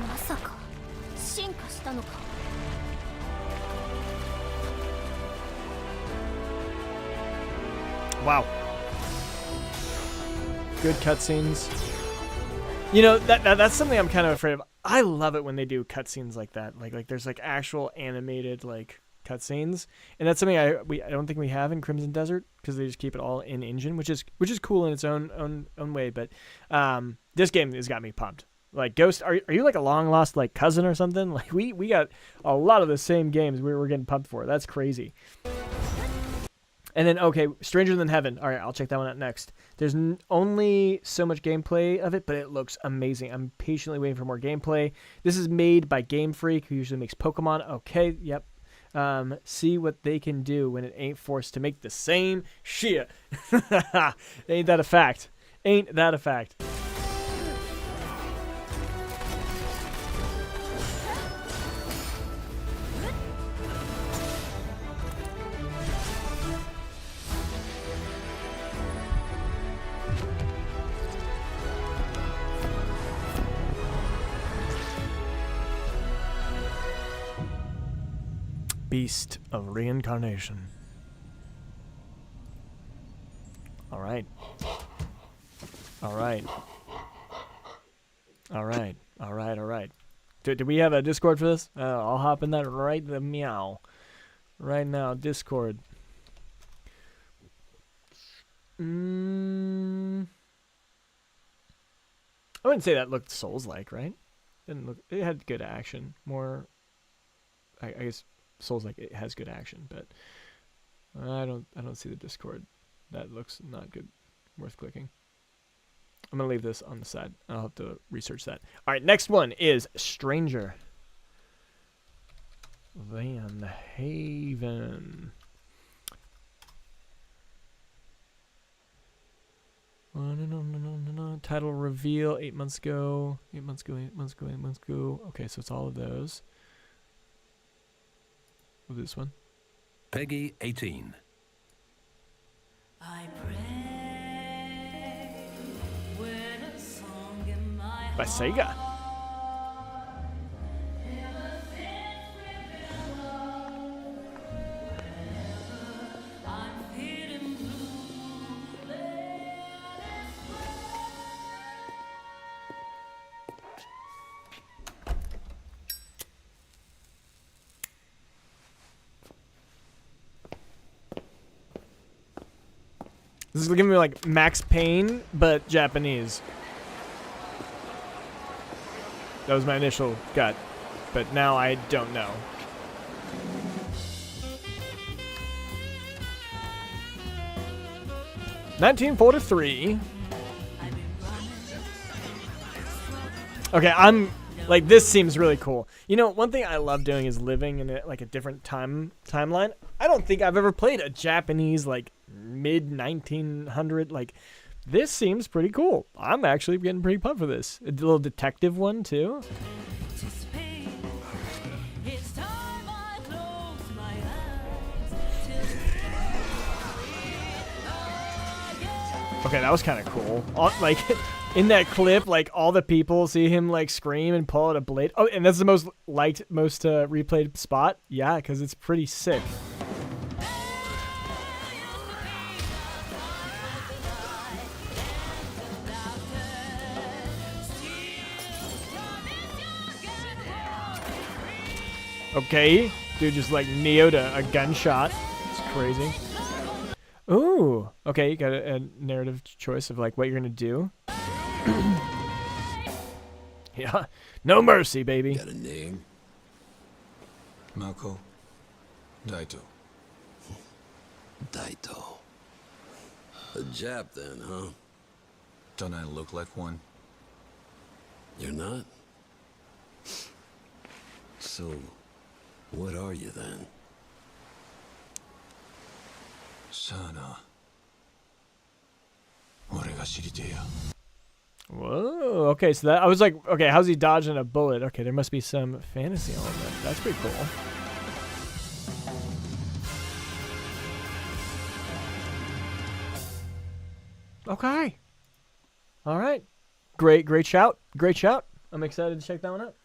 まさか進化したのか。 Wow. Good cutscenes. You know, that's something I'm kind of afraid of. I love it when they do cutscenes like that. Like there's like actual animated like cutscenes, and that's something I don't think we have in Crimson Desert because they just keep it all in engine, which is cool in its own way. But this game has got me pumped. Like Ghost, are you like a long lost like cousin or something? Like we got a lot of the same games we were getting pumped for. That's crazy. And then, okay, Stranger Than Heaven. All right, I'll check that one out next. There's only so much gameplay of it, but it looks amazing. I'm patiently waiting for more gameplay. This is made by Game Freak, who usually makes Pokemon. Okay, yep. See what they can do when it ain't forced to make the same shit. Ain't that a fact? Ain't that a fact? Beast of Reincarnation. All right. All right. All right. All right. All right. Do we have a Discord for this? I'll hop in that right the meow. Right now, Discord. I wouldn't say that looked Souls-like, right? Didn't look. It had good action. More. I guess Souls-like it has good action, but I don't see the Discord. That looks not good. Worth clicking. I'm gonna leave this on the side. I'll have to research that. All right, next one is Stranger Than Haven. Title reveal 8 months ago. 8 months ago. 8 months ago. 8 months ago. Okay, so it's all of those. We'll do this one. Peggy 18. I pray with a song in my By Sega. This is giving me like Max Payne, but Japanese. That was my initial gut, but now I don't know. $1943. Okay, I'm like, this seems really cool. You know, one thing I love doing is living in like a different timeline. I don't think I've ever played a Japanese like mid 1900 like. This seems pretty cool. I'm actually getting pretty pumped for this. A little detective one too. Okay, that was kind of cool. Like, in that clip, like, all the people see him, like, scream and pull out a blade. Oh, and that's the most liked, most replayed spot? Yeah, because it's pretty sick. Okay, dude just, like, neoed a gunshot. It's crazy. Ooh, okay, you got a narrative choice of like what you're gonna do. Yeah, no mercy, baby. Got a name? Mako Daito. Daito. A Jap then, huh? Don't I look like one? You're not? So, what are you then? Sana. Whoa, okay, so that I was like, okay, how's he dodging a bullet? Okay, there must be some fantasy element. That's pretty cool. Okay. All right. Great shout. Great shout. I'm excited to check that one out.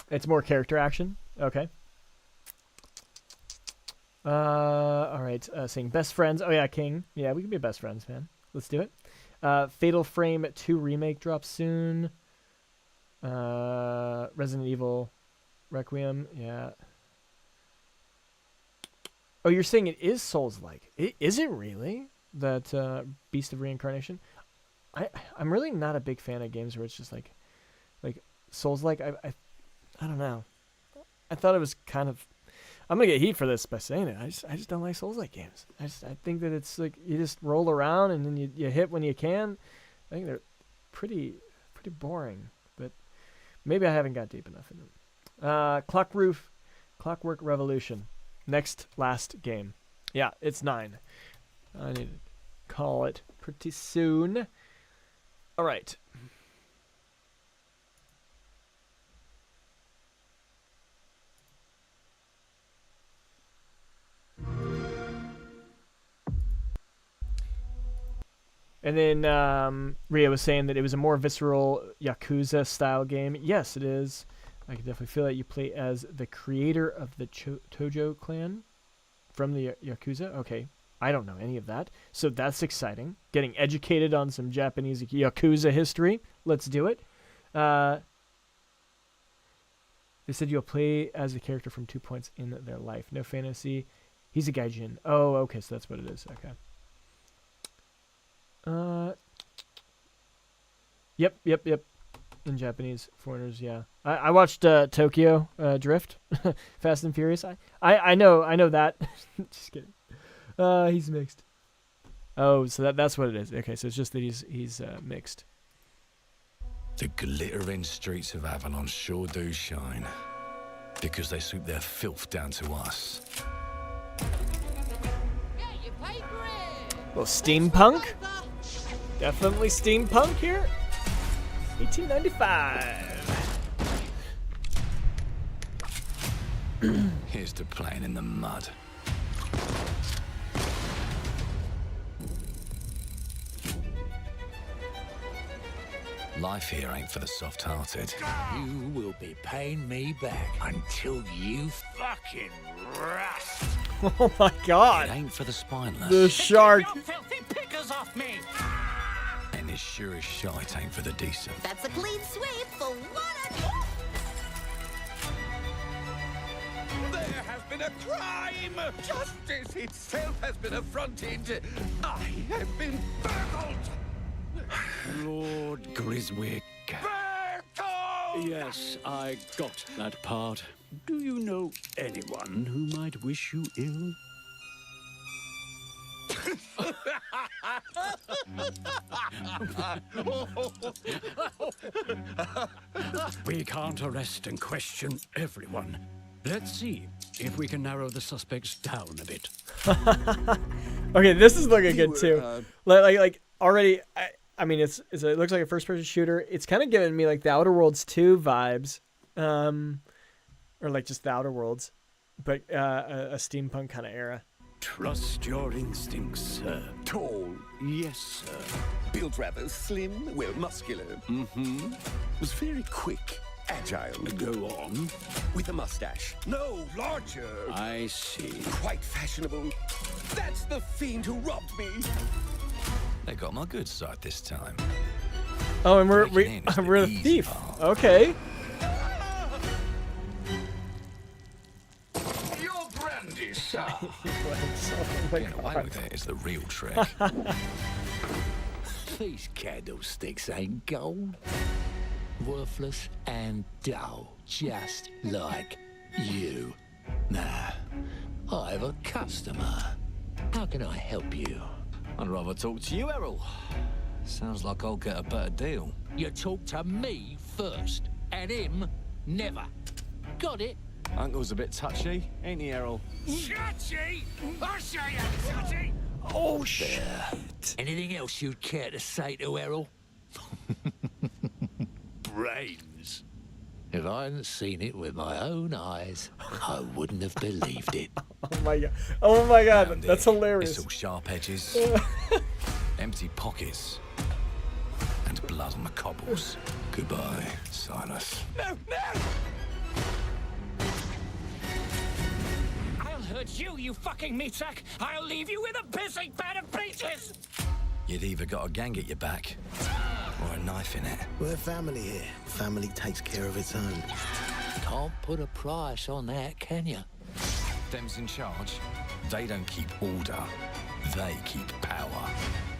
It's more character action. Okay. All right. Saying best friends. Oh yeah, King. Yeah, we can be best friends, man. Let's do it. Fatal Frame 2 remake drops soon. Resident Evil Requiem. Yeah. Oh, you're saying it is Souls-like. Is it really? That Beast of Reincarnation? I'm really not a big fan of games where it's just like Souls-like. I don't know. I thought it was kind of. I'm gonna get heat for this by saying it. I just don't like Souls-like games. I think that it's like you just roll around and then you hit when you can. I think they're pretty boring. But maybe I haven't got deep enough in them. Clockwork Revolution. Last game. Yeah, it's 9. I need to call it pretty soon. All right. And then Ria was saying that it was a more visceral Yakuza-style game. Yes, it is. I can definitely feel that. You play as the creator of the Tojo clan from the Yakuza. Okay, I don't know any of that. So that's exciting. Getting educated on some Japanese Yakuza history. Let's do it. They said you'll play as a character from 2 points in their life. No fantasy. He's a gaijin. Oh, okay, so that's what it is. Okay. Yep. In Japanese, foreigners, yeah. I watched Tokyo Drift, Fast and Furious. I know that. Just kidding. He's mixed. Oh, so that's what it is. Okay, so it's just that he's mixed. The glittering streets of Avalon sure do shine, because they swoop their filth down to us. Well, steampunk. Definitely steampunk here. 1895. Here's to playing in the mud. Life here ain't for the soft-hearted. You will be paying me back until you fucking rust. Oh my God! It ain't for the spineless. The shark. Get your filthy pickers off me. And as sure as shite ain't for the decent. That's a clean sweep for one. There has been a crime. Justice itself has been affronted. I have been burgled. Lord Griswick. Yes, I got that part. Do you know anyone who might wish you ill? We can't arrest and question everyone. Let's see if we can narrow the suspects down a bit. Okay, this is looking good too. Like already. I mean, it looks like a first-person shooter. It's kind of giving me like the Outer Worlds 2 vibes, or like just the Outer Worlds, but a steampunk kind of era. Trust your instincts, sir. Tall, yes, sir. Built rather slim, well, muscular. Mm-hmm. Was very quick, agile. Go on. With a mustache. No, larger. I see. Quite fashionable. That's the fiend who robbed me. They got my good side this time. Oh, and we're a thief. Okay. Your brandy, sir. Getting away with it is the real trick. These candlesticks ain't gold. Worthless and dull, just like you. Nah, I have a customer. How can I help you? I'd rather talk to you, Errol. Sounds like I'll get a better deal. You talk to me first, and him never. Got it? Uncle's a bit touchy, ain't he, Errol? Touchy? I'll show you touchy. Oh, shit. Anything else you'd care to say to Errol? Brains. If I hadn't seen it with my own eyes, I wouldn't have believed it. Oh my God. Oh my God. That's hilarious. It's all sharp edges, empty pockets, and blood on the cobbles. Goodbye, Silas. No, no! I'll hurt you, you fucking meatsack! I'll leave you with a pissing bed of peaches! You'd either got a gang at your back or a knife in it. We're family here. Family takes care of its own. Can't put a price on that, can you? Them's in charge. They don't keep order. They keep power.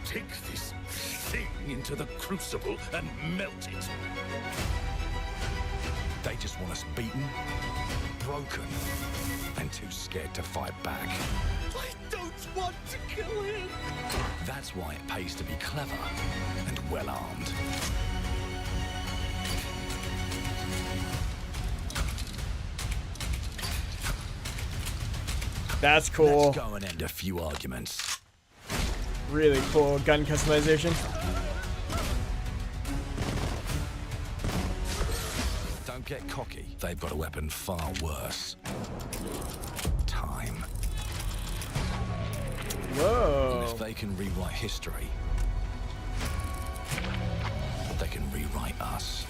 Take this thing into the crucible and melt it. They just want us beaten, broken, and too scared to fight back. I don't want to kill him! That's why it pays to be clever and well-armed. That's cool. Let's go and end a few arguments. Really cool gun customization. Don't get cocky. They've got a weapon far worse. Time. Whoa. And if they can rewrite history, they can rewrite us.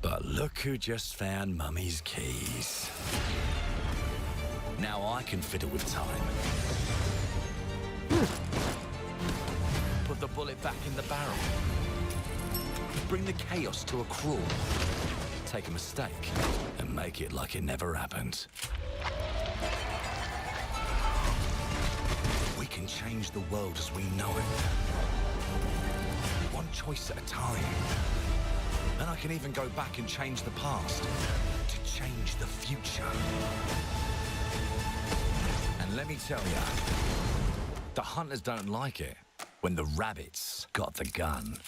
But look who just found Mummy's keys. Now I can fiddle with time. Put the bullet back in the barrel. Bring the chaos to a crawl. Take a mistake and make it like it never happened. We can change the world as we know it. One choice at a time. And I can even go back and change the past to change the future. And let me tell ya, the hunters don't like it when the rabbits got the gun.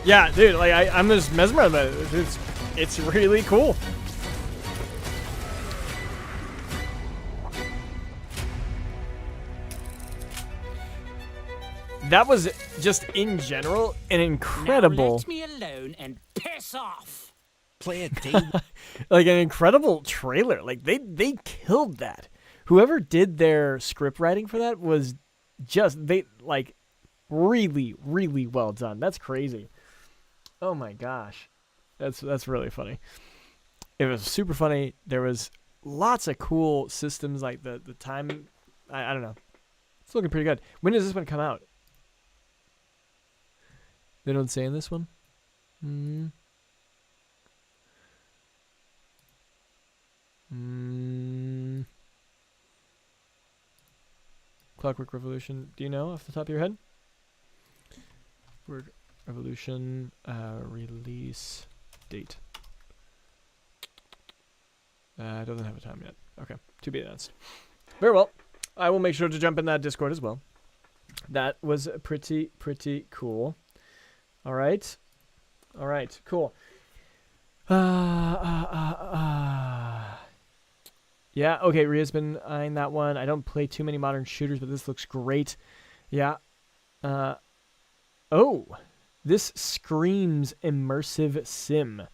Yeah, dude, like I'm just mesmerized by it. It's really cool. That was just in general an incredible. Now let me alone and piss off. Play a day. Like an incredible trailer. Like they killed that. Whoever did their script writing for that was just really, really well done. That's crazy. Oh my gosh. That's really funny. It was super funny. There was lots of cool systems like the time. I don't know. It's looking pretty good. When does this one come out? They don't say in this one? Clockwork Revolution. Do you know off the top of your head? Clockwork Revolution release date. It doesn't have a time yet. Okay, to be announced. Very well. I will make sure to jump in that Discord as well. That was pretty cool. All right, cool. Yeah, okay, Ria's been eyeing that one. I don't play too many modern shooters, but this looks great. Yeah. Oh, this screams immersive sim.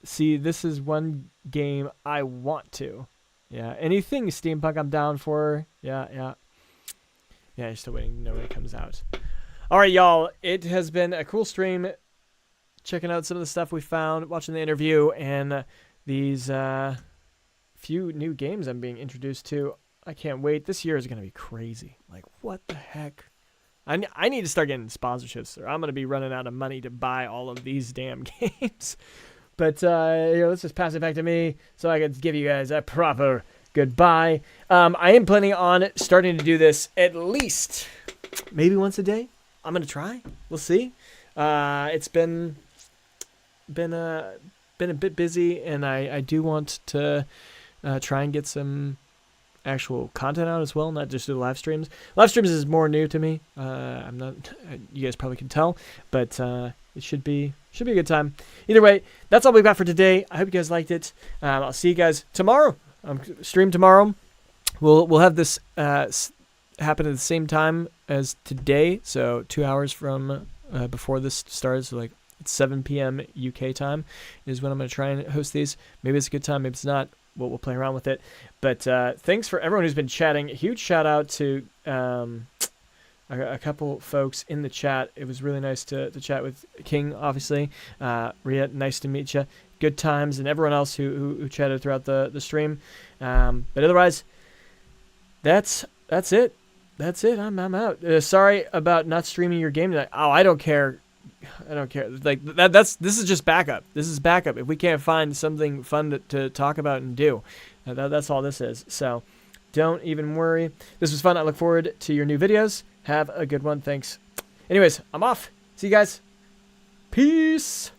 See, this is one game I want to. Yeah, anything steampunk I'm down for. Yeah, still waiting to know when it comes out. All right, y'all. It has been a cool stream. Checking out some of the stuff we found, watching the interview, and these few new games I'm being introduced to. I can't wait. This year is going to be crazy. Like, what the heck? I need to start getting sponsorships, or I'm going to be running out of money to buy all of these damn games. But here, let's just pass it back to me so I can give you guys a proper goodbye. I am planning on starting to do this at least maybe once a day. I'm going to try. We'll see. It's been a bit busy, and I do want to try and get some actual content out as well, not just do live streams. Live streams is more new to me. I'm not. You guys probably can tell, but it should be a good time. Either way, that's all we've got for today. I hope you guys liked it. I'll see you guys tomorrow. Stream tomorrow. We'll have this happen at the same time as today, so 2 hours from before this starts, so like it's 7 p.m. UK time is when I'm going to try and host these. Maybe it's a good time, maybe it's not. We'll play around with it. But thanks for everyone who's been chatting. A huge shout out to a couple folks in the chat. It was really nice to chat with King, obviously. Ria, nice to meet you. Good times, and everyone else who chatted throughout the stream. But otherwise, that's it. That's it. I'm out. Sorry about not streaming your game tonight. Oh, I don't care. I don't care. Like this is just backup. This is backup. If we can't find something fun to talk about and do, that's all this is. So don't even worry. This was fun. I look forward to your new videos. Have a good one. Thanks. Anyways, I'm off. See you guys. Peace.